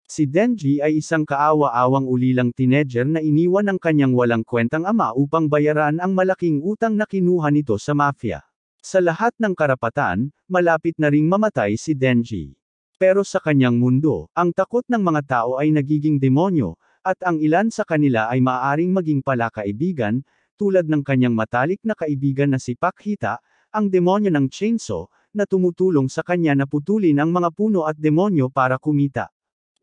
Si Denji ay isang kaawa-awang ulilang teenager na iniwan ng kanyang walang kwentang ama upang bayaran ang malaking utang na kinuha nito sa mafia. Sa lahat ng karapatan, malapit na ring mamatay si Denji. Pero sa kanyang mundo, ang takot ng mga tao ay nagiging demonyo, at ang ilan sa kanila ay maaaring maging palakaibigan, tulad ng kanyang matalik na kaibigan na si Pakhita, ang demonyo ng chainsaw, na tumutulong sa kanya na putulin ang mga puno at demonyo para kumita.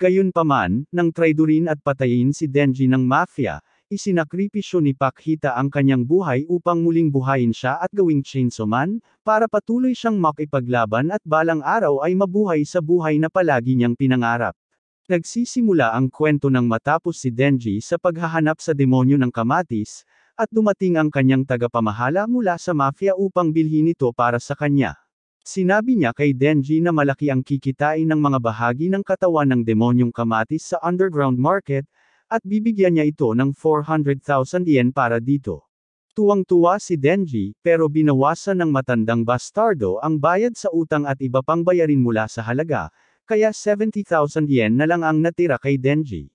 Gayunpaman, nang traidorin at patayin si Denji ng mafia, isinakripisyo ni Pakhita ang kanyang buhay upang muling buhayin siya at gawing chainsaw man, para patuloy siyang makipaglaban at balang araw ay mabuhay sa buhay na palagi niyang pinangarap. Nagsisimula ang kwento nang matapos si Denji sa paghahanap sa demonyo ng kamatis, at dumating ang kanyang tagapamahala mula sa mafia upang bilhin ito para sa kanya. Sinabi niya kay Denji na malaki ang kikitain ng mga bahagi ng katawan ng demonyong kamatis sa underground market, at bibigyan niya ito ng 400,000 yen para dito. Tuwang-tuwa si Denji, pero binawasan ng matandang bastardo ang bayad sa utang at iba pang bayarin mula sa halaga, kaya 70,000 yen na lang ang natira kay Denji.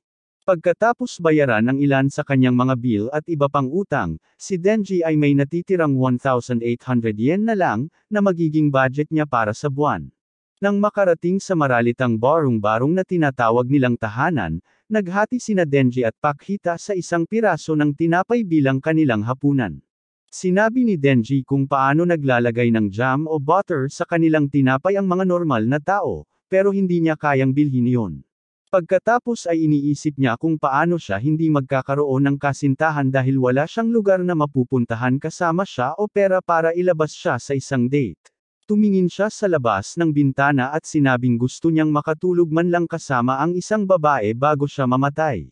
Pagkatapos bayaran ang ilan sa kanyang mga bill at iba pang utang, si Denji ay may natitirang 1,800 yen na lang, na magiging budget niya para sa buwan. Nang makarating sa maralitang barong-barong na tinatawag nilang tahanan, naghati sina Denji at Pakhita sa isang piraso ng tinapay bilang kanilang hapunan. Sinabi ni Denji kung paano naglalagay ng jam o butter sa kanilang tinapay ang mga normal na tao, pero hindi niya kayang bilhin iyon. Pagkatapos ay iniisip niya kung paano siya hindi magkakaroon ng kasintahan dahil wala siyang lugar na mapupuntahan kasama siya o pera para ilabas siya sa isang date. Tumingin siya sa labas ng bintana at sinabing gusto niyang makatulog man lang kasama ang isang babae bago siya mamatay.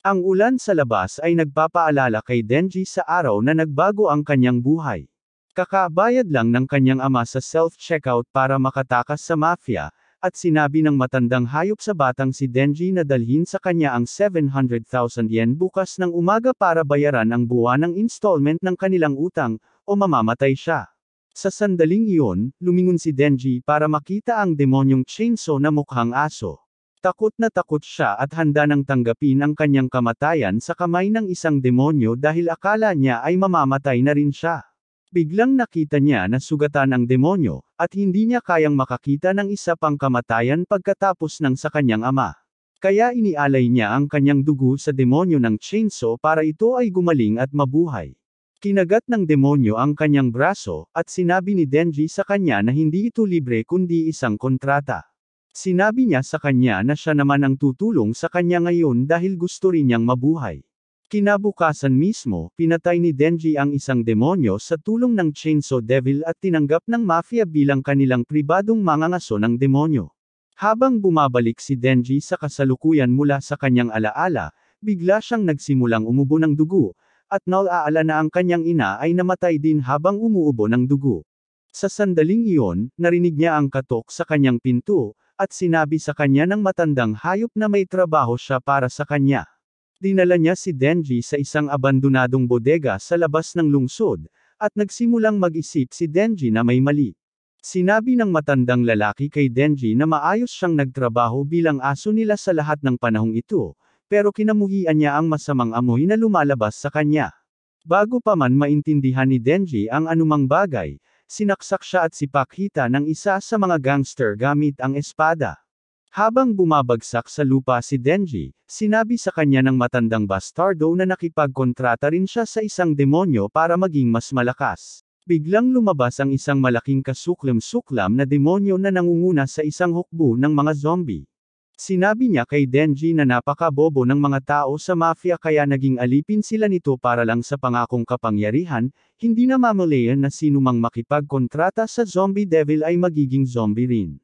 Ang ulan sa labas ay nagpapaalala kay Denji sa araw na nagbago ang kanyang buhay. Kakabayad lang ng kanyang ama sa self-checkout para makatakas sa mafia, at sinabi ng matandang hayop sa batang si Denji na dalhin sa kanya ang 700,000 yen bukas ng umaga para bayaran ang buwanang installment ng kanilang utang, o mamamatay siya. Sa sandaling iyon, lumingon si Denji para makita ang demonyong chainsaw na mukhang aso. Takot na takot siya at handa nang tanggapin ang kanyang kamatayan sa kamay ng isang demonyo dahil akala niya ay mamamatay na rin siya. Biglang nakita niya na sugatan ang demonyo, at hindi niya kayang makakita ng isa pang kamatayan pagkatapos ng sa kanyang ama. Kaya inialay niya ang kanyang dugo sa demonyo ng chainsaw para ito ay gumaling at mabuhay. Kinagat ng demonyo ang kanyang braso, at sinabi ni Denji sa kanya na hindi ito libre kundi isang kontrata. Sinabi niya sa kanya na siya naman ang tutulong sa kanya ngayon dahil gusto rin niyang mabuhay. Kinabukasan mismo, pinatay ni Denji ang isang demonyo sa tulong ng Chainsaw Devil at tinanggap ng mafia bilang kanilang pribadong mangangaso ng demonyo. Habang bumabalik si Denji sa kasalukuyan mula sa kanyang alaala, bigla siyang nagsimulang umubo ng dugo, at naalaala na ang kanyang ina ay namatay din habang umuubo ng dugo. Sa sandaling iyon, narinig niya ang katok sa kanyang pinto, at sinabi sa kanya ng matandang hayop na may trabaho siya para sa kanya. Dinala niya si Denji sa isang abandonadong bodega sa labas ng lungsod, at nagsimulang mag-isip si Denji na may mali. Sinabi ng matandang lalaki kay Denji na maayos siyang nagtrabaho bilang aso nila sa lahat ng panahong ito, pero kinamuhian niya ang masamang amoy na lumalabas sa kanya. Bago pa man maintindihan ni Denji ang anumang bagay, sinaksak siya at si Pakhita ng isa sa mga gangster gamit ang espada. Habang bumabagsak sa lupa si Denji, sinabi sa kanya ng matandang bastardo na nakipagkontrata rin siya sa isang demonyo para maging mas malakas. Biglang lumabas ang isang malaking kasuklam-suklam na demonyo na nangunguna sa isang hukbo ng mga zombie. Sinabi niya kay Denji na napakabobo ng mga tao sa mafia kaya naging alipin sila nito para lang sa pangakong kapangyarihan, hindi na mamalayan na sinumang makipagkontrata sa zombie devil ay magiging zombie rin.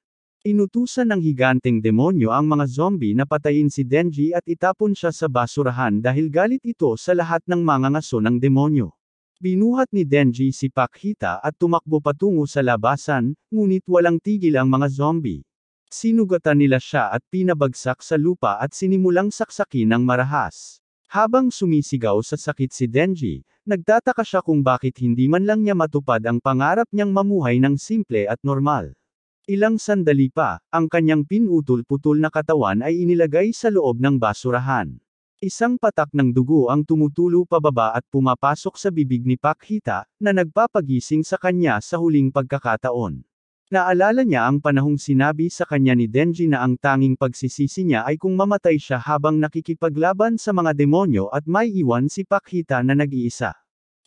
Inutusan ng higanteng demonyo ang mga zombie na patayin si Denji at itapon siya sa basurahan dahil galit ito sa lahat ng mangangaso ng demonyo. Binuhat ni Denji si Pakhita at tumakbo patungo sa labasan, ngunit walang tigil ang mga zombie. Sinugatan nila siya at pinabagsak sa lupa at sinimulang saksakin ng marahas. Habang sumisigaw sa sakit si Denji, nagtataka siya kung bakit hindi man lang niya matupad ang pangarap niyang mamuhay ng simple at normal. Ilang sandali pa, ang kanyang pinutol-putol na katawan ay inilagay sa loob ng basurahan. Isang patak ng dugo ang tumutulo pababa at pumapasok sa bibig ni Pakhita, na nagpapagising sa kanya sa huling pagkakataon. Naalala niya ang panahong sinabi sa kanya ni Denji na ang tanging pagsisisi niya ay kung mamatay siya habang nakikipaglaban sa mga demonyo at may iwan si Pakhita na nag-iisa.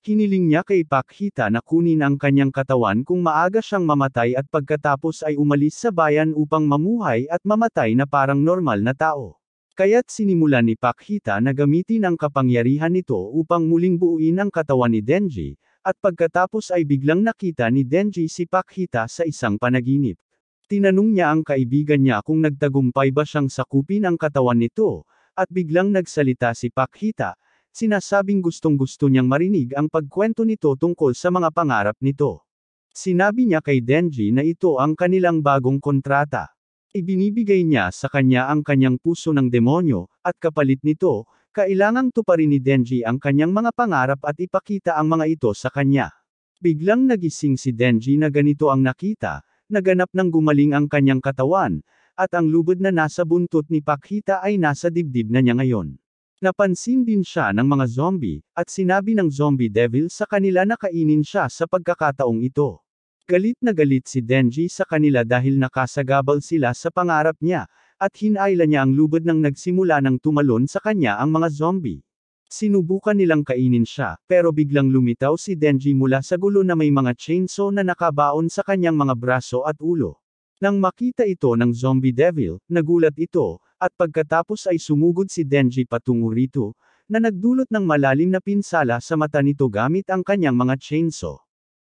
Hiniling niya kay Pakhita na kunin ang kanyang katawan kung maaga siyang mamatay at pagkatapos ay umalis sa bayan upang mamuhay at mamatay na parang normal na tao. Kaya't sinimulan ni Pakhita na gamitin ang kapangyarihan nito upang muling buuin ang katawan ni Denji, at pagkatapos ay biglang nakita ni Denji si Pakhita sa isang panaginip. Tinanong niya ang kaibigan niya kung nagtagumpay ba siyang sakupin ang katawan nito, at biglang nagsalita si Pakhita, sinasabing gustong-gusto niyang marinig ang pagkwento nito tungkol sa mga pangarap nito. Sinabi niya kay Denji na ito ang kanilang bagong kontrata. Ibinibigay niya sa kanya ang kanyang puso ng demonyo, at kapalit nito, kailangang tuparin ni Denji ang kanyang mga pangarap at ipakita ang mga ito sa kanya. Biglang nagising si Denji na ganito ang nakita, naganap ng gumaling ang kanyang katawan, at ang lubid na nasa buntot ni Pakhita ay nasa dibdib na niya ngayon. Napansin din siya ng mga zombie, at sinabi ng zombie devil sa kanila na kainin siya sa pagkakataong ito. Galit na galit si Denji sa kanila dahil nakasagabal sila sa pangarap niya, at hinayla niya ang lubid nang nagsimula ng tumalon sa kanya ang mga zombie. Sinubukan nilang kainin siya, pero biglang lumitaw si Denji mula sa gulo na may mga chainsaw na nakabaon sa kanyang mga braso at ulo. Nang makita ito ng zombie devil, nagulat ito, at pagkatapos ay sumugod si Denji patungo rito, na nagdulot ng malalim na pinsala sa mata nito gamit ang kanyang mga chainsaw.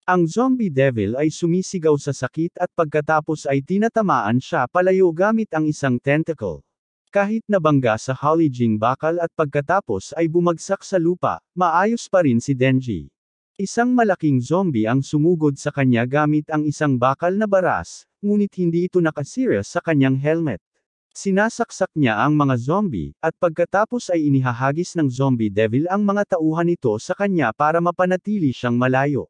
Ang zombie devil ay sumisigaw sa sakit at pagkatapos ay tinatamaan siya palayo gamit ang isang tentacle. Kahit nabangga sa halijing bakal at pagkatapos ay bumagsak sa lupa, maayos pa rin si Denji. Isang malaking zombie ang sumugod sa kanya gamit ang isang bakal na baras, ngunit hindi ito nakasira sa kanyang helmet. Sinasaksak niya ang mga zombie, at pagkatapos ay inihahagis ng zombie devil ang mga tauhan nito sa kanya para mapanatili siyang malayo.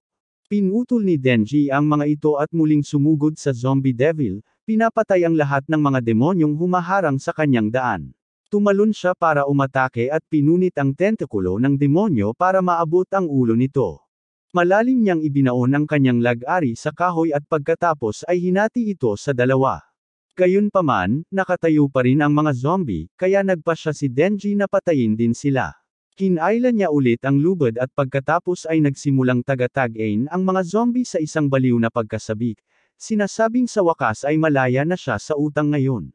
Pinutol ni Denji ang mga ito at muling sumugod sa zombie devil, pinapatay ang lahat ng mga demonyong humaharang sa kanyang daan. Tumalon siya para umatake at pinunit ang tentakulo ng demonyo para maabot ang ulo nito. Malalim niyang ibinaon ang kanyang lag-ari sa kahoy at pagkatapos ay hinati ito sa dalawa. Gayunpaman, nakatayo pa rin ang mga zombie, kaya nagpa siya si Denji na patayin din sila. Hinayla niya ulit ang lubid at pagkatapos ay nagsimulang tagatagain ang mga zombie sa isang baliw na pagkasabik, sinasabing sa wakas ay malaya na siya sa utang ngayon.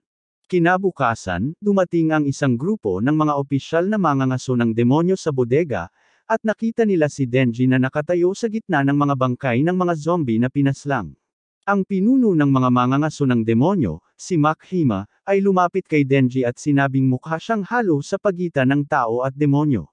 Kinabukasan, dumating ang isang grupo ng mga opisyal na mangangaso ng demonyo sa bodega, at nakita nila si Denji na nakatayo sa gitna ng mga bangkay ng mga zombie na pinaslang. Ang pinuno ng mga mangangaso ng demonyo, si Makhima, ay lumapit kay Denji at sinabing mukha siyang halo sa pagitan ng tao at demonyo.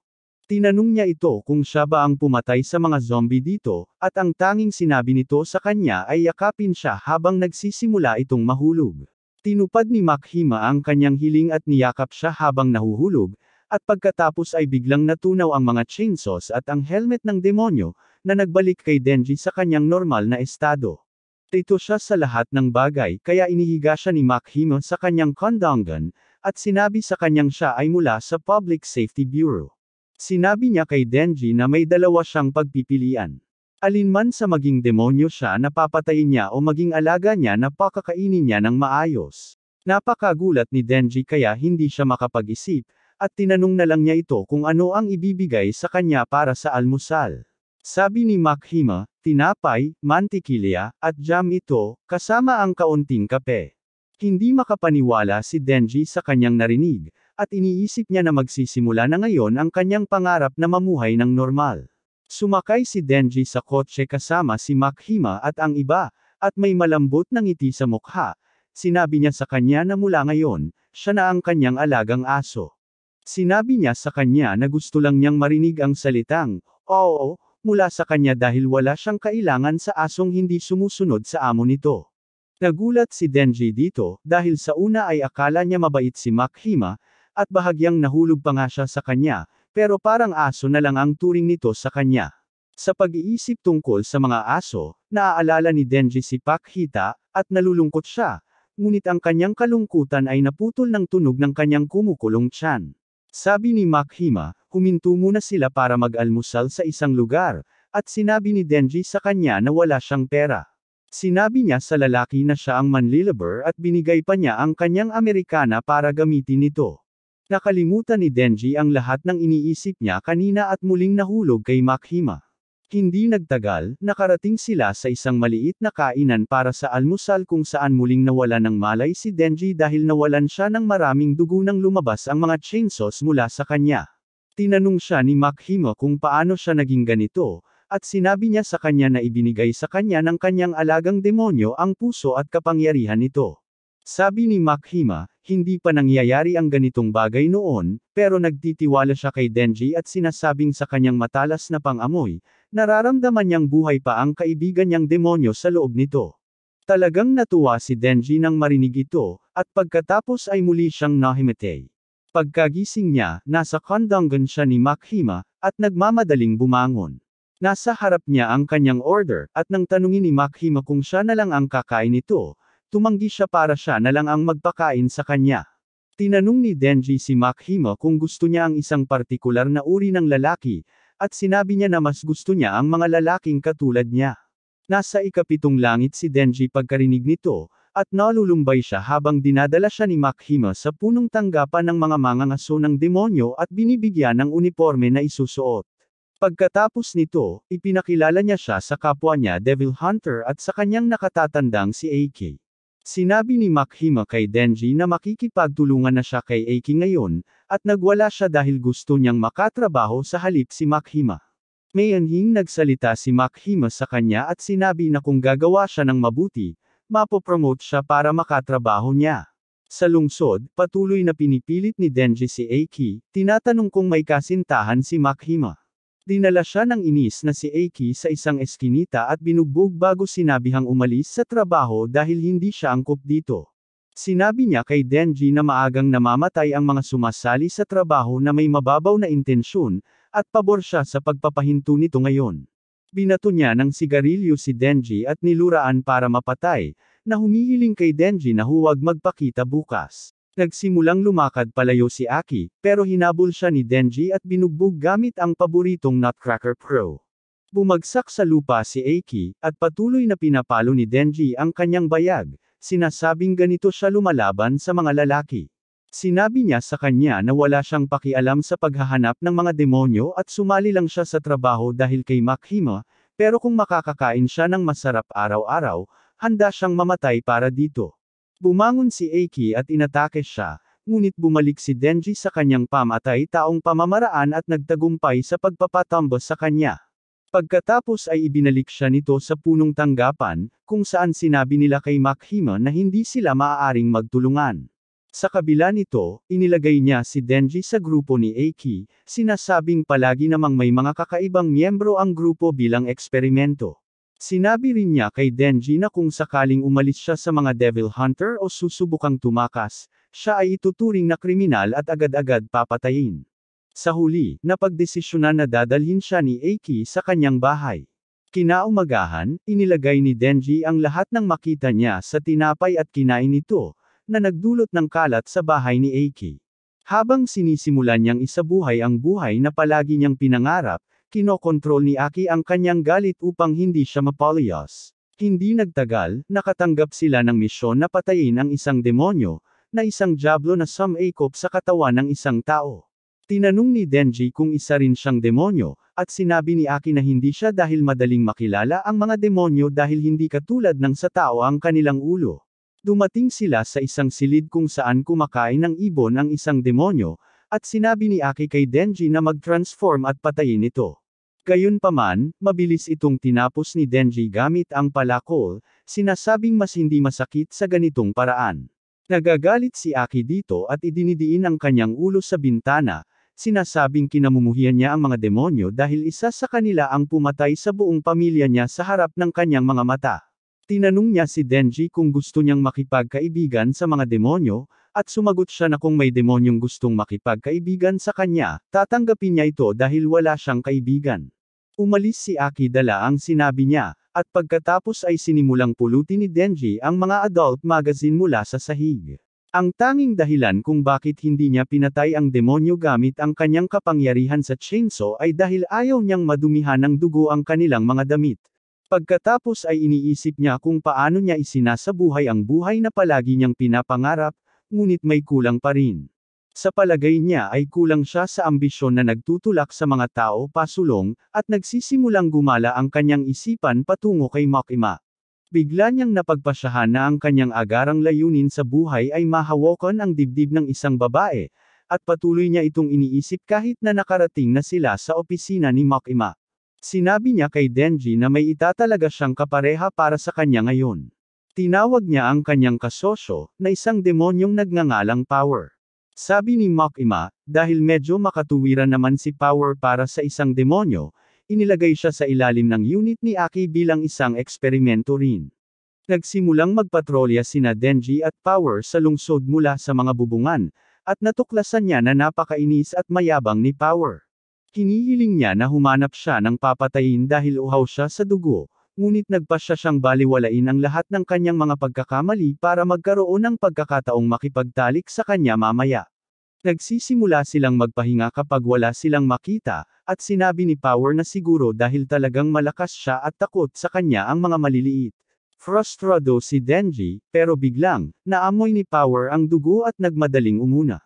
Tinanong niya ito kung siya ba ang pumatay sa mga zombie dito, at ang tanging sinabi nito sa kanya ay yakapin siya habang nagsisimula itong mahulog. Tinupad ni Makhima ang kanyang hiling at niyakap siya habang nahuhulog, at pagkatapos ay biglang natunaw ang mga chainsaws at ang helmet ng demonyo, na nagbalik kay Denji sa kanyang normal na estado. Ito siya sa lahat ng bagay kaya inihiga siya ni Makhima sa kanyang kondongan, at sinabi sa kanyang siya ay mula sa Public Safety Bureau. Sinabi niya kay Denji na may dalawa siyang pagpipilian. Alinman sa maging demonyo siya na papatayin niya o maging alaga niya na pakakainin niya ng maayos. Napakagulat ni Denji kaya hindi siya makapag-isip, at tinanong na lang niya ito kung ano ang ibibigay sa kanya para sa almusal. Sabi ni Makhima, tinapay, mantikilya, at jam ito, kasama ang kaunting kape. Hindi makapaniwala si Denji sa kanyang narinig, at iniisip niya na magsisimula na ngayon ang kanyang pangarap na mamuhay ng normal. Sumakay si Denji sa kotse kasama si Makhima at ang iba, at may malambot na ngiti sa mukha. Sinabi niya sa kanya na mula ngayon, siya na ang kanyang alagang aso. Sinabi niya sa kanya na gusto lang niyang marinig ang salitang, "Oo," mula sa kanya dahil wala siyang kailangan sa asong hindi sumusunod sa amo nito. Nagulat si Denji dito, dahil sa una ay akala niya mabait si Makhima, at bahagyang nahulog pa nga siya sa kanya, pero parang aso na lang ang turing nito sa kanya. Sa pag-iisip tungkol sa mga aso, Naaalala ni Denji si Pakhita, at nalulungkot siya, ngunit ang kanyang kalungkutan ay naputol ng tunog ng kanyang kumukulong tiyan. Sabi ni Makhima, huminto muna sila para mag-almusal sa isang lugar, at sinabi ni Denji sa kanya na wala siyang pera. Sinabi niya sa lalaki na siya ang manliliber at binigay pa niya ang kanyang Amerikana para gamitin ito. Nakalimutan ni Denji ang lahat ng iniisip niya kanina at muling nahulog kay Makhima. Hindi nagtagal, nakarating sila sa isang maliit na kainan para sa almusal kung saan muling nawala ng malay si Denji dahil nawalan siya ng maraming dugo nang lumabas ang mga chainsaws mula sa kanya. Tinanong siya ni Makhima kung paano siya naging ganito, at sinabi niya sa kanya na ibinigay sa kanya ng kanyang alagang demonyo ang puso at kapangyarihan nito. Sabi ni Makhima, hindi pa nangyayari ang ganitong bagay noon, pero nagtitiwala siya kay Denji at sinasabing sa kanyang matalas na pang-amoy, nararamdaman niyang buhay pa ang kaibigan niyang demonyo sa loob nito. Talagang natuwa si Denji nang marinig ito, at pagkatapos ay muli siyang nahimatay. Pagkagising niya, nasa kandanggan siya ni Makhima, at nagmamadaling bumangon. Nasa harap niya ang kanyang order, at nang tanungin ni Makhima kung siya na lang ang kakain nito, tumanggi siya para siya na lang ang magpakain sa kanya. Tinanong ni Denji si Makhima kung gusto niya ang isang partikular na uri ng lalaki, at sinabi niya na mas gusto niya ang mga lalaking katulad niya. Nasa ikapitong langit si Denji pagkarinig nito, at nalulumbay siya habang dinadala siya ni Makhima sa punong tanggapan ng mga mangangaso ng demonyo at binibigyan ng uniforme na isusuot. Pagkatapos nito, ipinakilala niya siya sa kapwa niya Devil Hunter at sa kanyang nakatatandang si AK. Sinabi ni Makhima kay Denji na makikipagtulungan na siya kay AK ngayon, at nagwala siya dahil gusto niyang makatrabaho sa halip si Makhima. May anhing nagsalita si Makhima sa kanya at sinabi na kung gagawa siya ng mabuti, mapopromote siya para makatrabaho niya. Sa lungsod, patuloy na pinipilit ni Denji si AK, tinatanong kung may kasintahan si Makhima. Dinala siya ng inis na si Aki sa isang eskinita at binugbog bago sinabihang umalis sa trabaho dahil hindi siya angkop dito. Sinabi niya kay Denji na maagang namamatay ang mga sumasali sa trabaho na may mababaw na intensyon, at pabor siya sa pagpapahinto nito ngayon. Binato niya ng sigarilyo si Denji at niluraan para mapatay, na humihiling kay Denji na huwag magpakita bukas. Nagsimulang lumakad palayo si Aki, pero hinabol siya ni Denji at binugbog gamit ang paboritong Nutcracker Pro. Bumagsak sa lupa si Aki, at patuloy na pinapalo ni Denji ang kanyang bayag, sinasabing ganito siya lumalaban sa mga lalaki. Sinabi niya sa kanya na wala siyang pakialam sa paghahanap ng mga demonyo at sumali lang siya sa trabaho dahil kay Makhima, pero kung makakakain siya ng masarap araw-araw, handa siyang mamatay para dito. Bumangon si Aki at inatake siya, ngunit bumalik si Denji sa kanyang pamatay-taong pamamaraan at nagtagumpay sa pagpapatamba sa kanya. Pagkatapos ay ibinalik siya nito sa punong tanggapan, kung saan sinabi nila kay Makhima na hindi sila maaaring magtulungan. Sa kabila nito, inilagay niya si Denji sa grupo ni Aki, sinasabing palagi namang may mga kakaibang miyembro ang grupo bilang eksperimento. Sinabi rin niya kay Denji na kung sakaling umalis siya sa mga Devil Hunter o susubukang tumakas, siya ay ituturing na kriminal at agad-agad papatayin. Sa huli, napagdesisyonan na dadalhin siya ni Aki sa kanyang bahay. Kinaumagahan, inilagay ni Denji ang lahat ng makita niya sa tinapay at kinain ito, na nagdulot ng kalat sa bahay ni Aki. Habang sinisimulan niyang isabuhay ang buhay na palagi niyang pinangarap, kinokontrol ni Aki ang kanyang galit upang hindi siya mapalayas. Hindi nagtagal, nakatanggap sila ng misyon na patayin ang isang demonyo, na isang diablo na sumakop sa katawan ng isang tao. Tinanong ni Denji kung isa rin siyang demonyo, at sinabi ni Aki na hindi siya dahil madaling makilala ang mga demonyo dahil hindi katulad ng sa tao ang kanilang ulo. Dumating sila sa isang silid kung saan kumakain ng ibon ang isang demonyo, at sinabi ni Aki kay Denji na mag-transform at patayin ito. Gayunpaman, mabilis itong tinapos ni Denji gamit ang palakol, sinasabing mas hindi masakit sa ganitong paraan. Nagagalit si Aki dito at idinidiin ang kanyang ulo sa bintana, sinasabing kinamumuhian niya ang mga demonyo dahil isa sa kanila ang pumatay sa buong pamilya niya sa harap ng kanyang mga mata. Tinanong niya si Denji kung gusto niyang makipagkaibigan sa mga demonyo, at sumagot siya na kung may demonyong gustong makipagkaibigan sa kanya, tatanggapin niya ito dahil wala siyang kaibigan. Umalis si Aki dala ang sinabi niya, At pagkatapos ay sinimulang pulutin ni Denji ang mga adult magazine mula sa sahig. Ang tanging dahilan kung bakit hindi niya pinatay ang demonyo gamit ang kanyang kapangyarihan sa chainsaw ay dahil ayaw niyang madumihan ng dugo ang kanilang mga damit. Pagkatapos ay iniisip niya kung paano niya isinasabuhay ang buhay na palagi niyang pinapangarap, ngunit may kulang pa rin. Sa palagay niya ay kulang siya sa ambisyon na nagtutulak sa mga tao pasulong, at nagsisimulang gumala ang kanyang isipan patungo kay Makima. Bigla niyang napagpasyahan na ang kanyang agarang layunin sa buhay ay mahawakan ang dibdib ng isang babae, at patuloy niya itong iniisip kahit na nakarating na sila sa opisina ni Makima. Sinabi niya kay Denji na may itatalaga siyang kapareha para sa kanya ngayon. Tinawag niya ang kanyang kasosyo, na isang demonyong nagngangalang Power. Sabi ni Makima, dahil medyo makatuwiran naman si Power para sa isang demonyo, inilagay siya sa ilalim ng unit ni Aki bilang isang eksperimento rin. Nagsimulang magpatrolya sina Denji at Power sa lungsod mula sa mga bubungan, at natuklasan niya na napakainis at mayabang ni Power. Hinihiling niya na humanap siya ng papatayin dahil uhaw siya sa dugo, ngunit nagpasya siyang baliwalain ang lahat ng kanyang mga pagkakamali para magkaroon ng pagkakataong makipagtalik sa kanya mamaya. Nagsisimula silang magpahinga kapag wala silang makita, at sinabi ni Power na siguro dahil talagang malakas siya at takot sa kanya ang mga maliliit. Frustrado si Denji, pero biglang, naamoy ni Power ang dugo at nagmadaling umuna.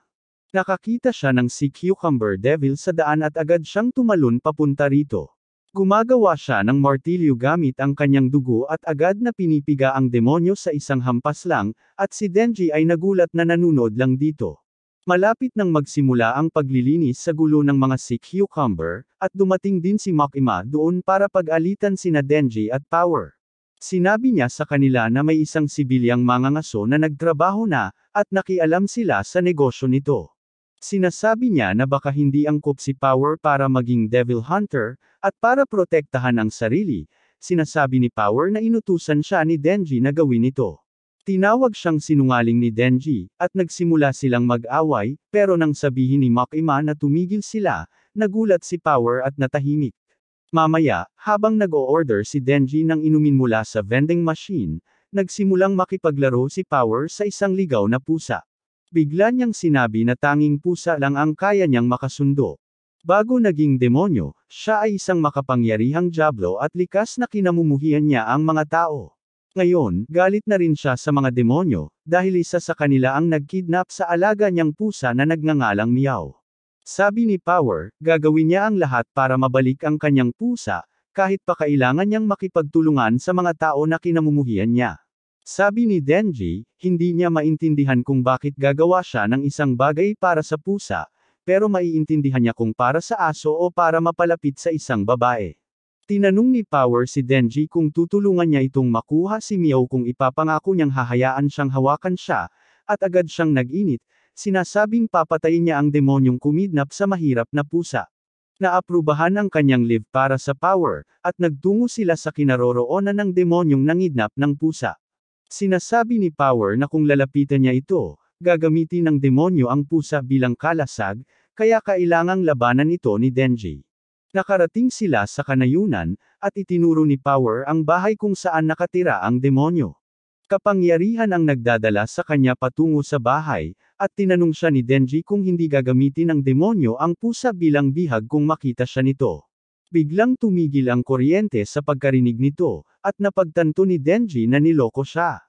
Nakakita siya ng si Cucumber Devil sa daan at agad siyang tumalon papunta rito. Gumagawa siya ng martilyo gamit ang kanyang dugo at agad na pinipiga ang demonyo sa isang hampas lang, at si Denji ay nagulat na nanunod lang dito. Malapit nang magsimula ang paglilinis sa gulo ng mga si Cucumber, at dumating din si Makima doon para pag-alitan sina Denji at Power. Sinabi niya sa kanila na may isang sibilyang mangangaso na nagtrabaho na, at nakialam sila sa negosyo nito. Sinasabi niya na baka hindi angkop si Power para maging Devil Hunter, at para protektahan ang sarili. Sinasabi ni Power na inutusan siya ni Denji na gawin ito. Tinawag siyang sinungaling ni Denji, at nagsimula silang mag-away, pero nang sabihin ni Makima na tumigil sila, nagulat si Power at natahimik. Mamaya, habang nag-o-order si Denji ng inumin mula sa vending machine, nagsimulang makipaglaro si Power sa isang ligaw na pusa. Bigla niyang sinabi na tanging pusa lang ang kaya niyang makasundo. Bago naging demonyo, siya ay isang makapangyarihang diablo at likas na kinamumuhian niya ang mga tao. Ngayon, galit na rin siya sa mga demonyo, dahil isa sa kanila ang nagkidnap sa alaga niyang pusa na nagngangalang Meow. Sabi ni Power, gagawin niya ang lahat para mabalik ang kanyang pusa, kahit pa kailangan niyang makipagtulungan sa mga tao na kinamumuhian niya. Sabi ni Denji, hindi niya maintindihan kung bakit gagawa siya ng isang bagay para sa pusa, pero maiintindihan niya kung para sa aso o para mapalapit sa isang babae. Tinanong ni Power si Denji kung tutulungan niya itong makuha si Meow kung ipapangako niyang hahayaan siyang hawakan siya, at agad siyang nag-init, sinasabing papatayin niya ang demonyong kumidnap sa mahirap na pusa. Naaprubahan ang kanyang leave para sa Power, at nagtungo sila sa kinaroroonan ng demonyong nangidnap ng pusa. Sinasabi ni Power na kung lalapitan niya ito, gagamitin ng demonyo ang pusa bilang kalasag, kaya kailangang labanan ito ni Denji. Nakarating sila sa kanayunan, at itinuro ni Power ang bahay kung saan nakatira ang demonyo. Kapangyarihan ang nagdadala sa kanya patungo sa bahay, at tinanong siya ni Denji kung hindi gagamitin ng demonyo ang pusa bilang bihag kung makita siya nito. Biglang tumigil ang kuryente sa pagkarinig nito, at napagtanto ni Denji na niloko siya.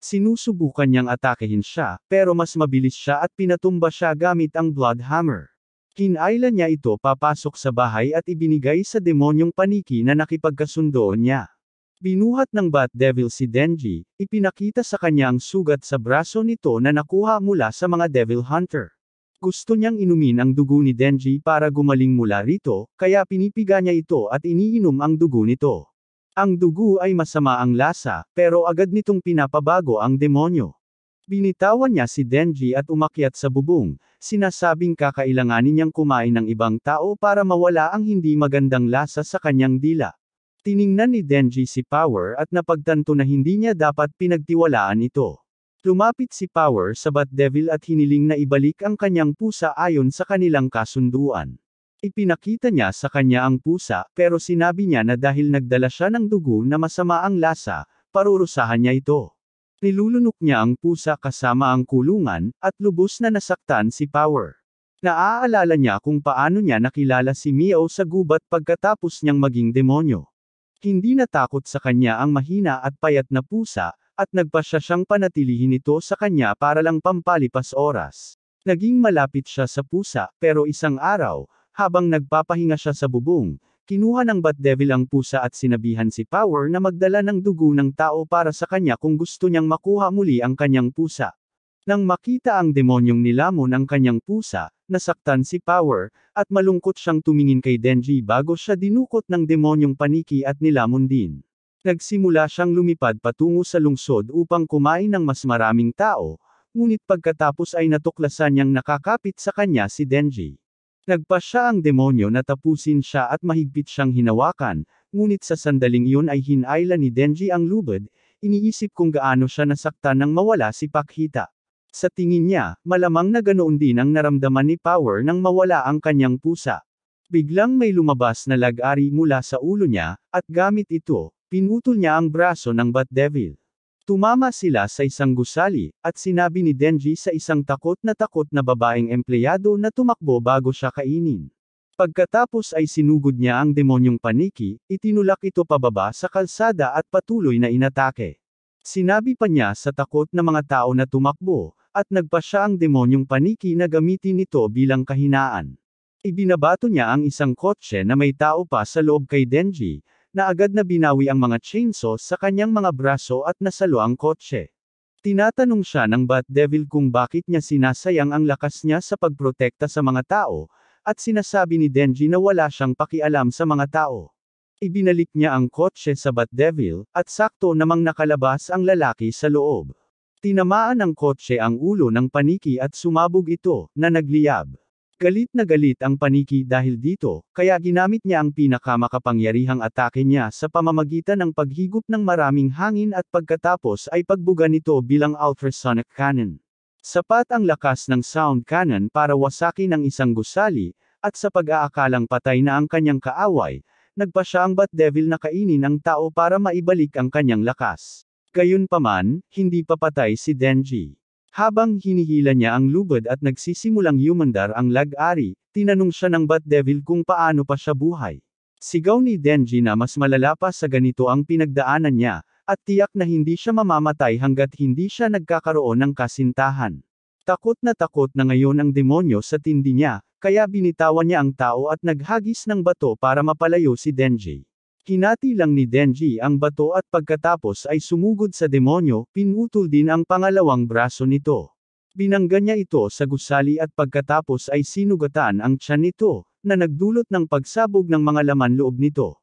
Sinusubukan niyang atakehin siya, pero mas mabilis siya at pinatumba siya gamit ang Blood Hammer. Kinailan niya ito papasok sa bahay at ibinigay sa demonyong paniki na nakipagkasundoon niya. Binuhat ng Bat Devil si Denji, ipinakita sa kanya ang sugat sa braso nito na nakuha mula sa mga Devil Hunter. Gusto niyang inumin ang dugo ni Denji para gumaling mula rito, kaya pinipiga niya ito at iniinom ang dugo nito. Ang dugo ay masama ang lasa, pero agad nitong pinapabago ang demonyo. Binitawan niya si Denji at umakyat sa bubong, sinasabing kakailanganin niyang kumain ng ibang tao para mawala ang hindi magandang lasa sa kanyang dila. Tiningnan ni Denji si Power at napagtanto na hindi niya dapat pinagtiwalaan ito. Lumapit si Power sa Bat Devil at hiniling na ibalik ang kanyang pusa ayon sa kanilang kasunduan. Ipinakita niya sa kanya ang pusa, pero sinabi niya na dahil nagdala siya ng dugo na masama ang lasa, parurusahan niya ito. Nilulunok niya ang pusa kasama ang kulungan, at lubos na nasaktan si Power. Naaalala niya kung paano niya nakilala si Meow sa gubat pagkatapos niyang maging demonyo. Hindi natakot sa kanya ang mahina at payat na pusa, at nagpasya siyang panatilihin ito sa kanya para lang pampalipas oras. Naging malapit siya sa pusa, pero isang araw, habang nagpapahinga siya sa bubong, kinuha ng Bat Devil ang pusa at sinabihan si Power na magdala ng dugo ng tao para sa kanya kung gusto niyang makuha muli ang kanyang pusa. Nang makita ang demonyong nilamon ang kanyang pusa, nasaktan si Power, at malungkot siyang tumingin kay Denji bago siya dinukot ng demonyong paniki at nilamon din. Nagsimula siyang lumipad patungo sa lungsod upang kumain ng mas maraming tao, ngunit pagkatapos ay natuklasan niyang nakakapit sa kanya si Denji. Nagpasya ang demonyo na tapusin siya at mahigpit siyang hinawakan, ngunit sa sandaling iyon ay hinayla ni Denji ang lubid, iniisip kung gaano siya nasaktan nang mawala si Pakhita. Sa tingin niya, malamang na ganoon din ang naramdaman ni Power nang mawala ang kanyang pusa. Biglang may lumabas na lag-ari mula sa ulo niya, at gamit ito, pinutol niya ang braso ng Bat Devil. Tumama sila sa isang gusali, at sinabi ni Denji sa isang takot na babaeng empleyado na tumakbo bago siya kainin. Pagkatapos ay sinugod niya ang demonyong paniki, itinulak ito pababa sa kalsada at patuloy na inatake. Sinabi pa niya sa takot na mga tao na tumakbo, at nagpasya ang demonyong paniki na gamitin ito bilang kahinaan. Ibinabato niya ang isang kotse na may tao pa sa loob kay Denji, na agad na binawi ang mga chainsaw sa kanyang mga braso at nasalo ang kotse. Tinatanong siya ng Bat Devil kung bakit niya sinasayang ang lakas niya sa pagprotekta sa mga tao, at sinasabi ni Denji na wala siyang pakialam sa mga tao. Ibinalik niya ang kotse sa Bat Devil, at sakto namang nakalabas ang lalaki sa loob. Tinamaan ng kotse ang ulo ng paniki at sumabog ito, na nagliyab. Galit na galit ang paniki dahil dito, kaya ginamit niya ang pinakamakapangyarihang atake niya sa pamamagitan ng paghigop ng maraming hangin at pagkatapos ay pagbuga nito bilang ultrasonic cannon. Sapat ang lakas ng sound cannon para wasakin ang isang gusali, at sa pag-aakalang patay na ang kanyang kaaway, nagpasya ang Bat Devil na kainin ang tao para maibalik ang kanyang lakas. Gayunpaman, hindi pa patay si Denji. Habang hinihila niya ang lubid at nagsisimulang yumandar ang lag-ari, tinanong siya ng Bat Devil kung paano pa siya buhay. Sigaw ni Denji na mas malala pa sa ganito ang pinagdaanan niya, at tiyak na hindi siya mamamatay hanggat hindi siya nagkakaroon ng kasintahan. Takot na ngayon ang demonyo sa tindi niya, kaya binitawan niya ang tao at naghagis ng bato para mapalayo si Denji. Hinati lang ni Denji ang bato at pagkatapos ay sumugod sa demonyo, pinutol din ang pangalawang braso nito. Binangga niya ito sa gusali at pagkatapos ay sinugatan ang tiyan nito, na nagdulot ng pagsabog ng mga laman loob nito.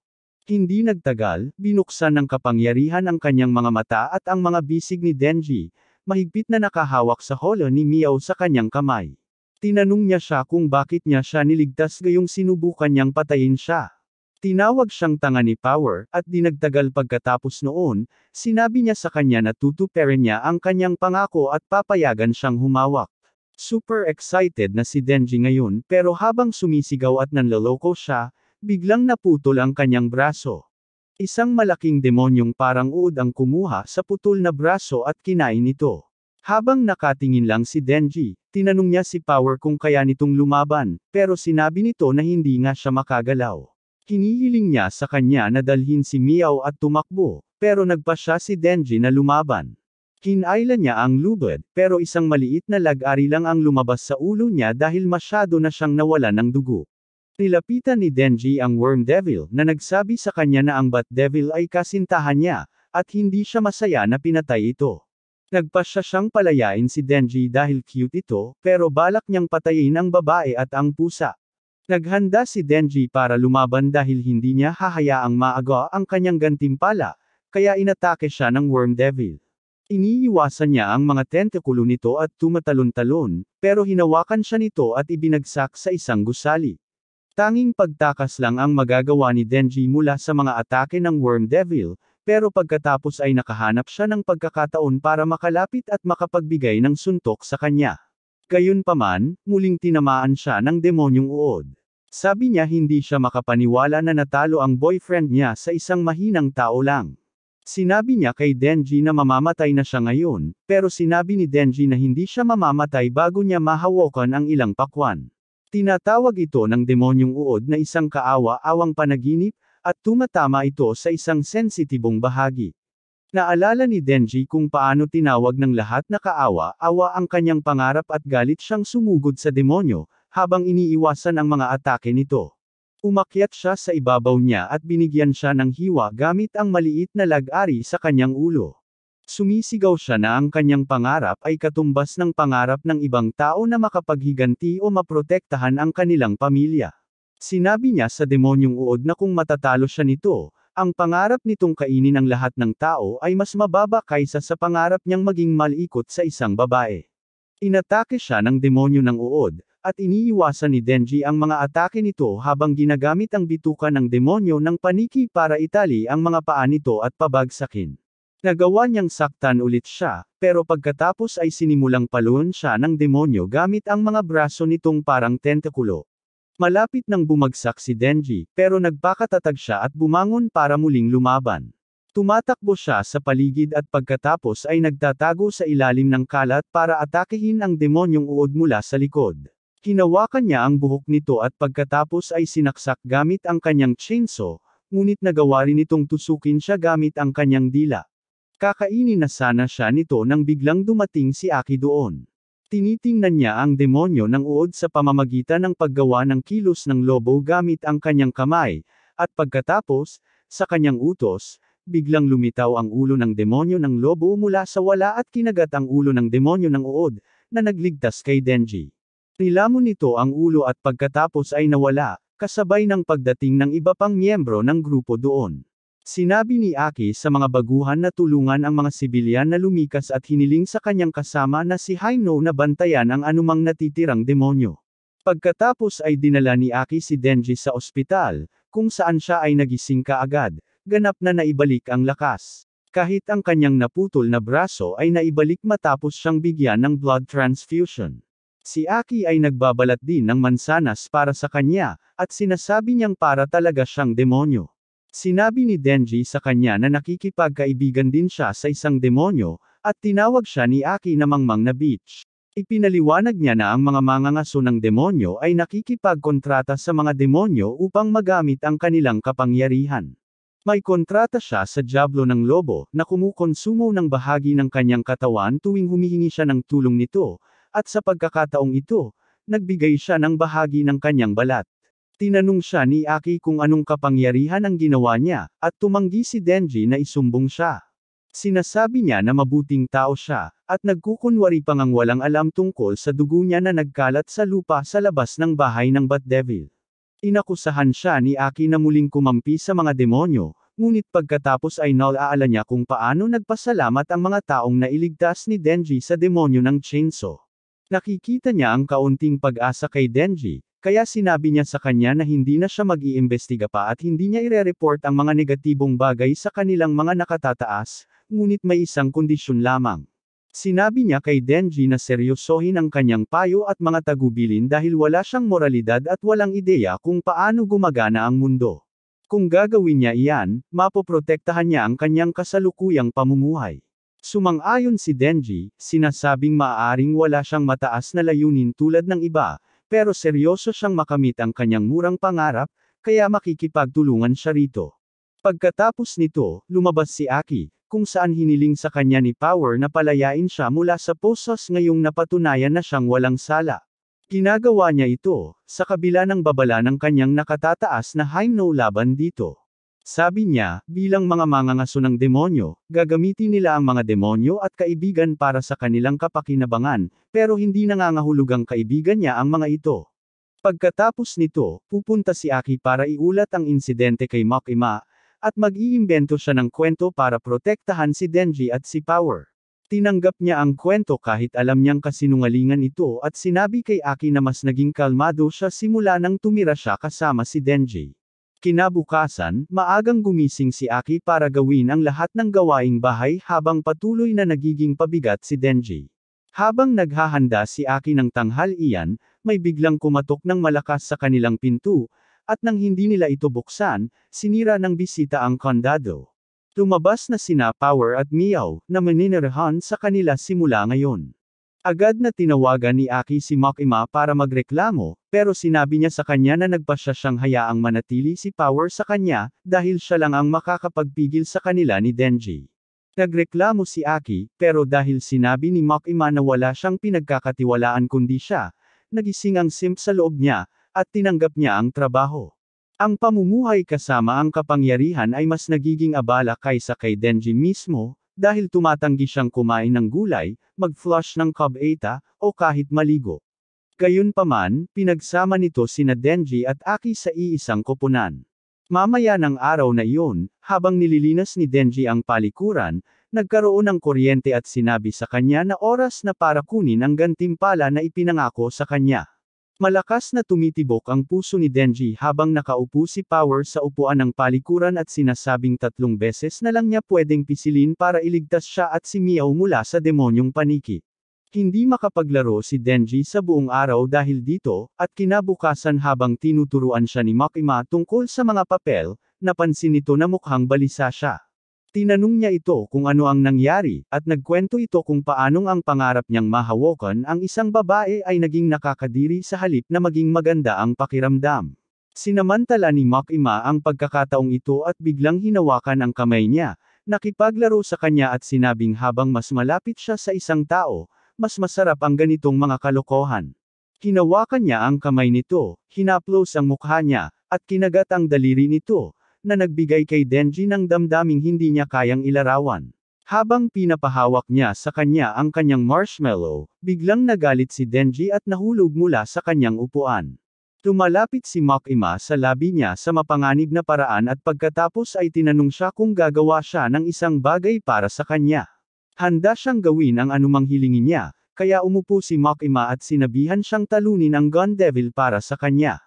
Hindi nagtagal, binuksan ng kapangyarihan ang kanyang mga mata at ang mga bisig ni Denji, mahigpit na nakahawak sa holo ni Meow sa kanyang kamay. Tinanong niya siya kung bakit niya siya niligtas gayong sinubukan niyang patayin siya. Tinawag siyang tanga ni Power, at di nagtagal pagkatapos noon, sinabi niya sa kanya na tutuparin niya ang kanyang pangako at papayagan siyang humawak. Super excited na si Denji ngayon pero habang sumisigaw at nanloloko siya, biglang naputol ang kanyang braso. Isang malaking demonyong parang uod ang kumuha sa putol na braso at kinain ito. Habang nakatingin lang si Denji, tinanong niya si Power kung kaya nitong lumaban, pero sinabi nito na hindi nga siya makagalaw. Hinihiling niya sa kanya na dalhin si Meow at tumakbo, pero nagpasya si Denji na lumaban. Hinayla niya ang lubid, pero isang maliit na lag-ari lang ang lumabas sa ulo niya dahil masyado na siyang nawalan ng dugo. Nilapitan ni Denji ang Worm Devil na nagsabi sa kanya na ang Bat Devil ay kasintahan niya, at hindi siya masaya na pinatay ito. Nagpasya siyang palayain si Denji dahil cute ito, pero balak niyang patayin ang babae at ang pusa. Naghanda si Denji para lumaban dahil hindi niya hahayaang maaga ang kanyang gantimpala, kaya inatake siya ng Worm Devil. Iniiwasan niya ang mga tentikulo nito at tumatalon-talon, pero hinawakan siya nito at ibinagsak sa isang gusali. Tanging pagtakas lang ang magagawa ni Denji mula sa mga atake ng Worm Devil, pero pagkatapos ay nakahanap siya ng pagkakataon para makalapit at makapagbigay ng suntok sa kanya. Gayunpaman, muling tinamaan siya ng demonyong uod. Sabi niya hindi siya makapaniwala na natalo ang boyfriend niya sa isang mahinang tao lang. Sinabi niya kay Denji na mamamatay na siya ngayon, pero sinabi ni Denji na hindi siya mamamatay bago niya mahawakan ang ilang pakwan. Tinatawag ito ng demonyong uod na isang kaawa-awang panaginip, at tumatama ito sa isang sensitibong bahagi. Naalala ni Denji kung paano tinawag ng lahat na kaawa-awa ang kanyang pangarap at galit siyang sumugod sa demonyo, habang iniiwasan ang mga atake nito. Umakyat siya sa ibabaw niya at binigyan siya ng hiwa gamit ang maliit na lag-ari sa kanyang ulo. Sumisigaw siya na ang kanyang pangarap ay katumbas ng pangarap ng ibang tao na makapaghiganti o maprotektahan ang kanilang pamilya. Sinabi niya sa demonyong uod na kung matatalo siya nito, ang pangarap nitong kainin ang lahat ng tao ay mas mababa kaysa sa pangarap niyang maging malikot sa isang babae. Inatake siya ng demonyo ng uod, at iniiwasan ni Denji ang mga atake nito habang ginagamit ang bituka ng demonyo ng paniki para itali ang mga paa nito at pabagsakin. Nagawa niyang saktan ulit siya, pero pagkatapos ay sinimulang paluin siya ng demonyo gamit ang mga braso nitong parang tentakulo. Malapit nang bumagsak si Denji, pero nagpakatatag siya at bumangon para muling lumaban. Tumatakbo siya sa paligid at pagkatapos ay nagtatago sa ilalim ng kalat para atakehin ang demonyong uod mula sa likod. Hinawakan niya ang buhok nito at pagkatapos ay sinaksak gamit ang kanyang chainsaw, ngunit nagawa rin itong tusukin siya gamit ang kanyang dila. Kakainin na sana siya nito nang biglang dumating si Aki doon. Tinitingnan niya ang demonyo ng uod sa pamamagitan ng paggawa ng kilos ng lobo gamit ang kanyang kamay, at pagkatapos, sa kanyang utos, biglang lumitaw ang ulo ng demonyo ng lobo mula sa wala at kinagat ang ulo ng demonyo ng uod, na nagligtas kay Denji. Nilamon nito ang ulo at pagkatapos ay nawala, kasabay ng pagdating ng iba pang miyembro ng grupo doon. Sinabi ni Aki sa mga baguhan na tulungan ang mga sibilyan na lumikas at hiniling sa kanyang kasama na si Haino na bantayan ang anumang natitirang demonyo. Pagkatapos ay dinala ni Aki si Denji sa ospital, kung saan siya ay nagising kaagad, ganap na naibalik ang lakas. Kahit ang kanyang naputol na braso ay naibalik matapos siyang bigyan ng blood transfusion. Si Aki ay nagbabalat din ng mansanas para sa kanya, at sinasabi niyang para talaga siyang demonyo. Sinabi ni Denji sa kanya na nakikipagkaibigan din siya sa isang demonyo, at tinawag siya ni Aki na mangmang na bitch. Ipinaliwanag niya na ang mga mangangaso ng demonyo ay nakikipagkontrata sa mga demonyo upang magamit ang kanilang kapangyarihan. May kontrata siya sa Diablo ng Lobo, na kumukonsumo ng bahagi ng kanyang katawan tuwing humihingi siya ng tulong nito, at sa pagkakataong ito, nagbigay siya ng bahagi ng kanyang balat. Tinanong siya ni Aki kung anong kapangyarihan ang ginawa niya, at tumanggi si Denji na isumbong siya. Sinasabi niya na mabuting tao siya, at nagkukunwari pang ang walang alam tungkol sa dugo niya na nagkalat sa lupa sa labas ng bahay ng Bat Devil. Inakusahan siya ni Aki na muling kumampi sa mga demonyo, ngunit pagkatapos ay naaalala niya kung paano nagpasalamat ang mga taong nailigtas ni Denji sa demonyo ng chainsaw. Nakikita niya ang kaunting pag-asa kay Denji, kaya sinabi niya sa kanya na hindi na siya mag-iimbestiga pa at hindi niya ire-report ang mga negatibong bagay sa kanilang mga nakatataas, ngunit may isang kondisyon lamang. Sinabi niya kay Denji na seryosohin ang kanyang payo at mga tagubilin dahil wala siyang moralidad at walang ideya kung paano gumagana ang mundo. Kung gagawin niya iyan, mapoprotektahan niya ang kanyang kasalukuyang pamumuhay. Sumang-ayon si Denji, sinasabing maaaring wala siyang mataas na layunin tulad ng iba, pero seryoso siyang makamit ang kanyang murang pangarap, kaya makikipagtulungan siya rito. Pagkatapos nito, lumabas si Aki, kung saan hiniling sa kanya ni Power na palayain siya mula sa posos ngayong napatunayan na siyang walang sala. Ginagawa niya ito, sa kabila ng babala ng kanyang nakatataas na Haino laban dito. Sabi niya, bilang mga mangangaso ng demonyo, gagamitin nila ang mga demonyo at kaibigan para sa kanilang kapakinabangan, pero hindi nangangahulugang kaibigan niya ang mga ito. Pagkatapos nito, pupunta si Aki para iulat ang insidente kay Makima, at mag-iimbento siya ng kwento para protektahan si Denji at si Power. Tinanggap niya ang kwento kahit alam niyang kasinungalingan ito at sinabi kay Aki na mas naging kalmado siya simula nang tumira siya kasama si Denji. Kinabukasan, maagang gumising si Aki para gawin ang lahat ng gawaing bahay habang patuloy na nagiging pabigat si Denji. Habang naghahanda si Aki ng tanghalian, may biglang kumatok ng malakas sa kanilang pinto, at nang hindi nila ito buksan, sinira ng bisita ang kandado. Lumabas na sina Power at Meow, na maninirahan sa kanila simula ngayon. Agad na tinawagan ni Aki si Makima para magreklamo, pero sinabi niya sa kanya na nagpasya siyang hayaang manatili si Power sa kanya, dahil siya lang ang makakapagpigil sa kanila ni Denji. Nagreklamo si Aki, pero dahil sinabi ni Makima na wala siyang pinagkakatiwalaan kundi siya, nagising ang simp sa loob niya, at tinanggap niya ang trabaho. Ang pamumuhay kasama ang kapangyarihan ay mas nagiging abala kaysa kay Denji mismo, dahil tumatanggi siyang kumain ng gulay, mag-flush ng Cubeta, o kahit maligo. Gayunpaman, pinagsama nito sina Denji at Aki sa iisang koponan. Mamaya ng araw na iyon, habang nililinas ni Denji ang palikuran, nagkaroon ng kuryente at sinabi sa kanya na oras na para kunin ang gantimpala na ipinangako sa kanya. Malakas na tumitibok ang puso ni Denji habang nakaupo si Power sa upuan ng palikuran at sinasabing 3 beses na lang niya pwedeng pisilin para iligtas siya at si Meow mula sa demonyong paniki. Hindi makapaglaro si Denji sa buong araw dahil dito, at kinabukasan habang tinuturuan siya ni Makima tungkol sa mga papel, napansin nito na mukhang balisa siya. Tinanong niya ito kung ano ang nangyari, at nagkwento ito kung paanong ang pangarap niyang mahawakan ang isang babae ay naging nakakadiri sa halip na maging maganda ang pakiramdam. Sinamantala ni Makima ang pagkakataong ito at biglang hinawakan ang kamay niya, nakipaglaro sa kanya at sinabing habang mas malapit siya sa isang tao, mas masarap ang ganitong mga kalokohan. Hinawakan niya ang kamay nito, hinaplos ang mukha niya, at kinagat ang daliri nito, na nagbigay kay Denji ng damdaming hindi niya kayang ilarawan. Habang pinapahawak niya sa kanya ang kanyang marshmallow, biglang nagalit si Denji at nahulog mula sa kanyang upuan. Lumalapit si Makima sa labi niya sa mapanganib na paraan at pagkatapos ay tinanong siya kung gagawa siya ng isang bagay para sa kanya. Handa siyang gawin ang anumang hilingin niya, kaya umupo si Makima at sinabihan siyang talunin ang Gun Devil para sa kanya.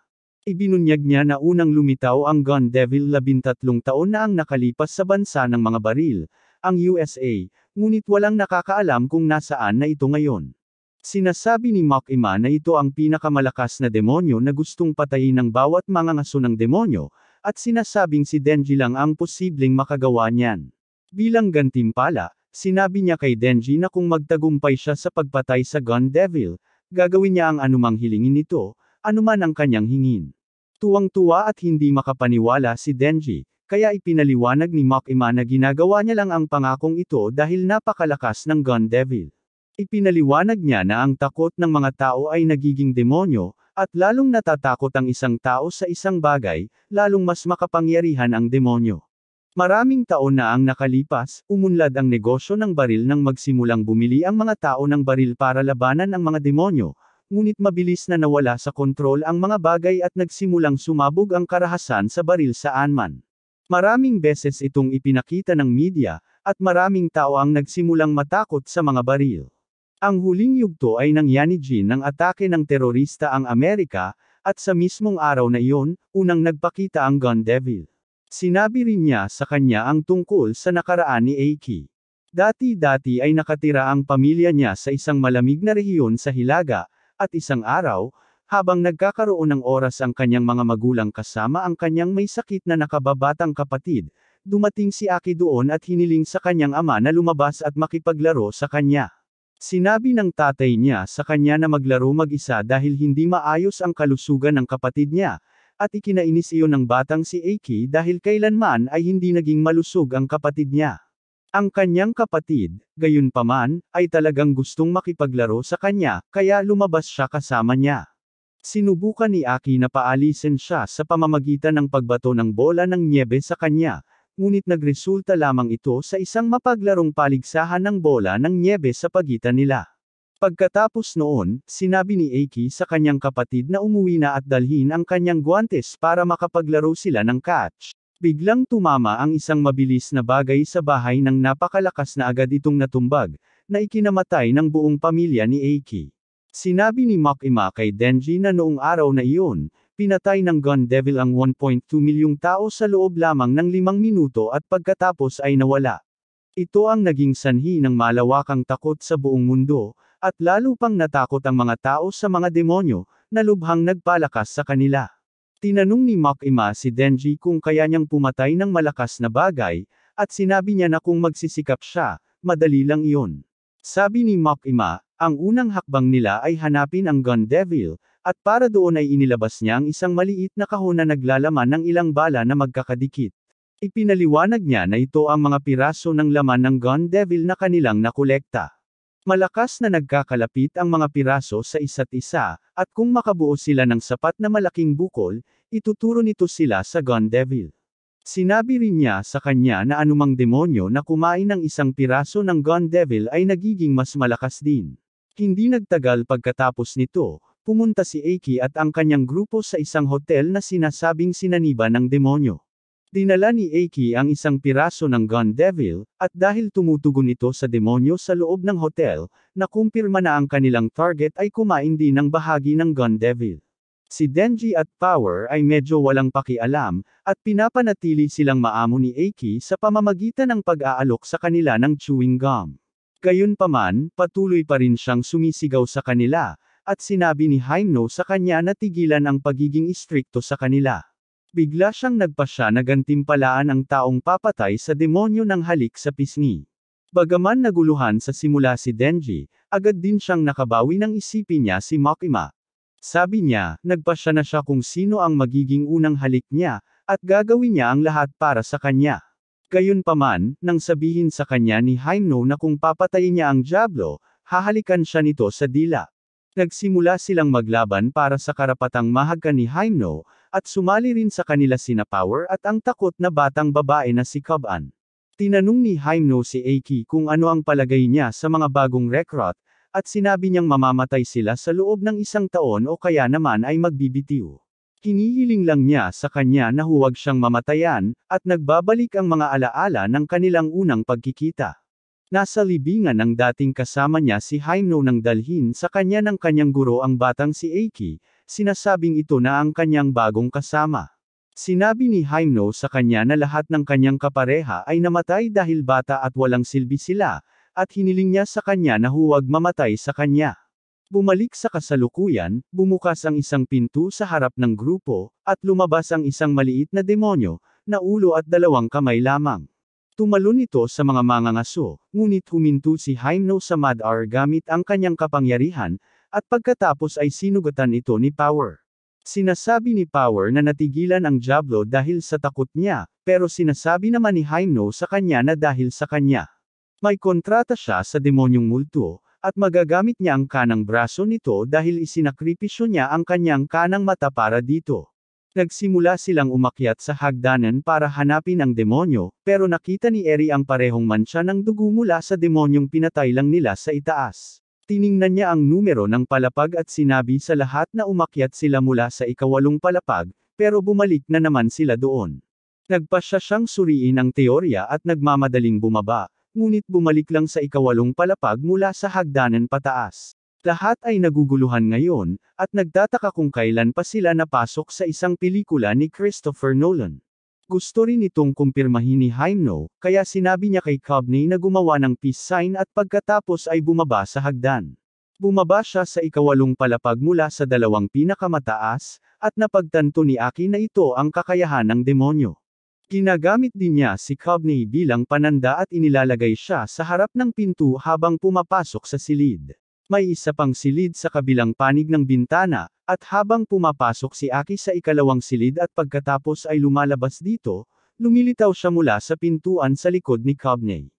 Ibinunyag niya na unang lumitaw ang Gun Devil 13 taon na ang nakalipas sa bansa ng mga baril, ang USA, ngunit walang nakakaalam kung nasaan na ito ngayon. Sinasabi ni Makima na ito ang pinakamalakas na demonyo na gustong patayin ng bawat mga ngaso ng demonyo, at sinasabing si Denji lang ang posibleng makagawa niyan. Bilang gantimpala, sinabi niya kay Denji na kung magtagumpay siya sa pagpatay sa Gun Devil, gagawin niya ang anumang hilingin nito, anuman ang kanyang hingin. Tuwang-tuwa at hindi makapaniwala si Denji, kaya ipinaliwanag ni Makima na ginagawa niya lang ang pangakong ito dahil napakalakas ng Gun Devil. Ipinaliwanag niya na ang takot ng mga tao ay nagiging demonyo, at lalong natatakot ang isang tao sa isang bagay, lalong mas makapangyarihan ang demonyo. Maraming taon na ang nakalipas, umunlad ang negosyo ng baril nang magsimulang bumili ang mga tao ng baril para labanan ang mga demonyo, ngunit mabilis na nawala sa kontrol ang mga bagay at nagsimulang sumabog ang karahasan sa baril saan man. Maraming beses itong ipinakita ng media, at maraming tao ang nagsimulang matakot sa mga baril. Ang huling yugto ay nangyari ng atake ng terorista ang Amerika, at sa mismong araw na iyon, unang nagpakita ang Gun Devil. Sinabi rin niya sa kanya ang tungkol sa nakaraan ni Aki. Dati-dati ay nakatira ang pamilya niya sa isang malamig na rehiyon sa Hilaga, at isang araw, habang nagkakaroon ng oras ang kanyang mga magulang kasama ang kanyang may sakit na nakababatang kapatid, dumating si Aki doon at hiniling sa kanyang ama na lumabas at makipaglaro sa kanya. Sinabi ng tatay niya sa kanya na maglaro mag-isa dahil hindi maayos ang kalusugan ng kapatid niya, at ikinainis iyon ng batang si Aki dahil kailanman ay hindi naging malusog ang kapatid niya. Ang kanyang kapatid, gayunpaman, ay talagang gustong makipaglaro sa kanya, kaya lumabas siya kasama niya. Sinubukan ni Aki na paalisin siya sa pamamagitan ng pagbato ng bola ng nyebe sa kanya, ngunit nagresulta lamang ito sa isang mapaglarong paligsahan ng bola ng nyebe sa pagitan nila. Pagkatapos noon, sinabi ni Aki sa kanyang kapatid na umuwi na at dalhin ang kanyang guwantes para makapaglaro sila ng catch. Biglang tumama ang isang mabilis na bagay sa bahay nang napakalakas na agad itong natumbag, na ikinamatay ng buong pamilya ni Aki. Sinabi ni Makima kay Denji na noong araw na iyon, pinatay ng Gun Devil ang 1.2 milyong tao sa loob lamang ng 5 minuto at pagkatapos ay nawala. Ito ang naging sanhi ng malawakang takot sa buong mundo, at lalo pang natakot ang mga tao sa mga demonyo, na lubhang nagpalakas sa kanila. Tinanong ni Makima si Denji kung kaya niyang pumatay ng malakas na bagay, at sinabi niya na kung magsisikap siya, madali lang iyon. Sabi ni Makima, ang unang hakbang nila ay hanapin ang Gun Devil, at para doon ay inilabas niya ang isang maliit na kahon na naglalaman ng ilang bala na magkakadikit. Ipinaliwanag niya na ito ang mga piraso ng laman ng Gun Devil na kanilang nakolekta. Malakas na nagkakalapit ang mga piraso sa isa't isa, at kung makabuo sila ng sapat na malaking bukol, ituturo nito sila sa Gun Devil. Sinabi rin niya sa kanya na anumang demonyo na kumain ng isang piraso ng Gun Devil ay nagiging mas malakas din. Hindi nagtagal pagkatapos nito, pumunta si Eiki at ang kanyang grupo sa isang hotel na sinasabing sinaniba ng demonyo. Dinala ni Eiki ang isang piraso ng Gun Devil, at dahil tumutugon ito sa demonyo sa loob ng hotel, nakumpirma na ang kanilang target ay kumain din ng bahagi ng Gun Devil. Si Denji at Power ay medyo walang pakialam, at pinapanatili silang maamo ni Eiki sa pamamagitan ng pag-aalok sa kanila ng chewing gum. Gayunpaman, patuloy pa rin siyang sumisigaw sa kanila, at sinabi ni Hyuno sa kanya na tigilan ang pagiging istrikto sa kanila. Bigla siyang nagpasya na gantimpalaan ang taong papatay sa demonyo ng halik sa pisngi. Bagaman naguluhan sa simula si Denji, agad din siyang nakabawi ng isipin niya si Makima. Sabi niya, nagpasya na siya kung sino ang magiging unang halik niya, at gagawin niya ang lahat para sa kanya. Gayunpaman, nang sabihin sa kanya ni Hyuno na kung papatayin niya ang Diablo, hahalikan siya nito sa dila. Nagsimula silang maglaban para sa karapatang mahagkan ni Hyuno, at sumali rin sa kanila sina Power at ang takot na batang babae na si Kuban. Tinanong ni Hyuno si Eiki kung ano ang palagay niya sa mga bagong recruit, at sinabi niyang mamamatay sila sa loob ng 1 taon o kaya naman ay magbibitiw. Hinihiling lang niya sa kanya na huwag siyang mamatayan, at nagbabalik ang mga alaala ng kanilang unang pagkikita. Nasa libingan ng dating kasama niya si Hyuno nang dalhin sa kanya ng kanyang guro ang batang si Eiki, sinasabing ito na ang kanyang bagong kasama. Sinabi ni Hyuno sa kanya na lahat ng kanyang kapareha ay namatay dahil bata at walang silbi sila, at hiniling niya sa kanya na huwag mamatay sa kanya. Bumalik sa kasalukuyan, bumukas ang isang pinto sa harap ng grupo, at lumabas ang isang maliit na demonyo, na ulo at 2 kamay lamang. Tumalon ito sa mga mangangaso, ngunit huminto si Hyuno sa Madar gamit ang kanyang kapangyarihan, at pagkatapos ay sinugatan ito ni Power. Sinasabi ni Power na natigilan ang Diablo dahil sa takot niya, pero sinasabi naman ni Hyuno sa kanya na dahil sa kanya. May kontrata siya sa demonyong multo, at magagamit niya ang kanang braso nito dahil isinakripisyo niya ang kanyang kanang mata para dito. Nagsimula silang umakyat sa hagdanan para hanapin ang demonyo, pero nakita ni Eri ang parehong mantsa ng dugo mula sa demonyong pinatay lang nila sa itaas. Tiningnan niya ang numero ng palapag at sinabi sa lahat na umakyat sila mula sa 8 palapag, pero bumalik na naman sila doon. Nagpasya siyang suriin ang teorya at nagmamadaling bumaba, ngunit bumalik lang sa 8 palapag mula sa hagdanan pataas. Lahat ay naguguluhan ngayon, at nagtataka kung kailan pa sila napasok sa isang pelikula ni Christopher Nolan. Gusto rin itong kumpirmahin ni Hyuno, kaya sinabi niya kay Kobni na gumawa ng peace sign at pagkatapos ay bumaba sa hagdan. Bumaba siya sa 8 palapag mula sa 2 pinakamataas, at napagtanto ni Aki na ito ang kakayahan ng demonyo. Ginagamit din niya si Kobni bilang pananda at inilalagay siya sa harap ng pinto habang pumapasok sa silid. May isa pang silid sa kabilang panig ng bintana, at habang pumapasok si Aki sa 2 silid at pagkatapos ay lumalabas dito, lumilitaw siya mula sa pintuan sa likod ni Kobni.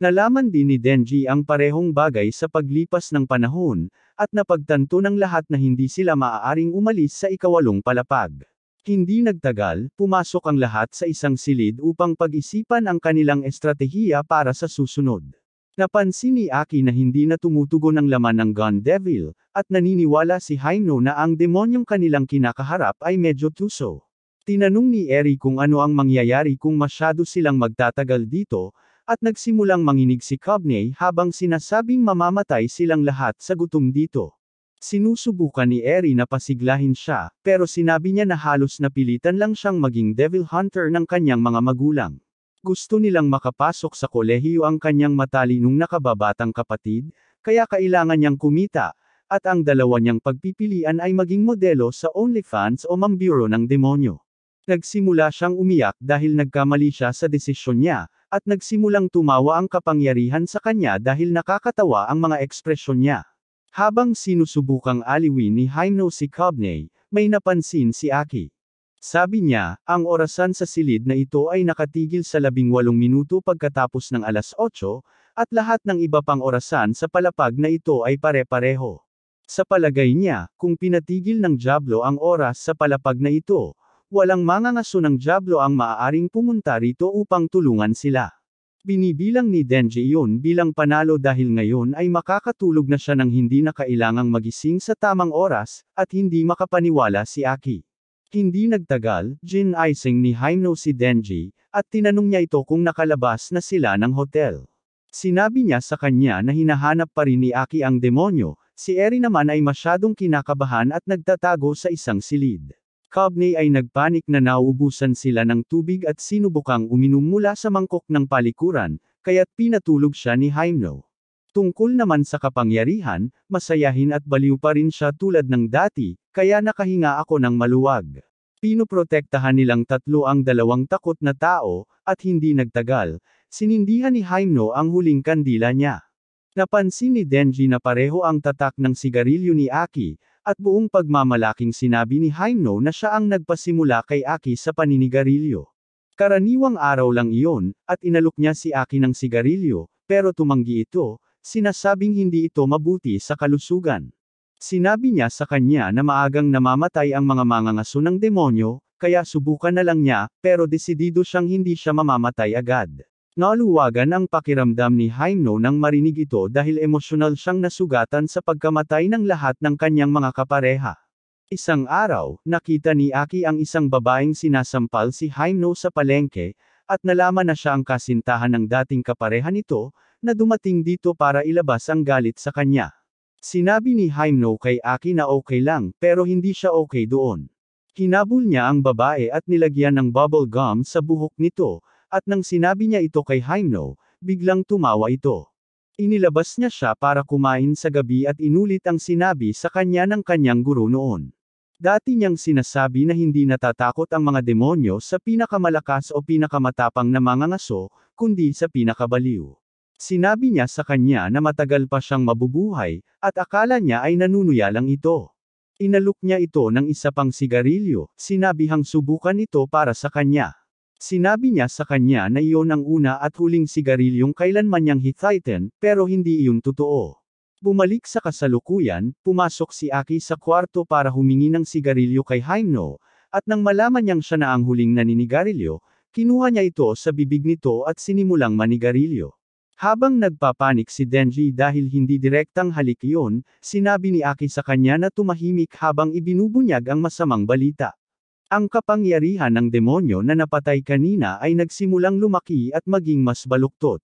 Nalaman din ni Denji ang parehong bagay sa paglipas ng panahon, at napagtanto ng lahat na hindi sila maaaring umalis sa 8 palapag. Hindi nagtagal, pumasok ang lahat sa isang silid upang pag-isipan ang kanilang estratehiya para sa susunod. Napansin ni Aki na hindi na tumutugon ang laman ng Gun Devil, at naniniwala si Hyuno na ang demonyong kanilang kinakaharap ay medyo tuso. Tinanong ni Eri kung ano ang mangyayari kung masyado silang magtatagal dito, at nagsimulang manginig si Kobni habang sinasabing mamamatay silang lahat sa gutom dito. Sinusubukan ni Eri na pasiglahin siya, pero sinabi niya na halos napilitan lang siyang maging Devil Hunter ng kanyang mga magulang. Gusto nilang makapasok sa kolehiyo ang kanyang matalinong nakababatang kapatid, kaya kailangan niyang kumita, at ang dalawa niyang pagpipilian ay maging modelo sa OnlyFans o mambiro ng demonyo. Nagsimula siyang umiyak dahil nagkamali siya sa desisyon niya, at nagsimulang tumawa ang kapangyarihan sa kanya dahil nakakatawa ang mga ekspresyon niya. Habang sinusubukang aliwin ni Hymno si Kobney, may napansin si Aki. Sabi niya, ang orasan sa silid na ito ay nakatigil sa 18 minuto pagkatapos ng alas 8, at lahat ng iba pang orasan sa palapag na ito ay pare-pareho. Sa palagay niya, kung pinatigil ng dyablo ang oras sa palapag na ito, walang mangangaso ng dyablo ang maaaring pumunta rito upang tulungan sila. Binibilang ni Denji iyon bilang panalo dahil ngayon ay makakatulog na siya nang hindi na kailangang magising sa tamang oras, at hindi makapaniwala si Aki. Hindi nagtagal, gin-icing ni Hymno si Denji, at tinanong niya ito kung nakalabas na sila ng hotel. Sinabi niya sa kanya na hinahanap pa rin ni Aki ang demonyo, si Eri naman ay masyadong kinakabahan at nagtatago sa isang silid. Kobney ay nagpanik na nauubusan sila ng tubig at sinubukang uminom mula sa mangkok ng palikuran, kaya't pinatulog siya ni Hymno. Tungkol naman sa kapangyarihan, masayahin at baliw pa rin siya tulad ng dati, kaya nakahinga ako ng maluwag. Pinoprotektahan nilang tatlo ang dalawang takot na tao, at hindi nagtagal, sinindihan ni Hymno ang huling kandila niya. Napansin ni Denji na pareho ang tatak ng sigarilyo ni Aki, at buong pagmamalaking sinabi ni Hymno na siya ang nagpasimula kay Aki sa paninigarilyo. Karaniwang araw lang iyon, at inalok niya si Aki ng sigarilyo, pero tumanggi ito, sinasabing hindi ito mabuti sa kalusugan. Sinabi niya sa kanya na maagang namamatay ang mga mangangaso ng demonyo, kaya subukan na lang niya, pero desidido siyang hindi siya mamamatay agad. Naluwagan ang pakiramdam ni Hymno nang marinig ito dahil emosyonal siyang nasugatan sa pagkamatay ng lahat ng kanyang mga kapareha. Isang araw, nakita ni Aki ang isang babaeng sinasampal si Hymno sa palengke, at nalaman na siya ang kasintahan ng dating kapareha nito, na dumating dito para ilabas ang galit sa kanya. Sinabi ni Hymno kay Aki na okay lang, pero hindi siya okay doon. Hinabol niya ang babae at nilagyan ng bubble gum sa buhok nito, at nang sinabi niya ito kay Hymno, biglang tumawa ito. Inilabas niya siya para kumain sa gabi at inulit ang sinabi sa kanya ng kanyang guro noon. Dati niyang sinasabi na hindi natatakot ang mga demonyo sa pinakamalakas o pinakamatapang na mangangaso, kundi sa pinakabaliw. Sinabi niya sa kanya na matagal pa siyang mabubuhay, at akala niya ay nanunuya lang ito. Inalok niya ito ng isa pang sigarilyo, sinabihang subukan ito para sa kanya. Sinabi niya sa kanya na iyon ang una at huling sigarilyong kailanman niyang hitaitin, pero hindi iyon totoo. Bumalik sa kasalukuyan, pumasok si Aki sa kwarto para humingi ng sigarilyo kay Hymno, at nang malaman niyang siya na ang huling naninigarilyo, kinuha niya ito sa bibig nito at sinimulang manigarilyo. Habang nagpapanik si Denji dahil hindi direktang halik iyon, sinabi ni Aki sa kanya na tumahimik habang ibinubunyag ang masamang balita. Ang kapangyarihan ng demonyo na napatay kanina ay nagsimulang lumaki at maging mas baluktot.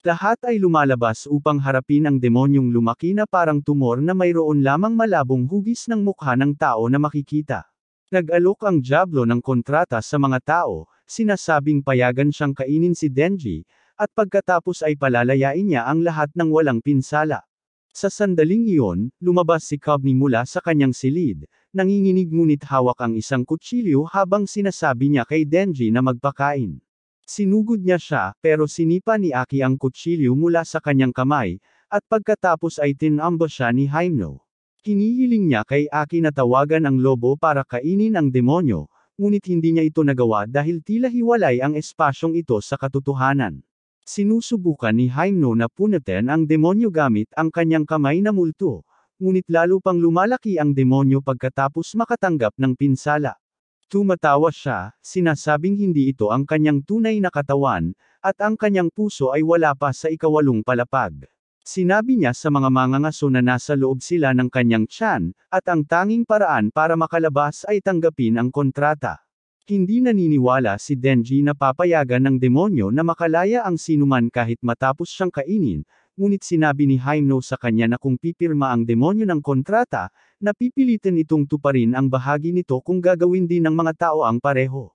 Lahat ay lumalabas upang harapin ang demonyong lumaki na parang tumor na mayroon lamang malabong hugis ng mukha ng tao na makikita. Nag-alok ang dyablo ng kontrata sa mga tao, sinasabing payagan siyang kainin si Denji, at pagkatapos ay palalayain niya ang lahat ng walang pinsala. Sa sandaling iyon, lumabas si Kobney mula sa kanyang silid, nanginginig ngunit hawak ang isang kutsilyo habang sinasabi niya kay Denji na magpakain. Sinugod niya siya, pero sinipa ni Aki ang kutsilyo mula sa kanyang kamay, at pagkatapos ay tinambo siya ni Hymno. Hinihiling niya kay Aki na tawagan ang lobo para kainin ang demonyo, ngunit hindi niya ito nagawa dahil tila hiwalay ang espasyong ito sa katotohanan. Sinusubukan ni Hymno na punutin ang demonyo gamit ang kanyang kamay na multo, ngunit lalo pang lumalaki ang demonyo pagkatapos makatanggap ng pinsala. Tumatawa siya, sinasabing hindi ito ang kanyang tunay na katawan, at ang kanyang puso ay wala pa sa ikawalong palapag. Sinabi niya sa mga mangangaso na nasa loob sila ng kanyang tiyan, at ang tanging paraan para makalabas ay tanggapin ang kontrata. Hindi naniniwala si Denji na papayagan ng demonyo na makalaya ang sinuman kahit matapos siyang kainin, ngunit sinabi ni Hymno sa kanya na kung pipirma ang demonyo ng kontrata, napipilitan itong tuparin ang bahagi nito kung gagawin din ng mga tao ang pareho.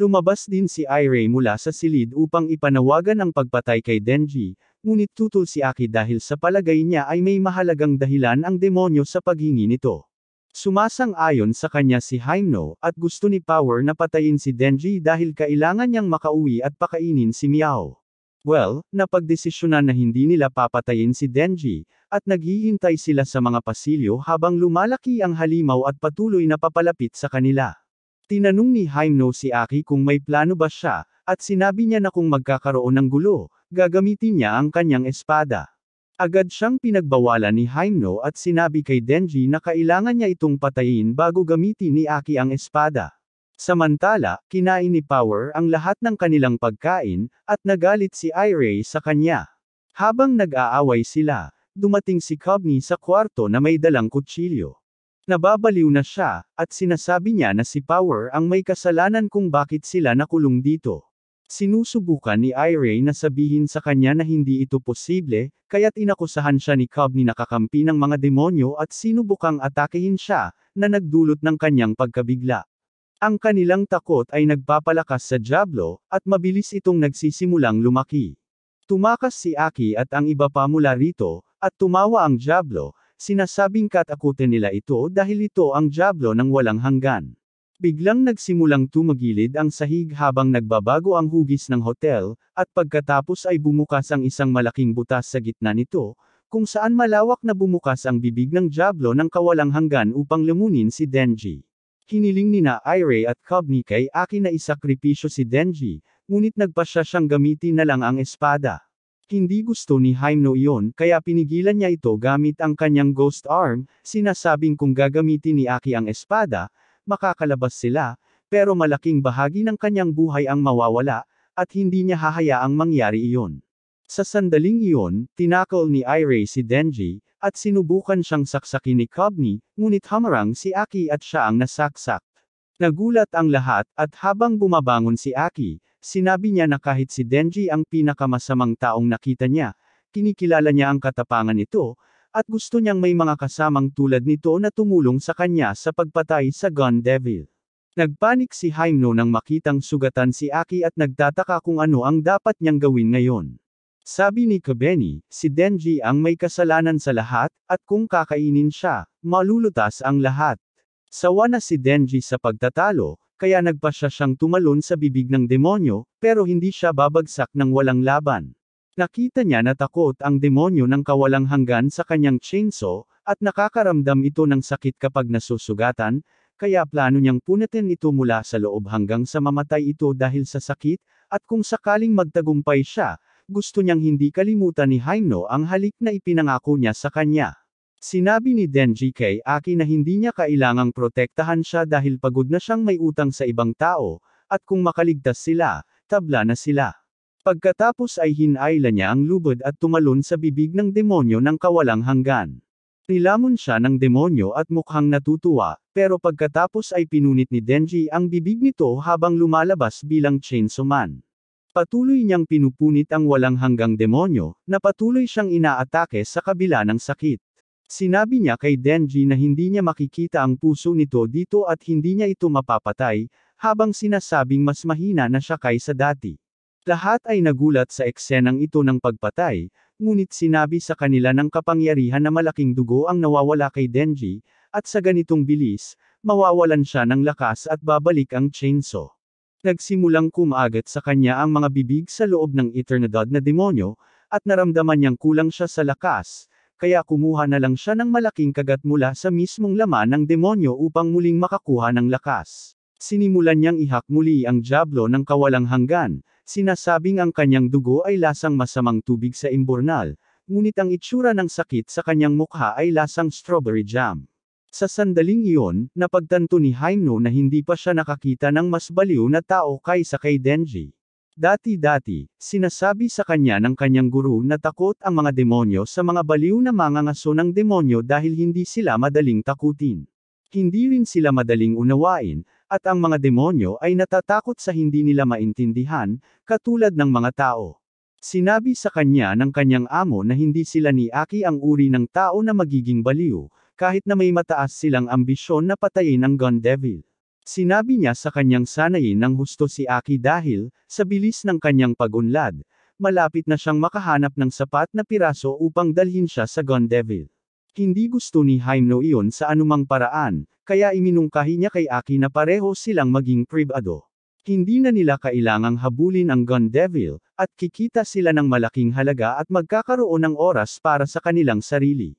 Lumabas din si Irei mula sa silid upang ipanawagan ang pagpatay kay Denji, ngunit tutol si Aki dahil sa palagay niya ay may mahalagang dahilan ang demonyo sa paghingi nito. Sumasang-ayon sa kanya si Hyuno, at gusto ni Power na patayin si Denji dahil kailangan niyang makauwi at pakainin si Miao. Well, napagdesisyonan na hindi nila papatayin si Denji, at naghihintay sila sa mga pasilyo habang lumalaki ang halimaw at patuloy na papalapit sa kanila. Tinanong ni Hyuno si Aki kung may plano ba siya, at sinabi niya na kung magkakaroon ng gulo, gagamitin niya ang kanyang espada. Agad siyang pinagbawalan ni Hyuno at sinabi kay Denji na kailangan niya itong patayin bago gamitin ni Aki ang espada. Samantala, kinain ni Power ang lahat ng kanilang pagkain, at nagalit si Irei sa kanya. Habang nag-aaway sila, dumating si Cubney sa kwarto na may dalang kutsilyo. Nababaliw na siya, at sinasabi niya na si Power ang may kasalanan kung bakit sila nakulong dito. Sinusubukan ni Irei na sabihin sa kanya na hindi ito posible, kaya't inakusahan siya ni Cubney na kakampi ng mga demonyo at sinubukang atakehin siya, na nagdulot ng kanyang pagkabigla. Ang kanilang takot ay nagpapalakas sa Diablo, at mabilis itong nagsisimulang lumaki. Tumakas si Aki at ang iba pa mula rito, at tumawa ang Diablo, sinasabing katakutin nila ito dahil ito ang Diablo ng walang hanggan. Biglang nagsimulang tumagilid ang sahig habang nagbabago ang hugis ng hotel, at pagkatapos ay bumukas ang isang malaking butas sa gitna nito, kung saan malawak na bumukas ang bibig ng Diablo ng kawalang hanggan upang lamunin si Denji. Hiniling nina Irei at Cubney kay Aki na isakripisyo si Denji, ngunit nagpasya siyang gamitin na lang ang espada. Hindi gusto ni Hyuno iyon kaya pinigilan niya ito gamit ang kanyang ghost arm, sinasabing kung gagamitin ni Aki ang espada, makakalabas sila, pero malaking bahagi ng kanyang buhay ang mawawala, at hindi niya hahayaang mangyari iyon. Sa sandaling iyon, tinakol ni Irei si Denji, at sinubukan siyang saksakin ni Cubney, ngunit hamarang si Aki at siya ang nasaksak. Nagulat ang lahat, at habang bumabangon si Aki, sinabi niya na kahit si Denji ang pinakamasamang taong nakita niya, kinikilala niya ang katapangan nito, at gusto niyang may mga kasamang tulad nito na tumulong sa kanya sa pagpatay sa Gun Devil. Nagpanik si Hyuno nang makitang sugatan si Aki at nagtataka kung ano ang dapat niyang gawin ngayon. Sabi ni Cubney, si Denji ang may kasalanan sa lahat, at kung kakainin siya, malulutas ang lahat. Sawa na si Denji sa pagtatalo, kaya nagpasya siyang tumalon sa bibig ng demonyo, pero hindi siya babagsak ng walang laban. Nakita niya na takot ang demonyo ng kawalang hanggan sa kanyang chainsaw, at nakakaramdam ito ng sakit kapag nasusugatan, kaya plano niyang punatin ito mula sa loob hanggang sa mamatay ito dahil sa sakit, at kung sakaling magtagumpay siya, gusto niyang hindi kalimutan ni Hyuno ang halik na ipinangako niya sa kanya. Sinabi ni Denji kay Aki na hindi niya kailangang protektahan siya dahil pagod na siyang may utang sa ibang tao, at kung makaligtas sila, tabla na sila. Pagkatapos ay hinayla niya ang lubod at tumalon sa bibig ng demonyo ng kawalang hanggan. Nilamon siya ng demonyo at mukhang natutuwa, pero pagkatapos ay pinunit ni Denji ang bibig nito habang lumalabas bilang Chainsaw Man. Patuloy niyang pinupunit ang walang hanggang demonyo, na patuloy siyang inaatake sa kabila ng sakit. Sinabi niya kay Denji na hindi niya makikita ang puso nito dito at hindi niya ito mapapatay, habang sinasabing mas mahina na siya kaysa dati. Lahat ay nagulat sa eksenang ito ng pagpatay, ngunit sinabi sa kanila ng kapangyarihan na malaking dugo ang nawawala kay Denji, at sa ganitong bilis, mawawalan siya ng lakas at babalik ang chainsaw. Nagsimulang kumagat sa kanya ang mga bibig sa loob ng Eternidad na demonyo, at naramdaman niyang kulang siya sa lakas, kaya kumuha na lang siya ng malaking kagat mula sa mismong laman ng demonyo upang muling makakuha ng lakas. Sinimulan niyang ihak muli ang Diablo ng kawalang hanggan, sinasabing ang kanyang dugo ay lasang masamang tubig sa imburnal, ngunit ang itsura ng sakit sa kanyang mukha ay lasang strawberry jam. Sa sandaling iyon, napagtanto ni Hyuno na hindi pa siya nakakita ng mas baliw na tao kaysa kay Denji. Dati-dati, sinasabi sa kanya ng kanyang guru na takot ang mga demonyo sa mga baliw na mangangaso ng demonyo dahil hindi sila madaling takutin. Hindi rin sila madaling unawain, at ang mga demonyo ay natatakot sa hindi nila maintindihan, katulad ng mga tao. Sinabi sa kanya ng kanyang amo na hindi sila ni Aki ang uri ng tao na magiging baliw, kahit na may mataas silang ambisyon na patayin ang Gun Devil. Sinabi niya sa kanyang sanayin ng husto si Aki dahil, sa bilis ng kanyang pag-unlad, malapit na siyang makahanap ng sapat na piraso upang dalhin siya sa Gun Devil. Hindi gusto ni Hymno iyon sa anumang paraan, kaya iminungkahi niya kay Aki na pareho silang maging pribado. Hindi na nila kailangang habulin ang Gun Devil, at kikita sila ng malaking halaga at magkakaroon ng oras para sa kanilang sarili.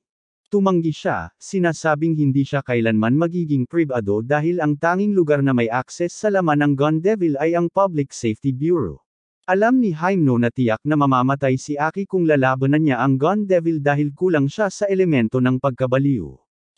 Tumanggi siya, sinasabing hindi siya kailanman magiging pribado dahil ang tanging lugar na may access sa laman ng Gun Devil ay ang Public Safety Bureau. Alam ni Hymno na tiyak na mamamatay si Aki kung lalabanan niya ang Gun Devil dahil kulang siya sa elemento ng pagkabaliw.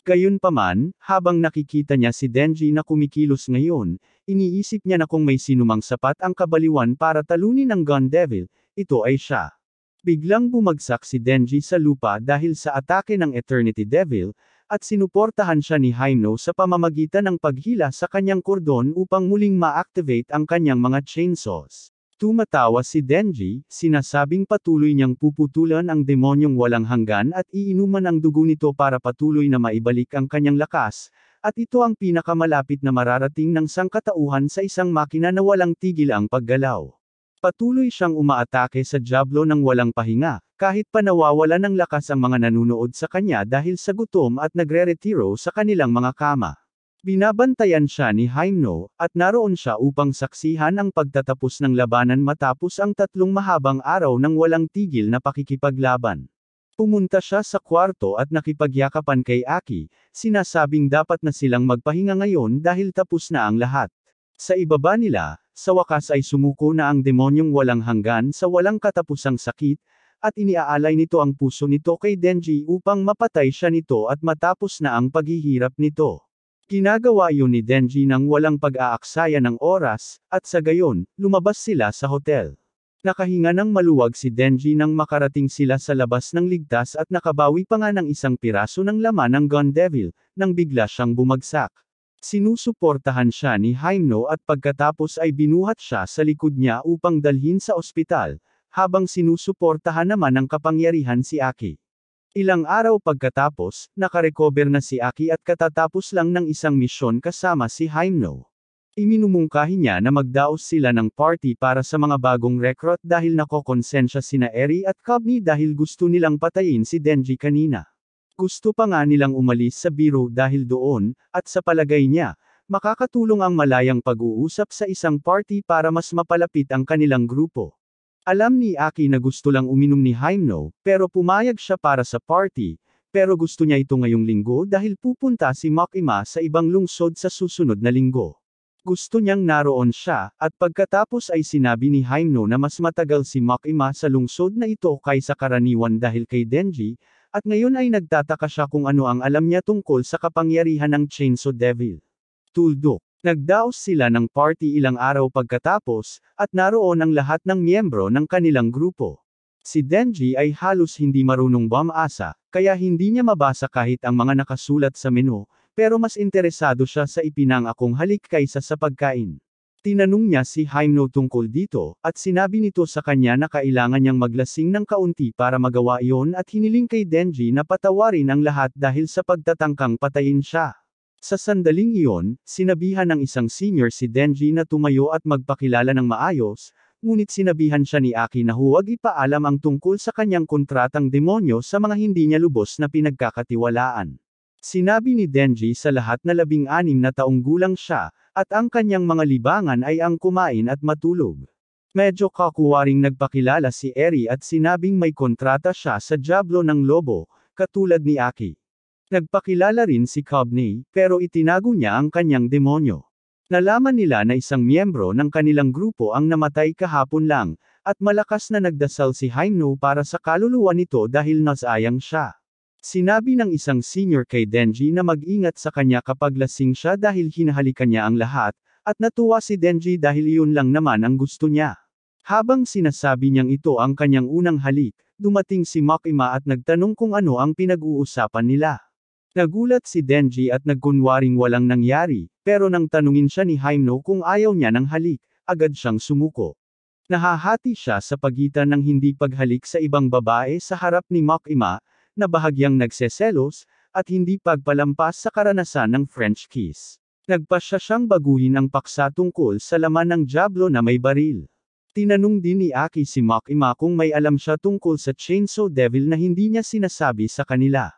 Gayunpaman, habang nakikita niya si Denji na kumikilos ngayon, iniisip niya na kung may sinumang sapat ang kabaliwan para talunin ang Gun Devil, ito ay siya. Biglang bumagsak si Denji sa lupa dahil sa atake ng Eternity Devil, at sinuportahan siya ni Hymno sa pamamagitan ng paghila sa kanyang kordon upang muling ma-activate ang kanyang mga chainsaws. Tumatawa si Denji, sinasabing patuloy niyang puputulan ang demonyong walang hanggan at iinuman ang dugo nito para patuloy na maibalik ang kanyang lakas, at ito ang pinakamalapit na mararating ng sangkatauhan sa isang makina na walang tigil ang paggalaw. Patuloy siyang umaatake sa Diablo ng walang pahinga, kahit pa nawawala ng lakas ang mga nanunood sa kanya dahil sa gutom at nagre-retiro sa kanilang mga kama. Binabantayan siya ni Hymno, at naroon siya upang saksihan ang pagtatapos ng labanan matapos ang 3 mahabang araw ng walang tigil na pakikipaglaban. Pumunta siya sa kwarto at nakipagyakapan kay Aki, sinasabing dapat na silang magpahinga ngayon dahil tapos na ang lahat. Sa ibaba nila, sa wakas ay sumuko na ang demonyong walang hanggan sa walang katapusang sakit, at iniaalay nito ang puso nito kay Denji upang mapatay siya nito at matapos na ang paghihirap nito. Ginagawa iyon ni Denji nang walang pag-aaksaya ng oras, at sa gayon, lumabas sila sa hotel. Nakahinga ng maluwag si Denji nang makarating sila sa labas ng ligtas at nakabawi pa nga ng isang piraso ng laman ng Gun Devil, nang bigla siyang bumagsak. Sinusuportahan siya ni Hymno at pagkatapos ay binuhat siya sa likod niya upang dalhin sa ospital, habang sinusuportahan naman ng kapangyarihan si Aki. Ilang araw pagkatapos, nakarecover na si Aki at katatapos lang ng isang misyon kasama si Hymno. Iminumungkahi niya na magdaos sila ng party para sa mga bagong recruit dahil nakokonsensya sina Eri at Kobni dahil gusto nilang patayin si Denji kanina. Gusto pa nga nilang umalis sa biro dahil doon, at sa palagay niya, makakatulong ang malayang pag-uusap sa isang party para mas mapalapit ang kanilang grupo. Alam ni Aki na gusto lang uminom ni Hymno, pero pumayag siya para sa party, pero gusto niya ito ngayong linggo dahil pupunta si Makima sa ibang lungsod sa susunod na linggo. Gusto niyang naroon siya, at pagkatapos ay sinabi ni Hymno na mas matagal si Makima sa lungsod na ito kaysa karaniwan dahil kay Denji, at ngayon ay nagtataka siya kung ano ang alam niya tungkol sa kapangyarihan ng Chainsaw Devil. Tuldok. Nagdaos sila ng party ilang araw pagkatapos, at naroon ang lahat ng miyembro ng kanilang grupo. Si Denji ay halos hindi marunong bumasa, kaya hindi niya mabasa kahit ang mga nakasulat sa menu, pero mas interesado siya sa ipinangakong halik kaysa sa pagkain. Tinanong niya si Hymno tungkol dito, at sinabi nito sa kanya na kailangan niyang maglasing ng kaunti para magawa iyon at hiniling kay Denji na patawarin ang lahat dahil sa pagtatangkang patayin siya. Sa sandaling iyon, sinabihan ng isang senior si Denji na tumayo at magpakilala ng maayos, ngunit sinabihan siya ni Aki na huwag ipaalam ang tungkol sa kanyang kontratang demonyo sa mga hindi niya lubos na pinagkakatiwalaan. Sinabi ni Denji sa lahat na 16 na taong gulang siya, at ang kanyang mga libangan ay ang kumain at matulog. Medyo kakuwaring nagpakilala si Eri at sinabing may kontrata siya sa Diablo ng Lobo, katulad ni Aki. Nagpakilala rin si Kobni, pero itinago niya ang kanyang demonyo. Nalaman nila na isang miyembro ng kanilang grupo ang namatay kahapon lang, at malakas na nagdasal si Hymno para sa kaluluwa nito dahil nasayang siya. Sinabi ng isang senior kay Denji na mag-ingat sa kanya kapag lasing siya dahil hinahalikan niya ang lahat, at natuwa si Denji dahil iyon lang naman ang gusto niya. Habang sinasabi niyang ito ang kanyang unang halik, dumating si Makima at nagtanong kung ano ang pinag-uusapan nila. Nagulat si Denji at nagkunwaring walang nangyari, pero nang tanungin siya ni Hymno kung ayaw niya ng halik, agad siyang sumuko. Nahahati siya sa pagitan ng hindi paghalik sa ibang babae sa harap ni Makima, na bahagyang nagseselos, at hindi pagpalampas sa karanasan ng French kiss. Nagpasya siyang baguhin ang paksa tungkol sa laman ng Diablo na may baril. Tinanong din ni Aki si Makima kung may alam siya tungkol sa Chainsaw Devil na hindi niya sinasabi sa kanila.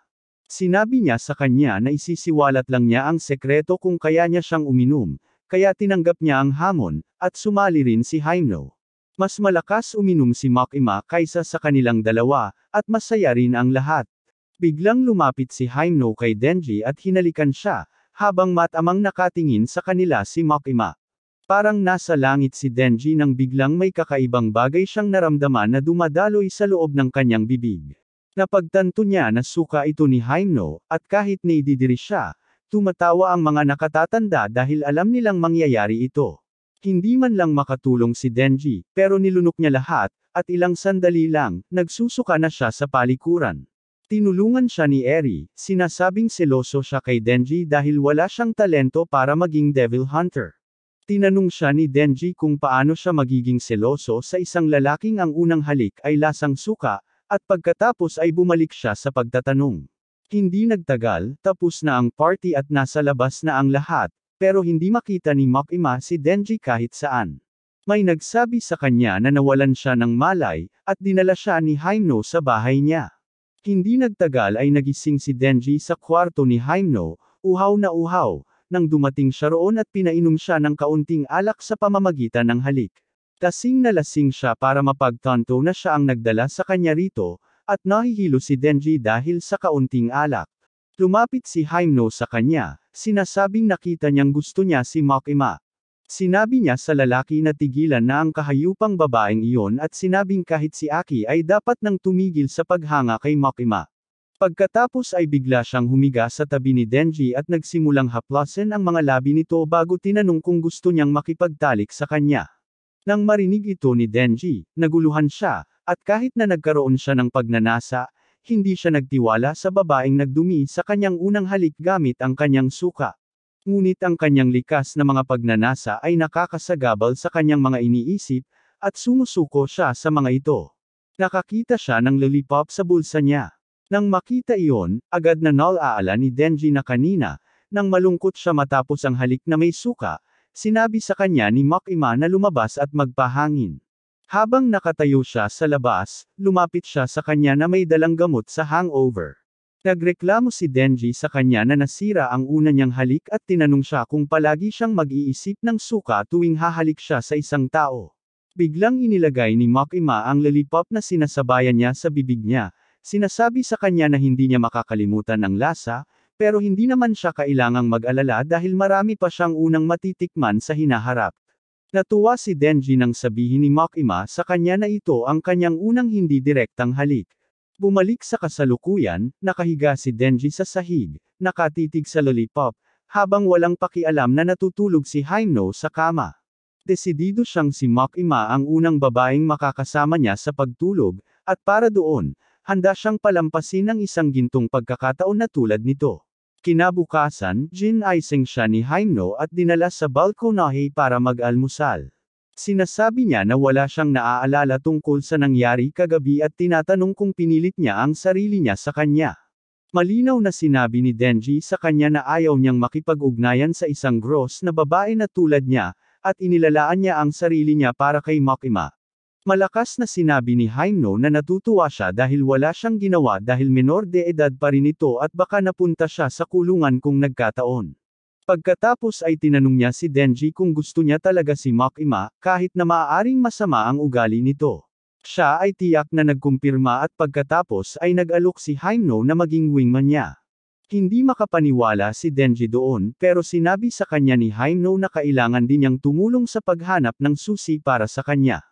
Sinabi niya sa kanya na isisiwalat lang niya ang sekreto kung kaya niya siyang uminom, kaya tinanggap niya ang hamon, at sumali rin si Hyno. Mas malakas uminom si Makima kaysa sa kanilang dalawa, at masaya rin ang lahat. Biglang lumapit si Hyno kay Denji at hinalikan siya, habang matamang nakatingin sa kanila si Makima. Parang nasa langit si Denji nang biglang may kakaibang bagay siyang naramdaman na dumadaloy sa loob ng kanyang bibig. Napagtanto niya na suka ito ni Hyno, at kahit naididiri siya, tumatawa ang mga nakatatanda dahil alam nilang mangyayari ito. Hindi man lang makatulong si Denji, pero nilunok niya lahat, at ilang sandali lang, nagsusuka na siya sa palikuran. Tinulungan siya ni Eri, sinasabing seloso siya kay Denji dahil wala siyang talento para maging Devil Hunter. Tinanong siya ni Denji kung paano siya magiging seloso sa isang lalaking ang unang halik ay lasang suka, at pagkatapos ay bumalik siya sa pagtatanong. Hindi nagtagal, tapos na ang party at nasa labas na ang lahat, pero hindi makita ni Makima si Denji kahit saan. May nagsabi sa kanya na nawalan siya ng malay, at dinala siya ni Hyno sa bahay niya. Hindi nagtagal ay nagising si Denji sa kwarto ni Hyno, uhaw na uhaw, nang dumating siya roon at pinainom siya ng kaunting alak sa pamamagitan ng halik. Lasing na lasing siya para mapagtanto na siya ang nagdala sa kanya rito, at nahihilo si Denji dahil sa kaunting alak. Lumapit si Hyno sa kanya, sinasabing nakita niyang gusto niya si Makima. Sinabi niya sa lalaki na tigilan na ang kahayupang babaeng iyon at sinabing kahit si Aki ay dapat nang tumigil sa paghanga kay Makima. Pagkatapos ay bigla siyang humiga sa tabi ni Denji at nagsimulang haplasin ang mga labi nito bago tinanong kung gusto niyang makipagtalik sa kanya. Nang marinig ito ni Denji, naguluhan siya, at kahit na nagkaroon siya ng pagnanasa, hindi siya nagtiwala sa babaeng nagdumi sa kanyang unang halik gamit ang kanyang suka. Ngunit ang kanyang likas na mga pagnanasa ay nakakasagabal sa kanyang mga iniisip, at sumusuko siya sa mga ito. Nakakita siya ng lollipop sa bulsa niya. Nang makita iyon, agad na nalaala ni Denji na kanina, nang malungkot siya matapos ang halik na may suka, sinabi sa kanya ni Makima na lumabas at magpahangin. Habang nakatayo siya sa labas, lumapit siya sa kanya na may dalang gamot sa hangover. Nagreklamo si Denji sa kanya na nasira ang una niyang halik at tinanong siya kung palagi siyang mag-iisip ng suka tuwing hahalik siya sa isang tao. Biglang inilagay ni Makima ang lollipop na sinasabayan niya sa bibig niya, sinasabi sa kanya na hindi niya makakalimutan ang lasa, pero hindi naman siya kailangang mag-alala dahil marami pa siyang unang matitikman sa hinaharap. Natuwa si Denji nang sabihin ni Makima sa kanya na ito ang kanyang unang hindi direktang halik. Bumalik sa kasalukuyan, nakahiga si Denji sa sahig, nakatitig sa lollipop, habang walang pakialam na natutulog si Hyno sa kama. Desidido siyang si Makima ang unang babaeng makakasama niya sa pagtulog, at para doon, handa siyang palampasin ang isang gintong pagkakataon na tulad nito. Kinabukasan, gin-icing siya ni Hyno at dinala sa balkonahe para mag-almusal. Sinasabi niya na wala siyang naaalala tungkol sa nangyari kagabi at tinatanong kung pinilit niya ang sarili niya sa kanya. Malinaw na sinabi ni Denji sa kanya na ayaw niyang makipag-ugnayan sa isang gross na babae na tulad niya, at inilalaan niya ang sarili niya para kay Makima. Malakas na sinabi ni Hyno na natutuwa siya dahil wala siyang ginawa dahil menor de edad pa rin ito at baka napunta siya sa kulungan kung nagkataon. Pagkatapos ay tinanong niya si Denji kung gusto niya talaga si Makima, kahit na maaaring masama ang ugali nito. Siya ay tiyak na nagkumpirma at pagkatapos ay nag-alok si Hyno na maging wingman niya. Hindi makapaniwala si Denji doon pero sinabi sa kanya ni Hyno na kailangan din niyang tumulong sa paghanap ng susi para sa kanya.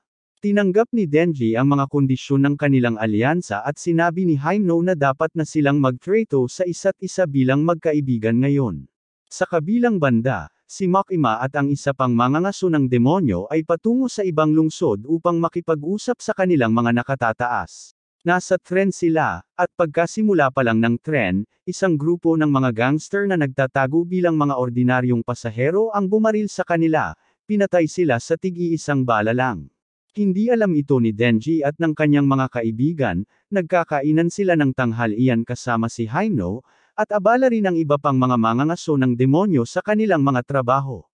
Tinanggap ni Denji ang mga kondisyon ng kanilang alyansa at sinabi ni Hyno na dapat na silang mag-trato sa isa't isa bilang magkaibigan ngayon. Sa kabilang banda, si Makima at ang isa pang mangangaso ng demonyo ay patungo sa ibang lungsod upang makipag-usap sa kanilang mga nakatataas. Nasa tren sila, at pagkasimula pa lang ng tren, isang grupo ng mga gangster na nagtatago bilang mga ordinaryong pasahero ang bumaril sa kanila, pinatay sila sa tig-iisang bala lang. Hindi alam ito ni Denji at ng kanyang mga kaibigan, nagkakainan sila ng tanghalian kasama si Hyno, at abala rin ang iba pang mga mangangaso ng demonyo sa kanilang mga trabaho.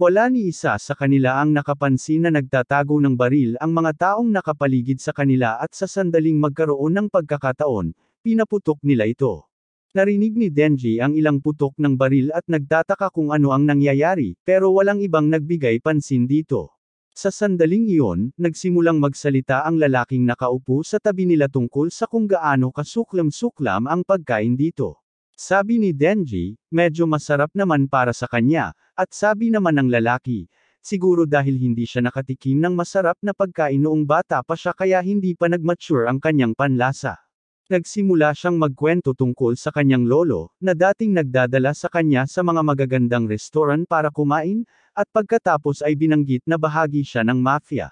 Wala ni isa sa kanila ang nakapansin na nagtatago ng baril ang mga taong nakapaligid sa kanila at sa sandaling magkaroon ng pagkakataon, pinaputok nila ito. Narinig ni Denji ang ilang putok ng baril at nagtataka kung ano ang nangyayari, pero walang ibang nagbigay pansin dito. Sa sandaling iyon, nagsimulang magsalita ang lalaking nakaupo sa tabi nila tungkol sa kung gaano kasuklam-suklam ang pagkain dito. Sabi ni Denji, medyo masarap naman para sa kanya, at sabi naman ng lalaki, siguro dahil hindi siya nakatikim ng masarap na pagkain noong bata pa siya kaya hindi pa nag-mature ang kanyang panlasa. Nagsimula siyang magkwento tungkol sa kanyang lolo, na dating nagdadala sa kanya sa mga magagandang restoran para kumain, at pagkatapos ay binanggit na bahagi siya ng mafia.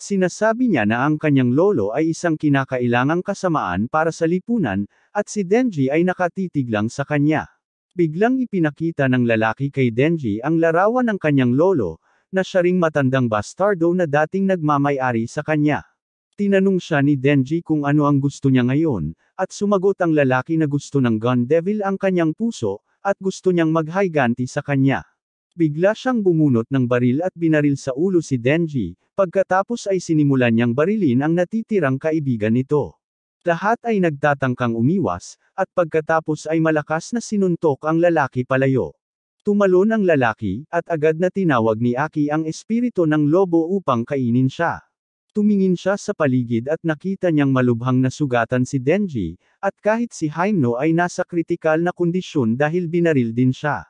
Sinasabi niya na ang kanyang lolo ay isang kinakailangang kasamaan para sa lipunan, at si Denji ay nakatitig lang sa kanya. Biglang ipinakita ng lalaki kay Denji ang larawan ng kanyang lolo, na siya ring matandang bastardo na dating nagmamay-ari sa kanya. Tinanong siya ni Denji kung ano ang gusto niya ngayon, at sumagot ang lalaki na gusto ng Gun Devil ang kanyang puso, at gusto niyang maghiganti sa kanya. Bigla siyang bumunot ng baril at binaril sa ulo si Denji, pagkatapos ay sinimulan niyang barilin ang natitirang kaibigan nito. Lahat ay nagtatangkang umiwas, at pagkatapos ay malakas na sinuntok ang lalaki palayo. Tumalon ang lalaki, at agad na tinawag ni Aki ang espiritu ng lobo upang kainin siya. Tumingin siya sa paligid at nakita niyang malubhang nasugatan si Denji, at kahit si Haimno ay nasa kritikal na kondisyon dahil binaril din siya.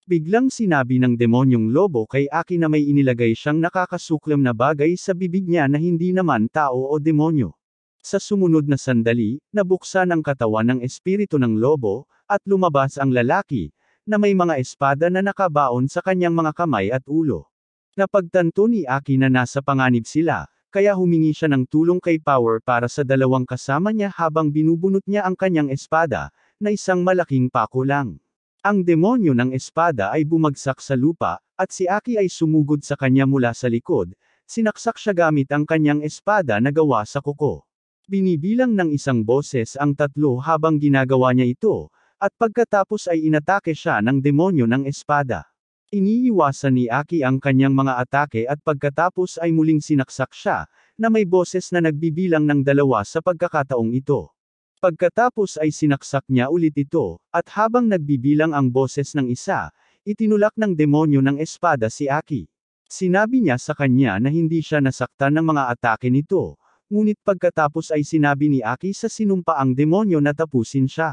Biglang sinabi ng demonyong lobo kay Aki na may inilagay siyang nakakasuklam na bagay sa bibig niya na hindi naman tao o demonyo. Sa sumunod na sandali, nabuksan ang katawan ng espiritu ng lobo, at lumabas ang lalaki, na may mga espada na nakabaon sa kanyang mga kamay at ulo. Napagtanto ni Aki na nasa panganib sila, kaya humingi siya ng tulong kay Power para sa dalawang kasama niya habang binubunot niya ang kanyang espada, na isang malaking pako lang. Ang demonyo ng espada ay bumagsak sa lupa, at si Aki ay sumugod sa kanya mula sa likod, sinaksak siya gamit ang kanyang espada na gawa sa kuko. Binibilang ng isang boses ang tatlo habang ginagawa niya ito, at pagkatapos ay inatake siya ng demonyo ng espada. Iniiwasan ni Aki ang kanyang mga atake at pagkatapos ay muling sinaksak siya, na may boses na nagbibilang ng 2 sa pagkakataong ito. Pagkatapos ay sinaksak niya ulit ito, at habang nagbibilang ang boses ng isa, itinulak ng demonyo ng espada si Aki. Sinabi niya sa kanya na hindi siya nasaktan ng mga atake nito, ngunit pagkatapos ay sinabi ni Aki sa sinumpaang demonyo na tapusin siya.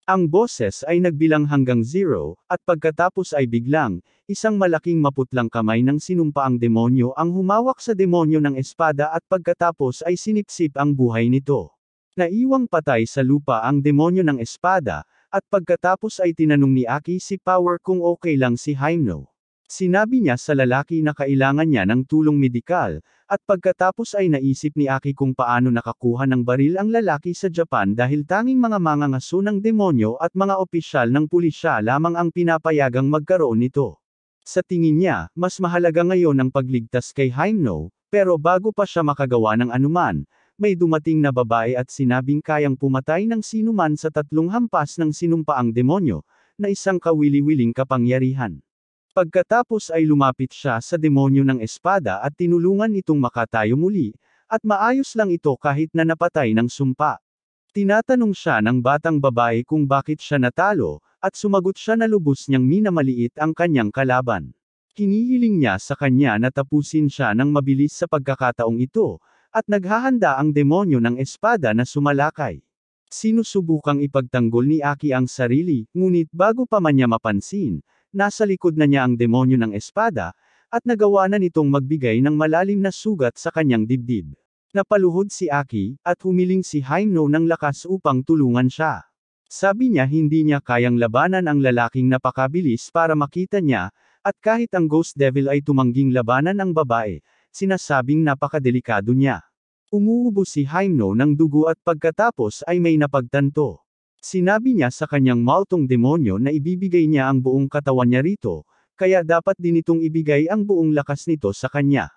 Ang boses ay nagbilang hanggang 0, at pagkatapos ay biglang, isang malaking maputlang kamay ng sinumpaang demonyo ang humawak sa demonyo ng espada at pagkatapos ay sinipsip ang buhay nito. Naiwang patay sa lupa ang demonyo ng espada, at pagkatapos ay tinanong ni Aki si Power kung okay lang si Haimno. Sinabi niya sa lalaki na kailangan niya ng tulong medikal, at pagkatapos ay naisip ni Aki kung paano nakakuha ng baril ang lalaki sa Japan dahil tanging mga mangangaso ng demonyo at mga opisyal ng pulisya lamang ang pinapayagang magkaroon nito. Sa tingin niya, mas mahalaga ngayon ang pagligtas kay Haimno, pero bago pa siya makagawa ng anuman, may dumating na babae at sinabing kayang pumatay ng sinuman sa 3 hampas ng sinumpaang demonyo, na isang kawili-wiling kapangyarihan. Pagkatapos ay lumapit siya sa demonyo ng espada at tinulungan itong makatayo muli, at maayos lang ito kahit na napatay ng sumpa. Tinatanong siya ng batang babae kung bakit siya natalo, at sumagot siya na lubos niyang minamaliit ang kanyang kalaban. Hinihiling niya sa kanya na tapusin siya ng mabilis sa pagkakataong ito, at naghahanda ang demonyo ng espada na sumalakay. Sinusubukang ipagtanggol ni Aki ang sarili, ngunit bago pa man niya mapansin, nasa likod na niya ang demonyo ng espada, at nagawa na nitong magbigay ng malalim na sugat sa kanyang dibdib. Napaluhod si Aki, at humiling si Haimno ng lakas upang tulungan siya. Sabi niya hindi niya kayang labanan ang lalaking napakabilis para makita niya, at kahit ang Ghost Devil ay tumangging labanan ang babae, sinasabing napakadelikado niya. Umuubo si Haimno ng dugo at pagkatapos ay may napagtanto. Sinabi niya sa kanyang maltong demonyo na ibibigay niya ang buong katawan niya rito, kaya dapat din itong ibigay ang buong lakas nito sa kanya.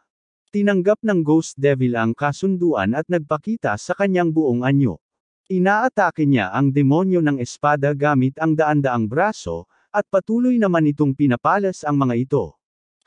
Tinanggap ng Ghost Devil ang kasunduan at nagpakita sa kanyang buong anyo. Inaatake niya ang demonyo ng espada gamit ang daan-daang braso, at patuloy naman itong pinapalas ang mga ito.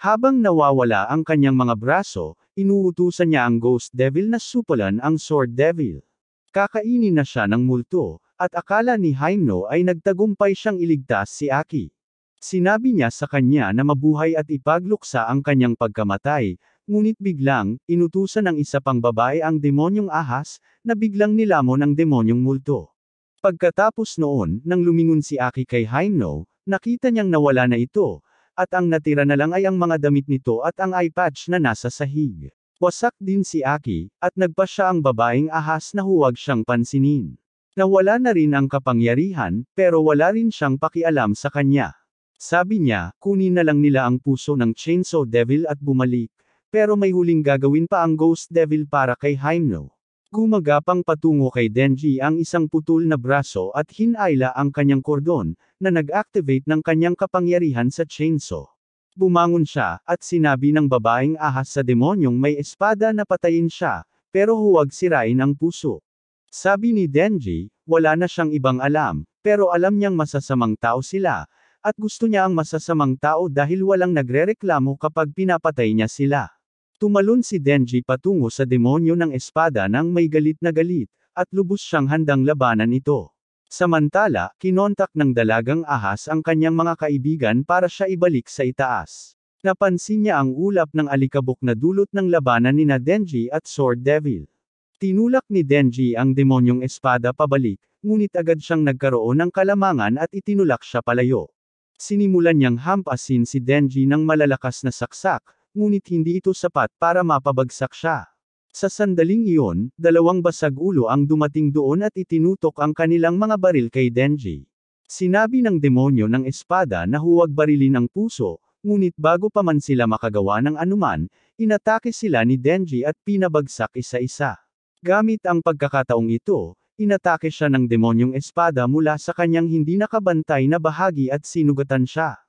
Habang nawawala ang kanyang mga braso, inuutusan niya ang Ghost Devil na supalan ang Sword Devil. Kakainin na siya ng multo, at akala ni Hyno ay nagtagumpay siyang iligtas si Aki. Sinabi niya sa kanya na mabuhay at ipagluksa ang kanyang pagkamatay, ngunit biglang, inutusan ng isa pang babae ang demonyong ahas, na biglang nilamon ng demonyong multo. Pagkatapos noon, nang lumingon si Aki kay Hyno, nakita niyang nawala na ito, at ang natira na lang ay ang mga damit nito at ang eye patch na nasa sahig. Wasak din si Aki, at nagpa siya ang babaeng ahas na huwag siyang pansinin. Nawala na rin ang kapangyarihan, pero wala rin siyang pakialam sa kanya. Sabi niya, kunin na lang nila ang puso ng Chainsaw Devil at bumalik, pero may huling gagawin pa ang Ghost Devil para kay Hyno. Gumagapang patungo kay Denji ang isang putol na braso at hinayla ang kanyang kordon, na nag-activate ng kanyang kapangyarihan sa chainsaw. Bumangon siya, at sinabi ng babaeng ahas sa demonyong may espada na patayin siya, pero huwag sirain ang puso. Sabi ni Denji, wala na siyang ibang alam, pero alam niyang masasamang tao sila, at gusto niya ang masasamang tao dahil walang nagrereklamo kapag pinapatay niya sila. Tumalon si Denji patungo sa demonyo ng espada nang may galit na galit, at lubos siyang handang labanan ito. Samantala, kinontak ng dalagang ahas ang kanyang mga kaibigan para siya ibalik sa itaas. Napansin niya ang ulap ng alikabok na dulot ng labanan nina Denji at Sword Devil. Tinulak ni Denji ang demonyong espada pabalik, ngunit agad siyang nagkaroon ng kalamangan at itinulak siya palayo. Sinimulan niyang hampasin si Denji ng malalakas na saksak, ngunit hindi ito sapat para mapabagsak siya. Sa sandaling iyon, dalawang basag ulo ang dumating doon at itinutok ang kanilang mga baril kay Denji. Sinabi ng demonyo ng espada na huwag barilin ang puso, ngunit bago pa man sila makagawa ng anuman, inatake sila ni Denji at pinabagsak isa-isa. Gamit ang pagkakataong ito, inatake siya ng demonyong espada mula sa kanyang hindi nakabantay na bahagi at sinugatan siya.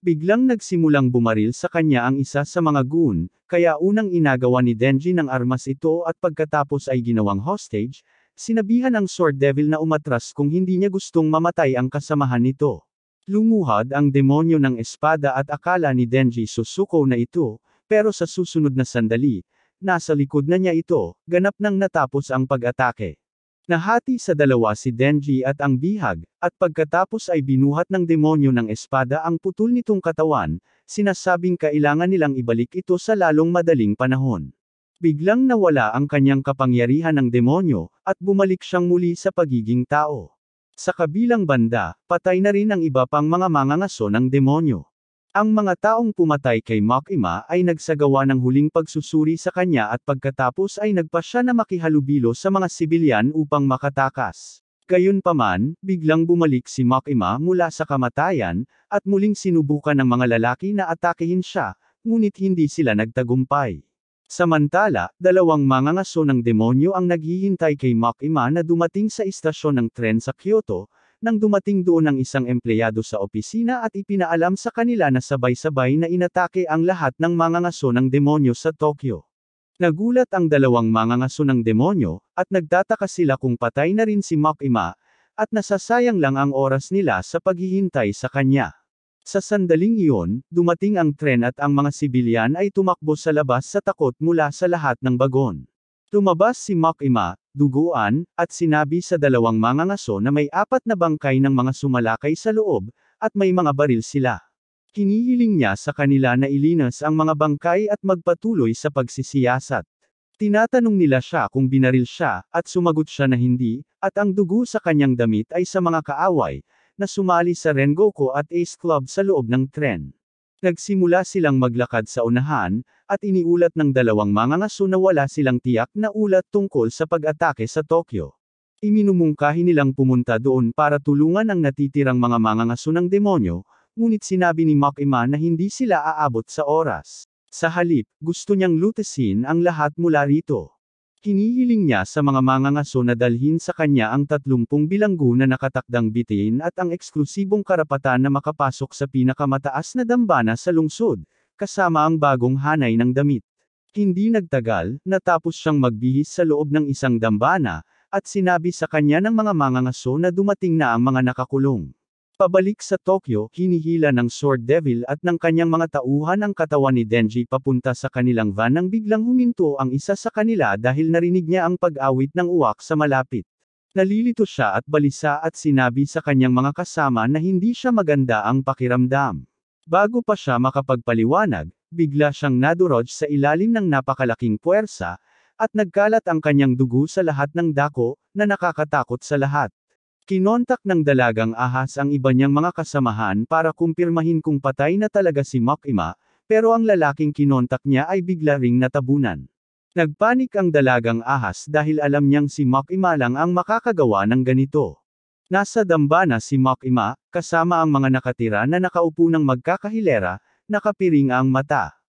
Biglang nagsimulang bumaril sa kanya ang isa sa mga goon, kaya unang inagawa ni Denji ng armas ito at pagkatapos ay ginawang hostage, sinabihan ang Sword Devil na umatras kung hindi niya gustong mamatay ang kasamahan nito. Lumuhad ang demonyo ng espada at akala ni Denji susuko na ito, pero sa susunod na sandali, nasa likod na niya ito, ganap nang natapos ang pag-atake. Nahati sa dalawa si Denji at ang bihag, at pagkatapos ay binuhat ng demonyo ng espada ang putol nitong katawan, sinasabing kailangan nilang ibalik ito sa lalong madaling panahon. Biglang nawala ang kanyang kapangyarihan ng demonyo, at bumalik siyang muli sa pagiging tao. Sa kabilang banda, patay na rin ang iba pang mga mangangaso ng demonyo. Ang mga taong pumatay kay Makima ay nagsagawa ng huling pagsusuri sa kanya at pagkatapos ay nagpa siya na makihalubilo sa mga sibilyan upang makatakas. Gayunpaman, biglang bumalik si Makima mula sa kamatayan, at muling sinubukan ng mga lalaki na atakehin siya, ngunit hindi sila nagtagumpay. Samantala, dalawang mangangaso ng demonyo ang naghihintay kay Makima na dumating sa istasyon ng tren sa Kyoto, nang dumating doon ang isang empleyado sa opisina at ipinaalam sa kanila na sabay-sabay na inatake ang lahat ng mangangaso ng demonyo sa Tokyo. Nagulat ang dalawang mangangaso ng demonyo, at nagtataka sila kung patay na rin si Makima, at nasasayang lang ang oras nila sa paghihintay sa kanya. Sa sandaling iyon, dumating ang tren at ang mga sibilyan ay tumakbo sa labas sa takot mula sa lahat ng bagon. Lumabas si Makima, duguan, at sinabi sa dalawang mangangaso na may 4 na bangkay ng mga sumalakay sa loob, at may mga baril sila. Hinihiling niya sa kanila na ilinas ang mga bangkay at magpatuloy sa pagsisiyasat. Tinatanong nila siya kung binaril siya, at sumagot siya na hindi, at ang dugo sa kanyang damit ay sa mga kaaway, na sumali sa Rengoku at Ace Club sa loob ng tren. Nagsimula silang maglakad sa unahan, at iniulat ng dalawang mangangaso na wala silang tiyak na ulat tungkol sa pag-atake sa Tokyo. Iminumungkahi nilang pumunta doon para tulungan ang natitirang mga mangangaso ng demonyo, ngunit sinabi ni Makima na hindi sila aabot sa oras. Sa halip, gusto niyang lutasin ang lahat mula rito. Hinihiling niya sa mga mangangaso na dalhin sa kanya ang 30 bilanggo na nakatakdang bitin at ang eksklusibong karapatan na makapasok sa pinakamataas na dambana sa lungsod, kasama ang bagong hanay ng damit. Hindi nagtagal, natapos siyang magbihis sa loob ng isang dambana, at sinabi sa kanya ng mga mangangaso na dumating na ang mga nakakulong. Pabalik sa Tokyo, hinihila ng Sword Devil at ng kanyang mga tauhan ang katawan ni Denji papunta sa kanilang van nang biglang huminto ang isa sa kanila dahil narinig niya ang pag-awit ng uwak sa malapit. Nalilito siya at balisa at sinabi sa kanyang mga kasama na hindi siya maganda ang pakiramdam. Bago pa siya makapagpaliwanag, bigla siyang nadurog sa ilalim ng napakalaking puwersa, at nagkalat ang kanyang dugo sa lahat ng dako, na nakakatakot sa lahat. Kinontak ng dalagang ahas ang iba niyang mga kasamahan para kumpirmahin kung patay na talaga si Makima, pero ang lalaking kinontak niya ay bigla ring natabunan. Nagpanik ang dalagang ahas dahil alam niyang si Makima lang ang makakagawa ng ganito. Nasa dambana si Makima, kasama ang mga nakatira na nakaupo ng magkakahilera, nakapiring ang mata.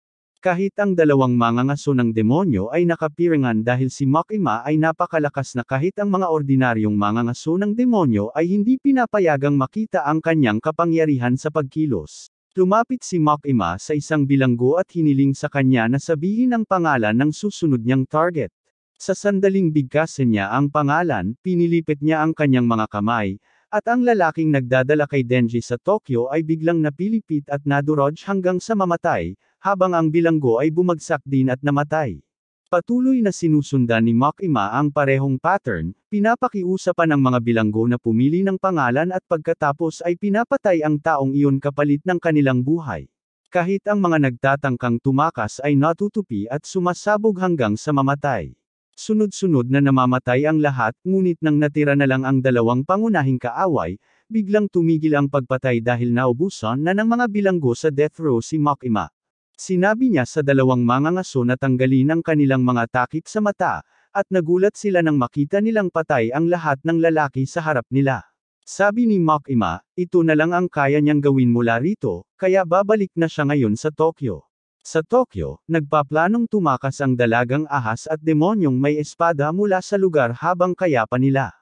Kahit ang dalawang mangangaso ng demonyo ay nakapiringan dahil si Makima ay napakalakas na kahit ang mga ordinaryong mangangaso ng demonyo ay hindi pinapayagang makita ang kanyang kapangyarihan sa pagkilos. Lumapit si Makima sa isang bilanggo at hiniling sa kanya na sabihin ang pangalan ng susunod niyang target. Sa sandaling bigkasin niya ang pangalan, pinilipit niya ang kanyang mga kamay, at ang lalaking nagdadala kay Denji sa Tokyo ay biglang napilipit at nadurog hanggang sa mamatay, habang ang bilanggo ay bumagsak din at namatay. Patuloy na sinusundan ni Makima ang parehong pattern, pinapakiusapan ng mga bilanggo na pumili ng pangalan at pagkatapos ay pinapatay ang taong iyon kapalit ng kanilang buhay. Kahit ang mga nagtatangkang tumakas ay natutupi at sumasabog hanggang sa mamatay. Sunod-sunod na namamatay ang lahat, ngunit nang natira na lang ang dalawang pangunahing kaaway, biglang tumigil ang pagpatay dahil naubusan na ng mga bilanggo sa death row si Makima. Sinabi niya sa dalawang mangangaso na tanggalin ang kanilang mga takip sa mata, at nagulat sila nang makita nilang patay ang lahat ng lalaki sa harap nila. Sabi ni Makima, ito na lang ang kaya niyang gawin mula rito, kaya babalik na siya ngayon sa Tokyo. Sa Tokyo, nagpaplanong tumakas ang dalagang ahas at demonyong may espada mula sa lugar habang kaya pa nila.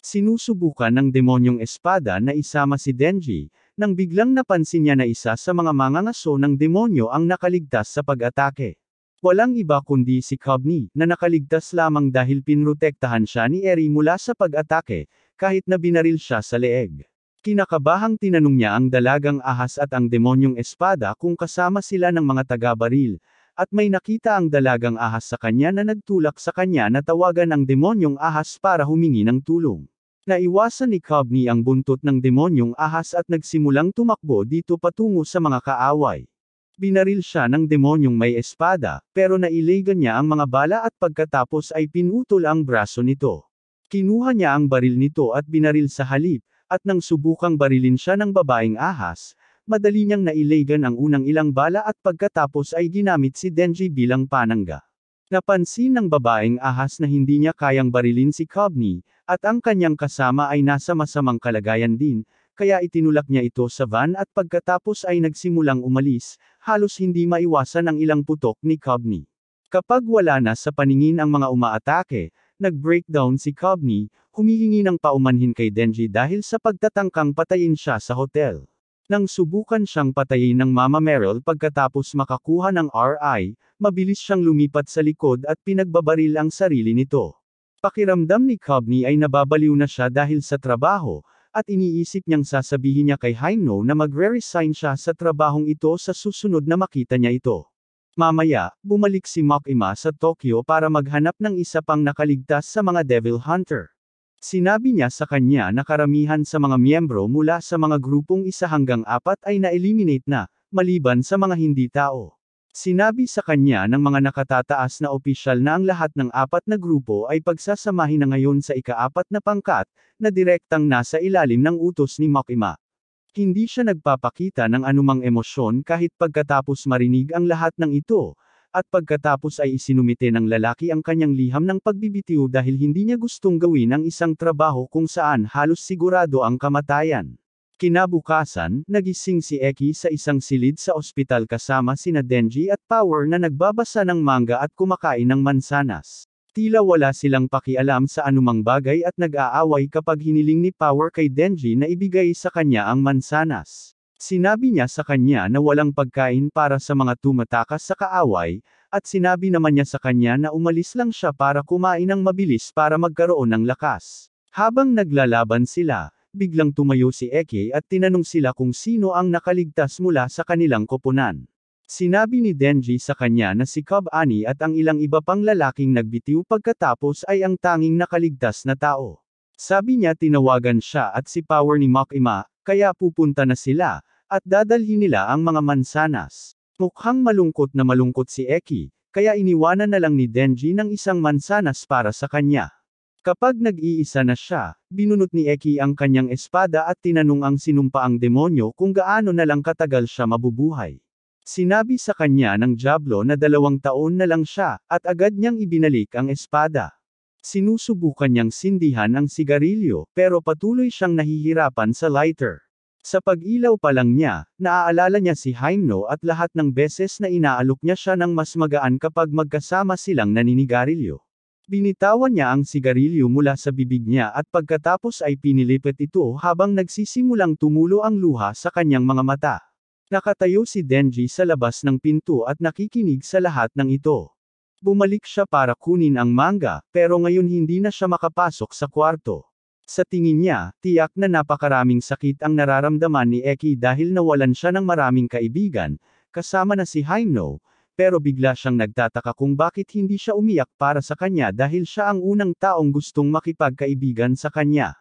Sinusubukan ng demonyong espada na isama si Denji, nang biglang napansin niya na isa sa mga mangangaso ng demonyo ang nakaligtas sa pag-atake. Walang iba kundi si Kobni, na nakaligtas lamang dahil pinrotektahan siya ni Eri mula sa pag-atake, kahit na binaril siya sa leeg. Kinakabahang tinanong niya ang dalagang ahas at ang demonyong espada kung kasama sila ng mga taga-baril, at may nakita ang dalagang ahas sa kanya na nagtulak sa kanya na tawagan ang demonyong ahas para humingi ng tulong. Naiwasan ni Kobni ang buntot ng demonyong ahas at nagsimulang tumakbo dito patungo sa mga kaaway. Binaril siya ng demonyong may espada, pero nailagan niya ang mga bala at pagkatapos ay pinutol ang braso nito. Kinuha niya ang baril nito at binaril sa halip, at nang subukang barilin siya ng babaeng ahas, madali niyang nailagan ang unang ilang bala at pagkatapos ay ginamit si Denji bilang panangga. Napansin ng babaeng ahas na hindi niya kayang barilin si Kobni, at ang kanyang kasama ay nasa masamang kalagayan din, kaya itinulak niya ito sa van at pagkatapos ay nagsimulang umalis, halos hindi maiwasan ang ilang putok ni Kobni. Kapag wala na sa paningin ang mga umaatake, nag-breakdown si Kobni, humihingi ng paumanhin kay Denji dahil sa pagtatangkang patayin siya sa hotel. Nang subukan siyang patayin ng Mama Meryl pagkatapos makakuha ng RI, mabilis siyang lumipat sa likod at pinagbabaril ang sarili nito. Pakiramdam ni Kobni ay nababaliw na siya dahil sa trabaho, at iniisip niyang sasabihin niya kay Haino na magre-resign siya sa trabahong ito sa susunod na makita niya ito. Mamaya, bumalik si Makima sa Tokyo para maghanap ng isa pang nakaligtas sa mga Devil Hunter. Sinabi niya sa kanya na karamihan sa mga miyembro mula sa mga grupong 1 hanggang 4 ay na-eliminate na, maliban sa mga hindi tao. Sinabi sa kanya ng mga nakatataas na opisyal na ang lahat ng 4 na grupo ay pagsasamahin na ngayon sa ika-4 na pangkat, na direktang nasa ilalim ng utos ni Makima. Hindi siya nagpapakita ng anumang emosyon kahit pagkatapos marinig ang lahat ng ito, at pagkatapos ay isinumite ng lalaki ang kanyang liham ng pagbibitiw dahil hindi niya gustong gawin ang isang trabaho kung saan halos sigurado ang kamatayan. Kinabukasan, nagising si Eki sa isang silid sa ospital kasama sina Denji at Power na nagbabasa ng manga at kumakain ng mansanas. Tila wala silang pakialam sa anumang bagay at nag-aaway kapag hiniling ni Power kay Denji na ibigay sa kanya ang mansanas. Sinabi niya sa kanya na walang pagkain para sa mga tumatakas sa kaaway, at sinabi naman niya sa kanya na umalis lang siya para kumain ng mabilis para magkaroon ng lakas. Habang naglalaban sila, biglang tumayo si Eki at tinanong sila kung sino ang nakaligtas mula sa kanilang koponan. Sinabi ni Denji sa kanya na si Cub Ani at ang ilang iba pang lalaking nagbitiw pagkatapos ay ang tanging nakaligtas na tao. Sabi niya tinawagan siya at si Power ni Makima, kaya pupunta na sila, at dadalhin nila ang mga mansanas. Mukhang malungkot si Eki, kaya iniwanan na lang ni Denji ng isang mansanas para sa kanya. Kapag nag-iisa na siya, binunot ni Eki ang kanyang espada at tinanong ang sinumpaang demonyo kung gaano na lang katagal siya mabubuhay. Sinabi sa kanya ng Diablo na 2 taon na lang siya, at agad niyang ibinalik ang espada. Sinusubukan niyang sindihan ang sigarilyo, pero patuloy siyang nahihirapan sa lighter. Sa pag-ilaw pa lang niya, naaalala niya si Hyemno at lahat ng beses na inaalok niya siya ng mas magaan kapag magkasama silang naninigarilyo. Binitawan niya ang sigarilyo mula sa bibig niya at pagkatapos ay pinilipit ito habang nagsisimulang tumulo ang luha sa kanyang mga mata. Nakatayo si Denji sa labas ng pinto at nakikinig sa lahat ng ito. Bumalik siya para kunin ang manga, pero ngayon hindi na siya makapasok sa kwarto. Sa tingin niya, tiyak na napakaraming sakit ang nararamdaman ni Eki dahil nawalan siya ng maraming kaibigan, kasama na si Hyemno, pero bigla siyang nagtataka kung bakit hindi siya umiyak para sa kanya dahil siya ang unang taong gustong makipagkaibigan sa kanya.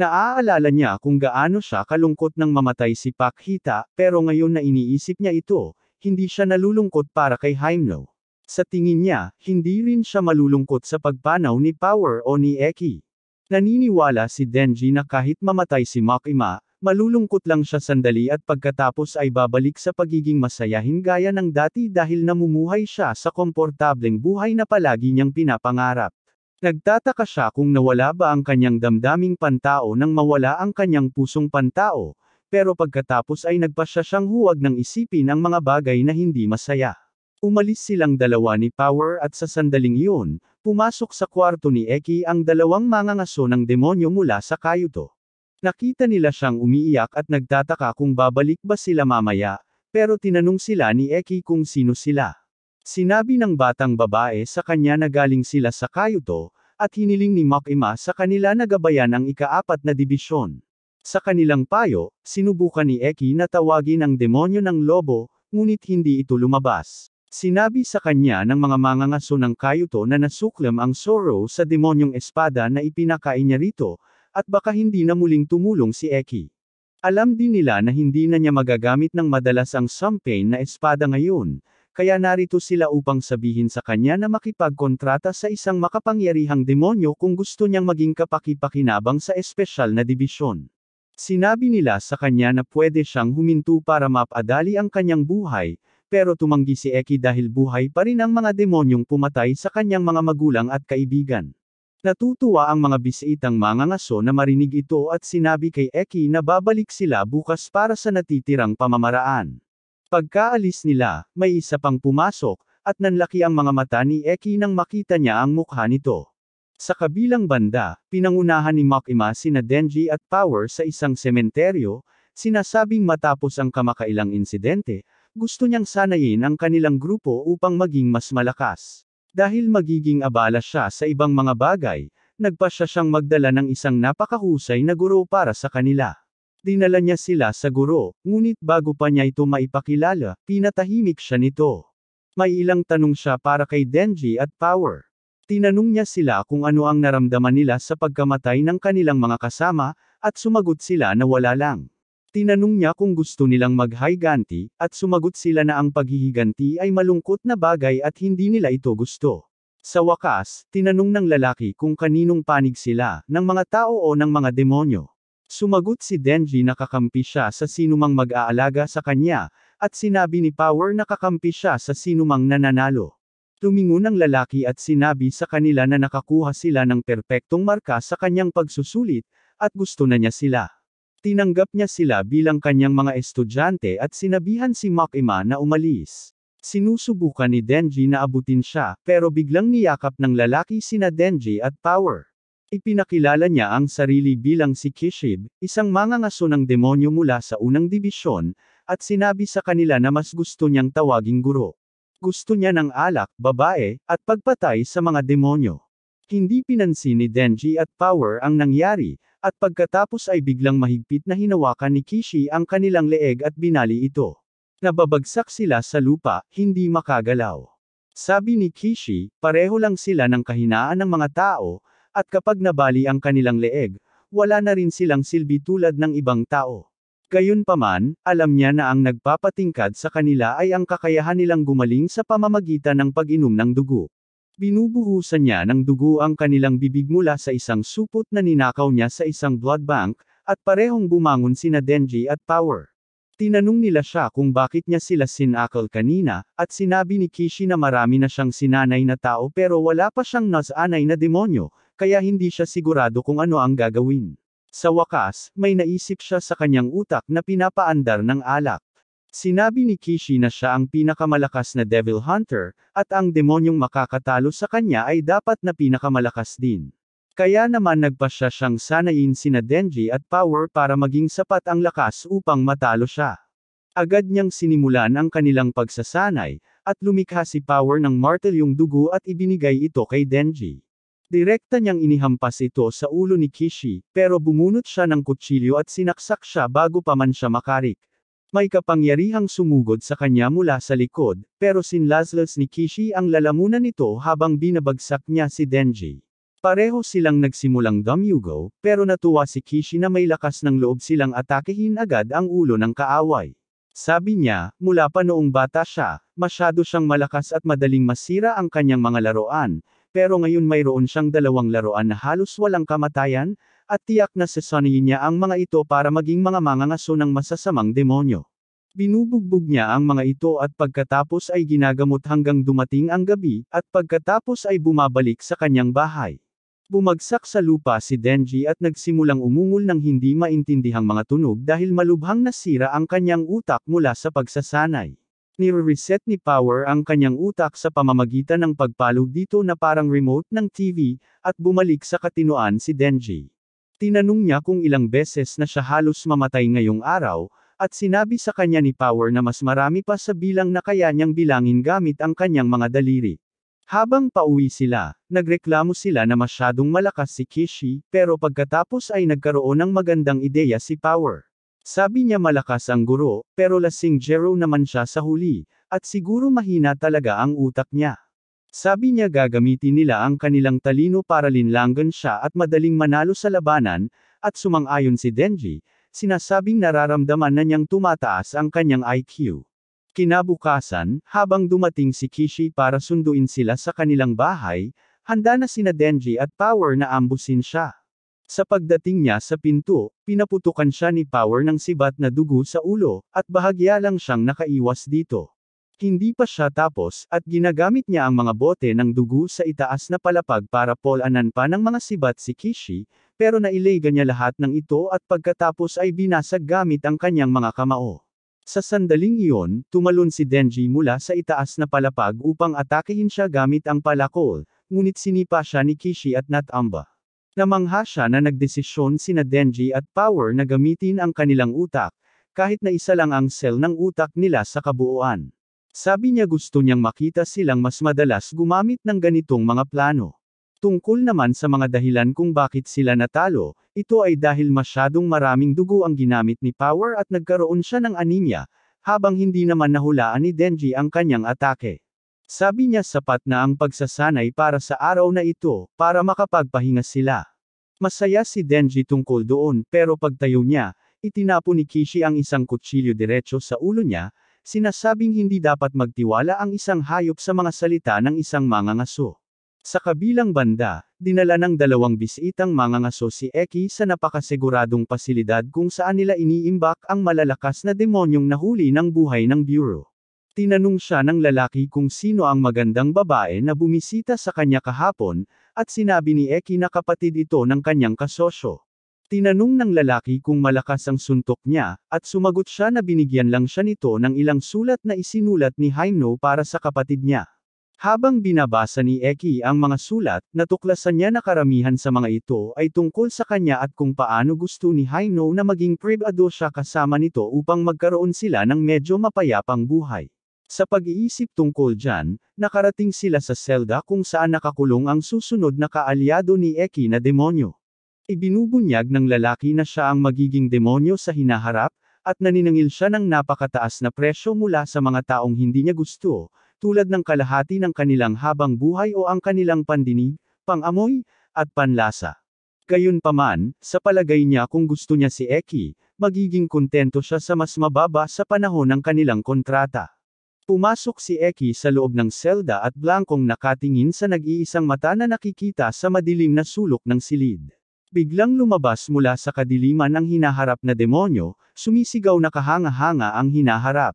Naaalala niya kung gaano siya kalungkot nang mamatay si Pakhita, pero ngayon na iniisip niya ito, hindi siya nalulungkot para kay Hyemno. Sa tingin niya, hindi rin siya malulungkot sa pagpanaw ni Power o ni Eki. Naniniwala si Denji na kahit mamatay si Makima, malulungkot lang siya sandali at pagkatapos ay babalik sa pagiging masayahin gaya ng dati dahil namumuhay siya sa komportableng buhay na palagi niyang pinapangarap. Nagtataka siya kung nawala ba ang kanyang damdaming pantao nang mawala ang kanyang pusong pantao, pero pagkatapos ay nagpasya siyang huwag nang isipin ang mga bagay na hindi masaya. Umalis silang dalawa ni Power at sa sandaling iyon, pumasok sa kwarto ni Eki ang 2 mangangaso ng demonyo mula sa kayuto. Nakita nila siyang umiiyak at nagtataka kung babalik ba sila mamaya, pero tinanong sila ni Eki kung sino sila. Sinabi ng batang babae sa kanya na galing sila sa kayuto, at hiniling ni Makima sa kanila na gabayan ang ika-4 na dibisyon. Sa kanilang payo, sinubukan ni Eki na tawagin ang demonyo ng lobo, ngunit hindi ito lumabas. Sinabi sa kanya ng mga mangangaso ng kayuto na nasuklam ang sorrow sa demonyong espada na ipinakain niya rito, at baka hindi na muling tumulong si Eki. Alam din nila na hindi na niya magagamit ng madalas ang Sumpain na espada ngayon, kaya narito sila upang sabihin sa kanya na makipagkontrata sa isang makapangyarihang demonyo kung gusto niyang maging kapaki-pakinabang sa espesyal na dibisyon. Sinabi nila sa kanya na pwede siyang huminto para mapadali ang kanyang buhay, pero tumanggi si Eki dahil buhay pa rin ang mga demonyong pumatay sa kanyang mga magulang at kaibigan. Natutuwa ang mga bisitang mangangaso na marinig ito at sinabi kay Eki na babalik sila bukas para sa natitirang pamamaraan. Pagkaalis nila, may isa pang pumasok, at nanlaki ang mga mata ni Eki nang makita niya ang mukha nito. Sa kabilang banda, pinangunahan ni Makima sina Denji at Power sa isang sementeryo, sinasabing matapos ang kamakailang insidente, gusto niyang sanayin ang kanilang grupo upang maging mas malakas. Dahil magiging abala siya sa ibang mga bagay, nagpasya siyang magdala ng isang napakahusay na guro para sa kanila. Dinala niya sila sa guro, ngunit bago pa niya ito maipakilala, pinatahimik siya nito. May ilang tanong siya para kay Denji at Power. Tinanong niya sila kung ano ang naramdaman nila sa pagkamatay ng kanilang mga kasama, at sumagot sila na wala lang. Tinanong niya kung gusto nilang maghiganti, at sumagot sila na ang paghihiganti ay malungkot na bagay at hindi nila ito gusto. Sa wakas, tinanong ng lalaki kung kaninong panig sila, ng mga tao o ng mga demonyo. Sumagot si Denji na kakampi siya sa sinumang mag-aalaga sa kanya, at sinabi ni Power na kakampi siya sa sinumang nananalo. Tumingon ang lalaki at sinabi sa kanila na nakakuha sila ng perpektong marka sa kanyang pagsusulit, at gusto na niya sila. Tinanggap niya sila bilang kanyang mga estudyante at sinabihan si Makima na umalis. Sinusubukan ni Denji na abutin siya, pero biglang niyakap ng lalaki sina Denji at Power. Ipinakilala niya ang sarili bilang si Kishib, isang mangangaso ng demonyo mula sa unang dibisyon, at sinabi sa kanila na mas gusto niyang tawaging guro. Gusto niya ng alak, babae, at pagpatay sa mga demonyo. Hindi pinansin ni Denji at Power ang nangyari, At pagkatapos ay biglang mahigpit na hinawakan ni Kishi ang kanilang leeg at binali ito. Nababagsak sila sa lupa, hindi makagalaw. Sabi ni Kishi, pareho lang sila ng kahinaan ng mga tao, at kapag nabali ang kanilang leeg, wala na rin silang silbi tulad ng ibang tao. Gayunpaman, alam niya na ang nagpapatingkad sa kanila ay ang kakayahan nilang gumaling sa pamamagitan ng pag-inom ng dugo. Binubuhusan niya ng dugo ang kanilang bibig mula sa isang supot na ninakaw niya sa isang blood bank, at parehong bumangon sina Denji at Power. Tinanong nila siya kung bakit niya sila sinakal kanina, at sinabi ni Kishi na marami na siyang sinanay na tao pero wala pa siyang nasanay na demonyo, kaya hindi siya sigurado kung ano ang gagawin. Sa wakas, may naisip siya sa kanyang utak na pinapaandar ng alak. Sinabi ni Kishi na siya ang pinakamalakas na Devil Hunter, at ang demonyong makakatalo sa kanya ay dapat na pinakamalakas din. Kaya naman nagpasya siyang sanayin sina Denji at Power para maging sapat ang lakas upang matalo siya. Agad niyang sinimulan ang kanilang pagsasanay, at lumikha si Power ng martelyong dugo at ibinigay ito kay Denji. Direkta niyang inihampas ito sa ulo ni Kishi, pero bumunot siya ng kutsilyo at sinaksak siya bago pa man siya makarik. May kapangyarihang sumugod sa kanya mula sa likod, pero sinlaslas ni Kishi ang lalamunan nito habang binabagsak niya si Denji. Pareho silang nagsimulang dumyugo, pero natuwa si Kishi na may lakas ng loob silang atakehin agad ang ulo ng kaaway. Sabi niya, mula pa noong bata siya, masyado siyang malakas at madaling masira ang kanyang mga laruan, pero ngayon mayroon siyang dalawang laruan na halos walang kamatayan, at tiyak na sasanayin niya ang mga ito para maging mga mangangaso ng masasamang demonyo. Binubugbog niya ang mga ito at pagkatapos ay ginagamot hanggang dumating ang gabi, at pagkatapos ay bumabalik sa kanyang bahay. Bumagsak sa lupa si Denji at nagsimulang umungol ng hindi maintindihang mga tunog dahil malubhang nasira ang kanyang utak mula sa pagsasanay. Nire-reset ni Power ang kanyang utak sa pamamagitan ng pagpalo dito na parang remote ng TV, at bumalik sa katinoan si Denji. Tinanong niya kung ilang beses na siya halos mamatay ngayong araw, at sinabi sa kanya ni Power na mas marami pa sa bilang na kaya niyang bilangin gamit ang kanyang mga daliri. Habang pauwi sila, nagreklamo sila na masyadong malakas si Kishi, pero pagkatapos ay nagkaroon ng magandang ideya si Power. Sabi niya malakas ang guro, pero lasing Jero naman siya sa huli, at siguro mahina talaga ang utak niya. Sabi niya gagamitin nila ang kanilang talino para linlangan siya at madaling manalo sa labanan, at sumang-ayon si Denji, sinasabing nararamdaman na niyang tumataas ang kanyang IQ. Kinabukasan, habang dumating si Kishi para sunduin sila sa kanilang bahay, handa na sina Denji at Power na ambusin siya. Sa pagdating niya sa pinto, pinaputukan siya ni Power ng sibat na dugo sa ulo, at bahagya lang siyang nakaiwas dito. Hindi pa siya tapos, at ginagamit niya ang mga bote ng dugo sa itaas na palapag para polanan pa ng mga sibat si Kishi, pero nailega niya lahat ng ito at pagkatapos ay binasag gamit ang kanyang mga kamao. Sa sandaling iyon, tumalon si Denji mula sa itaas na palapag upang atakehin siya gamit ang palakol, ngunit sinipa siya ni Kishi at Natamba. Namangha siya na nagdesisyon sina Denji at Power na gamitin ang kanilang utak, kahit na isa lang ang cell ng utak nila sa kabuuan. Sabi niya gusto niyang makita silang mas madalas gumamit ng ganitong mga plano. Tungkol naman sa mga dahilan kung bakit sila natalo, ito ay dahil masyadong maraming dugo ang ginamit ni Power at nagkaroon siya ng anemia, habang hindi naman nahulaan ni Denji ang kanyang atake. Sabi niya sapat na ang pagsasanay para sa araw na ito, para makapagpahinga sila. Masaya si Denji tungkol doon, pero pagtayo niya, itinapo ni Kishi ang isang kutsilyo diretso sa ulo niya, sinasabing hindi dapat magtiwala ang isang hayop sa mga salita ng isang mangangaso. Sa kabilang banda, dinala ng dalawang bisitang mangangaso si Eki sa napakasiguradong pasilidad kung saan nila iniimbak ang malalakas na demonyong nahuli ng buhay ng Bureau. Tinanong siya ng lalaki kung sino ang magandang babae na bumisita sa kanya kahapon, at sinabi ni Eki na kapatid ito ng kanyang kasosyo. Tinanong ng lalaki kung malakas ang suntok niya, at sumagot siya na binigyan lang siya nito ng ilang sulat na isinulat ni Haimno para sa kapatid niya. Habang binabasa ni Eki ang mga sulat, natuklasan niya na karamihan sa mga ito ay tungkol sa kanya at kung paano gusto ni Haimno na maging pribado siya kasama nito upang magkaroon sila ng medyo mapayapang buhay. Sa pag-iisip tungkol dyan, nakarating sila sa selda kung saan nakakulong ang susunod na kaalyado ni Eki na demonyo. Ibinubunyag ng lalaki na siya ang magiging demonyo sa hinaharap, at naniningil siya ng napakataas na presyo mula sa mga taong hindi niya gusto, tulad ng kalahati ng kanilang habang buhay o ang kanilang pandinig, pangamoy, at panlasa. Gayunpaman, sa palagay niya kung gusto niya si Eki, magiging kontento siya sa mas mababa sa panahon ng kanilang kontrata. Pumasok si Eki sa loob ng selda at blankong nakatingin sa nag-iisang mata na nakikita sa madilim na sulok ng silid. Biglang lumabas mula sa kadiliman ang hinaharap na demonyo, sumisigaw na kahanga-hanga ang hinaharap.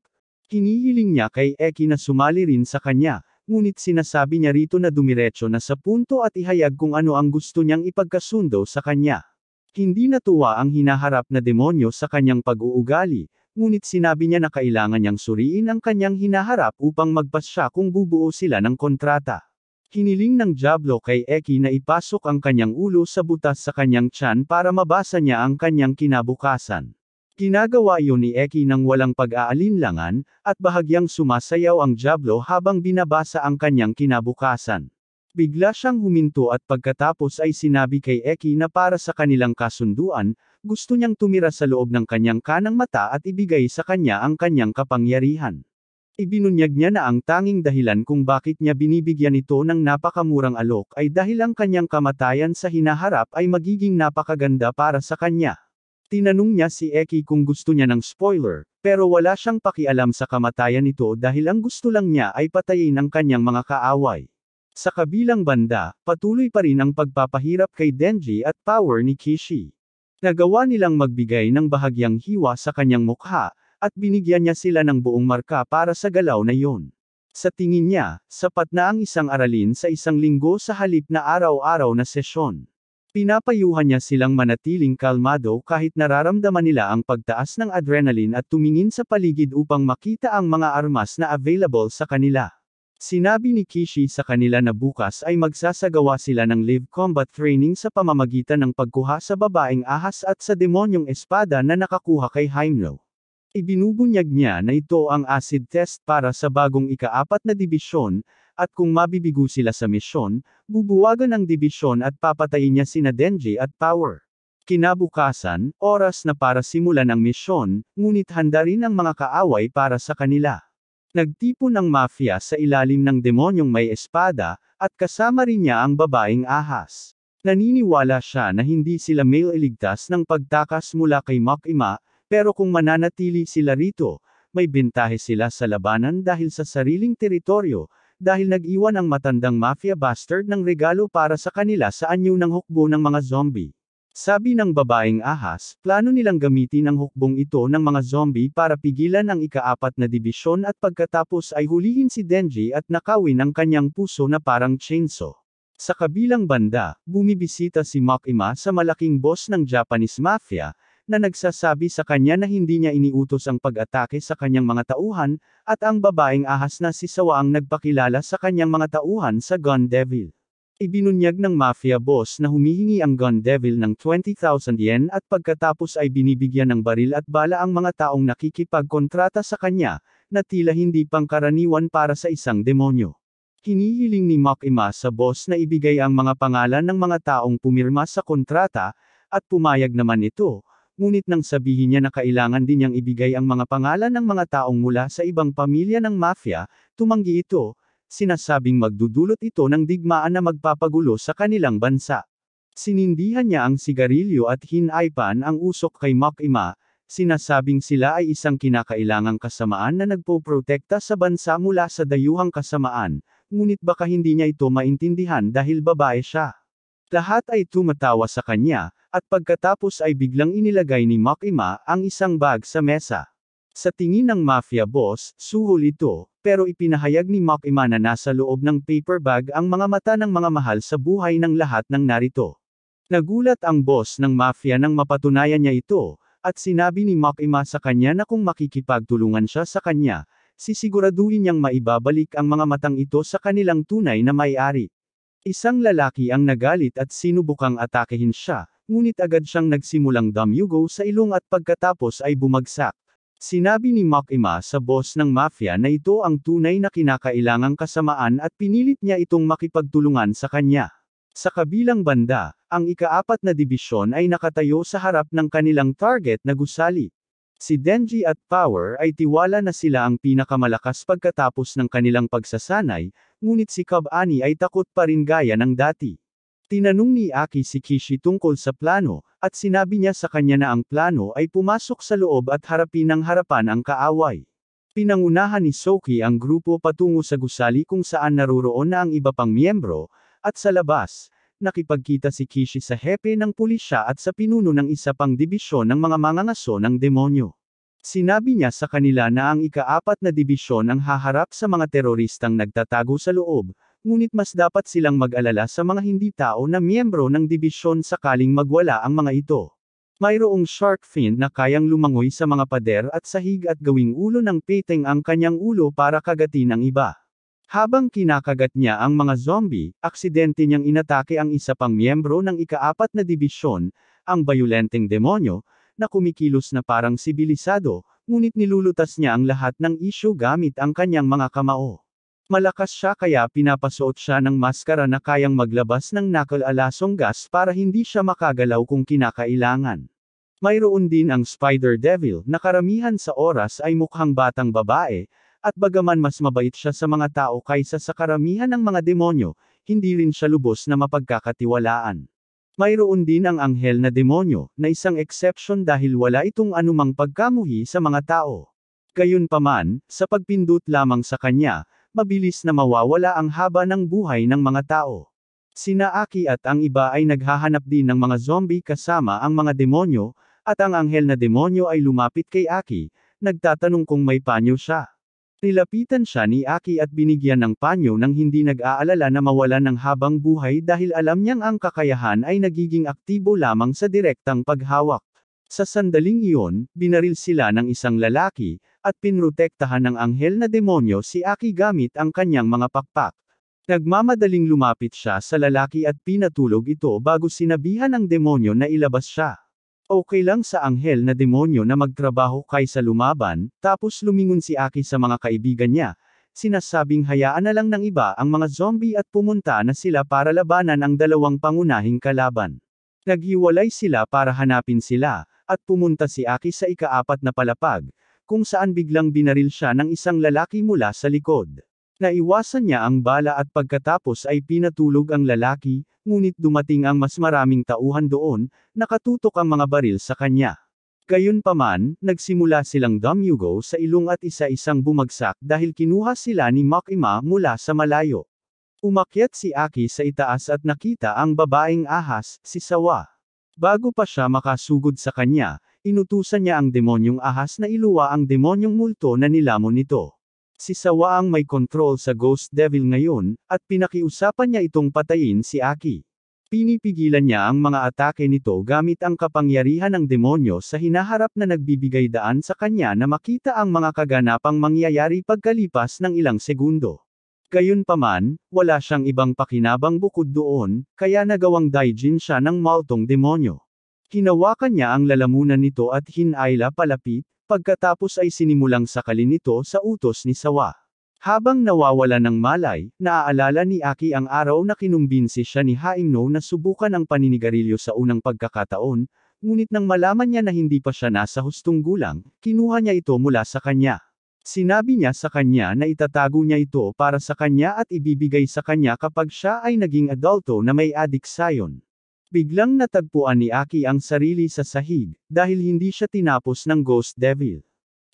Hinihiling niya kay Eki na sumali rin sa kanya, ngunit sinasabi niya rito na dumiretso na sa punto at ihayag kung ano ang gusto niyang ipagkasundo sa kanya. Hindi natuwa ang hinaharap na demonyo sa kanyang pag-uugali, ngunit sinabi niya na kailangan niyang suriin ang kanyang hinaharap upang magpasya kung bubuo sila ng kontrata. Hiniling ng Diablo kay Eki na ipasok ang kanyang ulo sa butas sa kanyang tiyan para mabasa niya ang kanyang kinabukasan. Ginagawa iyon ni Eki nang walang pag-aalinlangan, at bahagyang sumasayaw ang Diablo habang binabasa ang kanyang kinabukasan. Bigla siyang huminto at pagkatapos ay sinabi kay Eki na para sa kanilang kasunduan, gusto niyang tumira sa loob ng kanyang kanang mata at ibigay sa kanya ang kanyang kapangyarihan. Ibinunyag niya na ang tanging dahilan kung bakit niya binibigyan ito ng napakamurang alok ay dahil ang kanyang kamatayan sa hinaharap ay magiging napakaganda para sa kanya. Tinanong niya si Eki kung gusto niya ng spoiler, pero wala siyang pakialam sa kamatayan nito dahil ang gusto lang niya ay patayin ang kanyang mga kaaway. Sa kabilang banda, patuloy pa rin ang pagpapahirap kay Denji at power ni Kishi. Nagawa nilang magbigay ng bahagyang hiwa sa kanyang mukha, at binigyan niya sila ng buong marka para sa galaw na iyon. Sa tingin niya, sapat na ang isang aralin sa isang linggo sa halip na araw-araw na sesyon. Pinapayuhan niya silang manatiling kalmado kahit nararamdaman nila ang pagtaas ng adrenaline at tumingin sa paligid upang makita ang mga armas na available sa kanila. Sinabi ni Kishi sa kanila na bukas ay magsasagawa sila ng live combat training sa pamamagitan ng pagkuha sa babaeng ahas at sa demonyong espada na nakakuha kay Hymno. Ibinubunyag niya na ito ang acid test para sa bagong ika-4 na dibisyon, at kung mabibigo sila sa misyon, bubuwagan ang dibisyon at papatayin niya sina Denji at Power. Kinabukasan, oras na para simulan ang misyon, ngunit handa rin ang mga kaaway para sa kanila. Nagtipon ang mafia sa ilalim ng demonyong may espada, at kasama rin niya ang babaeng ahas. Naniniwala siya na hindi sila mailigtas ng pagtakas mula kay Makima, pero kung mananatili sila rito, may bentahe sila sa labanan dahil sa sariling teritoryo, dahil nag-iwan ang matandang mafia bastard ng regalo para sa kanila sa anyo ng hukbo ng mga zombie. Sabi ng babaeng ahas, plano nilang gamitin ang hukbong ito ng mga zombie para pigilan ang ika-4 na dibisyon at pagkatapos ay hulihin si Denji at nakawin ang kanyang puso na parang chainsaw. Sa kabilang banda, bumibisita si Makima sa malaking boss ng Japanese mafia, na nagsasabi sa kanya na hindi niya iniutos ang pag-atake sa kanyang mga tauhan, at ang babaeng ahas na si Sawa ang nagpakilala sa kanyang mga tauhan sa Gun Devil. Ibinunyag ng mafia boss na humihingi ang Gun Devil ng 20,000 yen at pagkatapos ay binibigyan ng baril at bala ang mga taong nakikipagkontrata sa kanya, na tila hindi pangkaraniwan para sa isang demonyo. Hinihiling ni Makima sa boss na ibigay ang mga pangalan ng mga taong pumirma sa kontrata, at pumayag naman ito. Ngunit nang sabihin niya na kailangan din niyang ibigay ang mga pangalan ng mga taong mula sa ibang pamilya ng mafia, tumanggi ito, sinasabing magdudulot ito ng digmaan na magpapagulo sa kanilang bansa. Sinindihan niya ang sigarilyo at hinaypan ang usok kay Makima, sinasabing sila ay isang kinakailangang kasamaan na nagpoprotekta sa bansa mula sa dayuhang kasamaan, ngunit baka hindi niya ito maintindihan dahil babae siya. Lahat ay tumatawa sa kanya, at pagkatapos ay biglang inilagay ni Makima ang isang bag sa mesa. Sa tingin ng mafia boss, suhol ito, pero ipinahayag ni Makima na nasa loob ng paper bag ang mga mata ng mga mahal sa buhay ng lahat ng narito. Nagulat ang boss ng mafia nang mapatunayan niya ito, at sinabi ni Makima sa kanya na kung makikipagtulungan siya sa kanya, sisiguraduhin niyang maibabalik ang mga matang ito sa kanilang tunay na may-ari. Isang lalaki ang nagalit at sinubukang atakehin siya, ngunit agad siyang nagsimulang damyugo sa ilong at pagkatapos ay bumagsak. Sinabi ni Makima sa boss ng mafia na ito ang tunay na kinakailangang kasamaan at pinilit niya itong makipagtulungan sa kanya. Sa kabilang banda, ang ika-4 na dibisyon ay nakatayo sa harap ng kanilang target na gusali. Si Denji at Power ay tiwala na sila ang pinakamalakas pagkatapos ng kanilang pagsasanay, ngunit si Kabani ay takot pa rin gaya ng dati. Tinanong ni Aki si Kishi tungkol sa plano, at sinabi niya sa kanya na ang plano ay pumasok sa loob at harapin ng harapan ang kaaway. Pinangunahan ni Soki ang grupo patungo sa gusali kung saan naroroon na ang iba pang miyembro, at sa labas, nakipagkita si Kishi sa hepe ng pulisya at sa pinuno ng isa pang dibisyon ng mga mangangaso ng demonyo. Sinabi niya sa kanila na ang ika-4 na dibisyon ang haharap sa mga teroristang nagtatago sa loob, ngunit mas dapat silang mag-alala sa mga hindi tao na miyembro ng dibisyon sakaling magwala ang mga ito. Mayroong shark fin na kayang lumangoy sa mga pader at sahig at gawing ulo ng peteng ang kanyang ulo para kagatin ang iba. Habang kinakagat niya ang mga zombie, aksidente niyang inatake ang isa pang miyembro ng ika-4 na dibisyon, ang bayolenteng demonyo, na kumikilos na parang sibilisado, ngunit nilulutas niya ang lahat ng isyu gamit ang kanyang mga kamao. Malakas siya kaya pinapasuot siya ng maskara na kayang maglabas ng nakal-alasong gas para hindi siya makagalaw kung kinakailangan. Mayroon din ang Spider Devil na karamihan sa oras ay mukhang batang babae, at bagaman mas mabait siya sa mga tao kaysa sa karamihan ng mga demonyo, hindi rin siya lubos na mapagkakatiwalaan. Mayroon din ang anghel na demonyo, na isang exception dahil wala itong anumang pagkamuhi sa mga tao. Gayunpaman, sa pagpindot lamang sa kanya, mabilis na mawawala ang haba ng buhay ng mga tao. Sina Aki at ang iba ay naghahanap din ng mga zombie kasama ang mga demonyo, at ang anghel na demonyo ay lumapit kay Aki, nagtatanong kung may panyo siya. Nilapitan siya ni Aki at binigyan ng panyo nang hindi nag-aalala na mawalan ng habang buhay dahil alam niyang ang kakayahan ay nagiging aktibo lamang sa direktang paghawak. Sa sandaling iyon, binaril sila ng isang lalaki, at pinrotektahan ng anghel na demonyo si Aki gamit ang kanyang mga pakpak. Nagmamadaling lumapit siya sa lalaki at pinatulog ito bago sinabihan ng demonyo na ilabas siya. Okay lang sa anghel na demonyo na magtrabaho kaysa lumaban, tapos lumingon si Aki sa mga kaibigan niya, sinasabing hayaan na lang ng iba ang mga zombie at pumunta na sila para labanan ang dalawang pangunahing kalaban. Naghiwalay sila para hanapin sila, at pumunta si Aki sa ika-4 na palapag, kung saan biglang binaril siya ng isang lalaki mula sa likod. Naiwasan niya ang bala at pagkatapos ay pinatulog ang lalaki, ngunit dumating ang mas maraming tauhan doon, nakatutok ang mga baril sa kanya. Gayunpaman, nagsimula silang dumyugo sa ilong at isa-isang bumagsak dahil kinuha sila ni Makima mula sa malayo. Umakyat si Aki sa itaas at nakita ang babaeng ahas, si Sawa. Bago pa siya makasugod sa kanya, inutusan niya ang demonyong ahas na iluwa ang demonyong multo na nilamon nito. Si Sawa ang may control sa Ghost Devil ngayon, at pinakiusapan niya itong patayin si Aki. Pinipigilan niya ang mga atake nito gamit ang kapangyarihan ng demonyo sa hinaharap na nagbibigay daan sa kanya na makita ang mga kaganapang mangyayari pagkalipas ng ilang segundo. Gayunpaman, wala siyang ibang pakinabang bukod doon, kaya nagawang daijin siya ng maltong demonyo. Hinawakan niya ang lalamunan nito at hinayla palapit, pagkatapos ay sinimulang sakalin nito sa utos ni Sawa. Habang nawawala ng malay, naaalala ni Aki ang araw na kinumbinsi siya ni Haimno na subukan ang paninigarilyo sa unang pagkakataon, ngunit nang malaman niya na hindi pa siya nasa hustong gulang, kinuha niya ito mula sa kanya. Sinabi niya sa kanya na itatago niya ito para sa kanya at ibibigay sa kanya kapag siya ay naging adulto na may adiksayon. Biglang natagpuan ni Aki ang sarili sa sahig, dahil hindi siya tinapos ng Ghost Devil.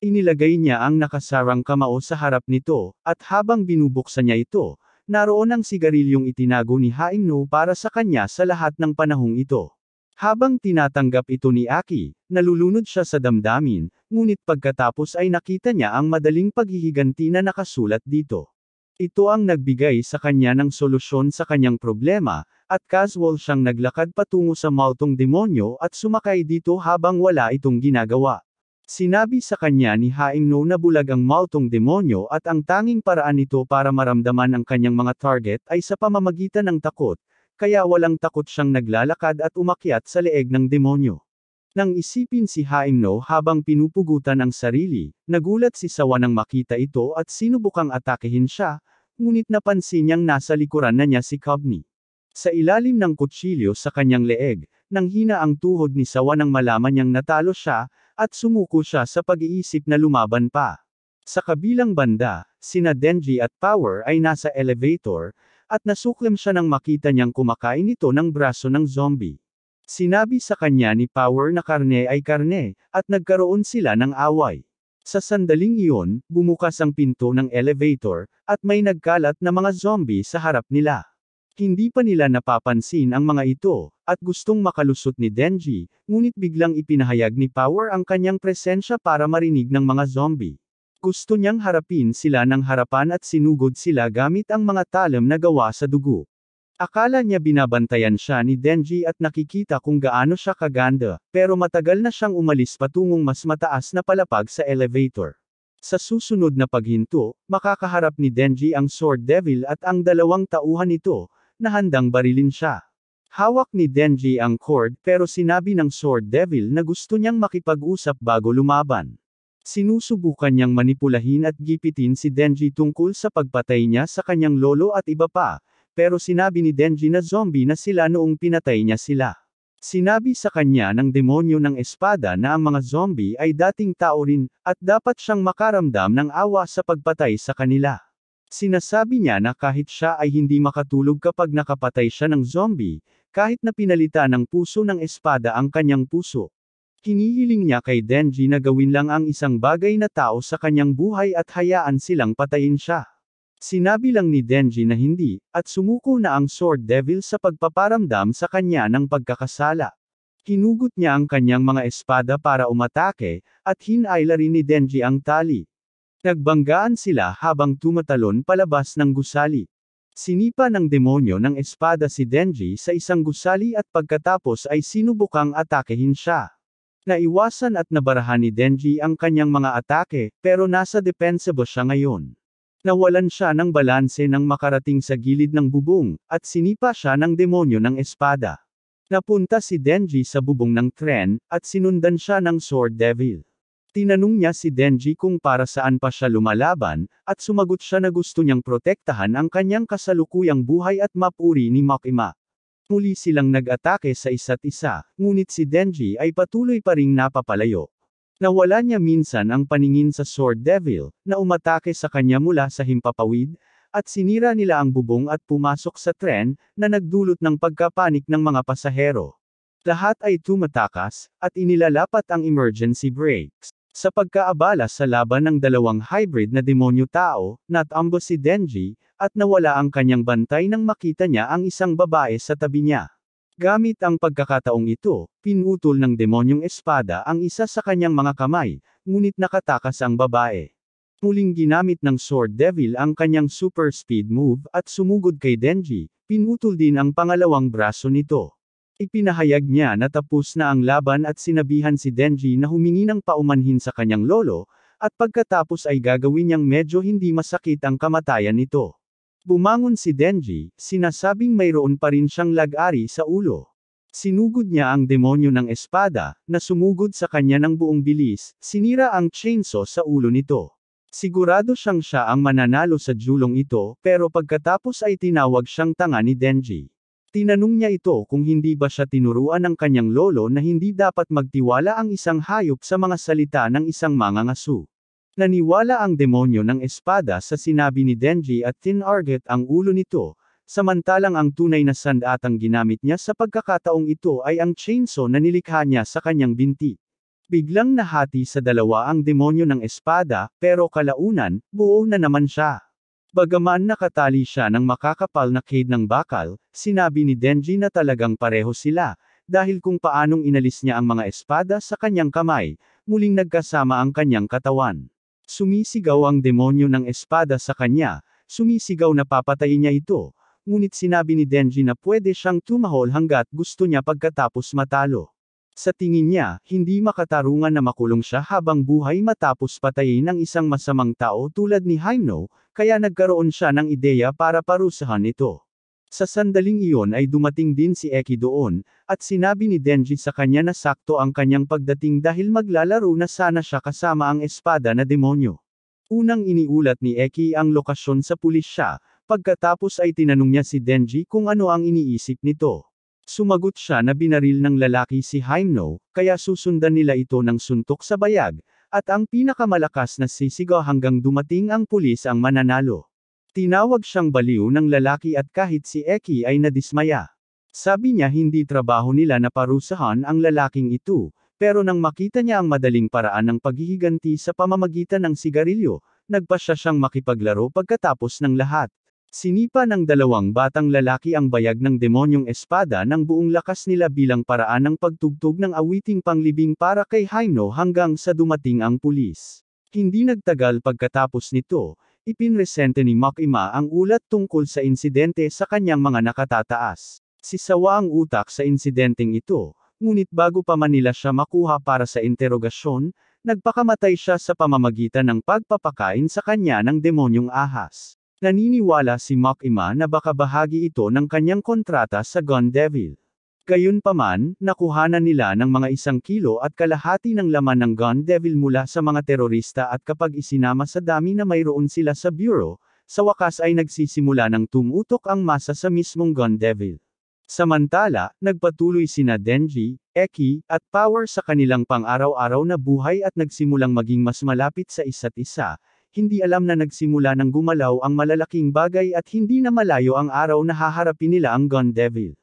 Inilagay niya ang nakasarang kamao sa harap nito, at habang binubuksan niya ito, naroon ang sigarilyong itinago ni Haimno para sa kanya sa lahat ng panahong ito. Habang tinatanggap ito ni Aki, nalulunod siya sa damdamin, ngunit pagkatapos ay nakita niya ang madaling paghihiganti na nakasulat dito. Ito ang nagbigay sa kanya ng solusyon sa kanyang problema, at casual siyang naglakad patungo sa maltong demonyo at sumakay dito habang wala itong ginagawa. Sinabi sa kanya ni Haimno na bulag ang maltong demonyo at ang tanging paraan nito para maramdaman ang kanyang mga target ay sa pamamagitan ng takot, kaya walang takot siyang naglalakad at umakyat sa leeg ng demonyo. Nang isipin si Haimno habang pinupugutan ang sarili, nagulat si Sawa nang makita ito at sinubukang atakehin siya, ngunit napansin niyang nasa likuran na niya si Kobni. Sa ilalim ng kutsilyo sa kanyang leeg, nanghina ang tuhod ni Sawa nang malaman niyang natalo siya, at sumuko siya sa pag-iisip na lumaban pa. Sa kabilang banda, sina Denji at Power ay nasa elevator, at nasuklem siya nang makita niyang kumakain ito ng braso ng zombie. Sinabi sa kanya ni Power na karne ay karne, at nagkaroon sila ng away. Sa sandaling iyon, bumukas ang pinto ng elevator, at may nagkalat na mga zombie sa harap nila. Hindi pa nila napapansin ang mga ito, at gustong makalusot ni Denji, ngunit biglang ipinahayag ni Power ang kanyang presensya para marinig ng mga zombie. Gusto niyang harapin sila ng harapan at sinugod sila gamit ang mga talam na gawa sa dugo. Akala niya binabantayan siya ni Denji at nakikita kung gaano siya kaganda, pero matagal na siyang umalis patungong mas mataas na palapag sa elevator. Sa susunod na paghinto, makakaharap ni Denji ang Sword Devil at ang dalawang tauhan nito, na handang barilin siya. Hawak ni Denji ang cord pero sinabi ng Sword Devil na gusto niyang makipag-usap bago lumaban. Sinusubukan niyang manipulahin at gipitin si Denji tungkol sa pagpatay niya sa kanyang lolo at iba pa, pero sinabi ni Denji na zombie na sila noong pinatay niya sila. Sinabi sa kanya ng demonyo ng espada na ang mga zombie ay dating tao rin, at dapat siyang makaramdam ng awa sa pagpatay sa kanila. Sinasabi niya na kahit siya ay hindi makatulog kapag nakapatay siya ng zombie, kahit na pinalitan ng puso ng espada ang kanyang puso. Hinihiling niya kay Denji na gawin lang ang isang bagay na tao sa kanyang buhay at hayaan silang patayin siya. Sinabi lang ni Denji na hindi, at sumuko na ang Sword Devil sa pagpaparamdam sa kanya ng pagkakasala. Hinugot niya ang kanyang mga espada para umatake, at hinayla rin ni Denji ang tali. Nagbanggaan sila habang tumatalon palabas ng gusali. Sinipa ng demonyo ng espada si Denji sa isang gusali at pagkatapos ay sinubukang atakehin siya. Naiwasan at nabarahan ni Denji ang kanyang mga atake, pero nasa defensible siya ngayon. Nawalan siya ng balanse nang makarating sa gilid ng bubong, at sinipa siya ng demonyo ng espada. Napunta si Denji sa bubong ng tren, at sinundan siya ng Sword Devil. Tinanong niya si Denji kung para saan pa siya lumalaban, at sumagot siya na gusto niyang protektahan ang kanyang kasalukuyang buhay at mapuri ni Makima. Muli silang nag-atake sa isa't isa, ngunit si Denji ay patuloy pa ring napapalayo. Nawala niya minsan ang paningin sa Sword Devil, na umatake sa kanya mula sa himpapawid, at sinira nila ang bubong at pumasok sa tren, na nagdulot ng pagkapanik ng mga pasahero. Lahat ay tumatakas, at inilalapat ang emergency brakes. Sa pagkaabala sa laban ng dalawang hybrid na demonyo-tao, natambo si Denji, at nawala ang kanyang bantay nang makita niya ang isang babae sa tabi niya. Gamit ang pagkakataong ito, pinutol ng demonyong espada ang isa sa kanyang mga kamay, ngunit nakatakas ang babae. Muling ginamit ng Sword Devil ang kanyang super speed move at sumugod kay Denji, pinutol din ang pangalawang braso nito. Ipinahayag niya na tapos na ang laban at sinabihan si Denji na humingi ng paumanhin sa kanyang lolo, at pagkatapos ay gagawin niyang medyo hindi masakit ang kamatayan nito. Bumangon si Denji, sinasabing mayroon pa rin siyang lag-ari sa ulo. Sinugod niya ang demonyo ng espada, na sumugod sa kanya ng buong bilis, sinira ang chainsaw sa ulo nito. Sigurado siyang siya ang mananalo sa dulong ito, pero pagkatapos ay tinawag siyang tanga ni Denji. Tinanong niya ito kung hindi ba siya tinuruan ng kanyang lolo na hindi dapat magtiwala ang isang hayop sa mga salita ng isang mangangaso. Naniwala ang demonyo ng espada sa sinabi ni Denji at tinarget ang ulo nito, samantalang ang tunay na sandatang ginamit niya sa pagkakataong ito ay ang chainsaw na nilikha niya sa kanyang binti. Biglang nahati sa dalawa ang demonyo ng espada, pero kalaunan, buo na naman siya. Bagaman nakatali siya ng makakapal na cade ng bakal, sinabi ni Denji na talagang pareho sila, dahil kung paanong inalis niya ang mga espada sa kanyang kamay, muling nagkasama ang kanyang katawan. Sumisigaw ang demonyo ng espada sa kanya, sumisigaw na papatayin niya ito, ngunit sinabi ni Denji na pwede siyang tumahol hanggat gusto niya pagkatapos matalo. Sa tingin niya, hindi makatarungan na makulong siya habang buhay matapos patayin ng isang masamang tao tulad ni Hyno, kaya nagkaroon siya ng ideya para parusahan ito. Sa sandaling iyon ay dumating din si Eki doon, at sinabi ni Denji sa kanya na sakto ang kanyang pagdating dahil maglalaro na sana siya kasama ang espada na demonyo. Unang iniulat ni Eki ang lokasyon sa pulisya, Pagkatapos ay tinanong niya si Denji kung ano ang iniisip nito. Sumagot siya na binaril ng lalaki si Hyuno, kaya susundan nila ito ng suntok sa bayag, at ang pinakamalakas na sisigaw hanggang dumating ang pulis ang mananalo. Tinawag siyang baliw ng lalaki at kahit si Eki ay nadismaya. Sabi niya hindi trabaho nila na parusahan ang lalaking ito, pero nang makita niya ang madaling paraan ng paghihiganti sa pamamagitan ng sigarilyo, nagpasya siyang makipaglaro pagkatapos ng lahat. Sinipa ng dalawang batang lalaki ang bayag ng demonyong espada ng buong lakas nila bilang paraan ng pagtugtog ng awiting panglibing para kay Hyuno hanggang sa dumating ang pulis. Hindi nagtagal pagkatapos nito, ipinresente ni Makima ang ulat tungkol sa insidente sa kanyang mga nakatataas. Sisawa ang utak sa insidenteng ito, ngunit bago pa man nila siya makuha para sa interogasyon, nagpakamatay siya sa pamamagitan ng pagpapakain sa kanya ng demonyong ahas. Naniniwala si Makima na baka bahagi ito ng kanyang kontrata sa Gun Devil. Gayunpaman, nakuhanan nila ng mga 1 kilo at kalahati ng laman ng Gun Devil mula sa mga terorista at kapag isinama sa dami na mayroon sila sa bureau, sa wakas ay nagsisimula ng tumutok ang masa sa mismong Gun Devil. Samantala, nagpatuloy sina Denji, Eki, at Power sa kanilang pang-araw-araw na buhay at nagsimulang maging mas malapit sa isa't isa, hindi alam na nagsimula ng gumalaw ang malalaking bagay at hindi na malayo ang araw na haharapin nila ang Gun Devil.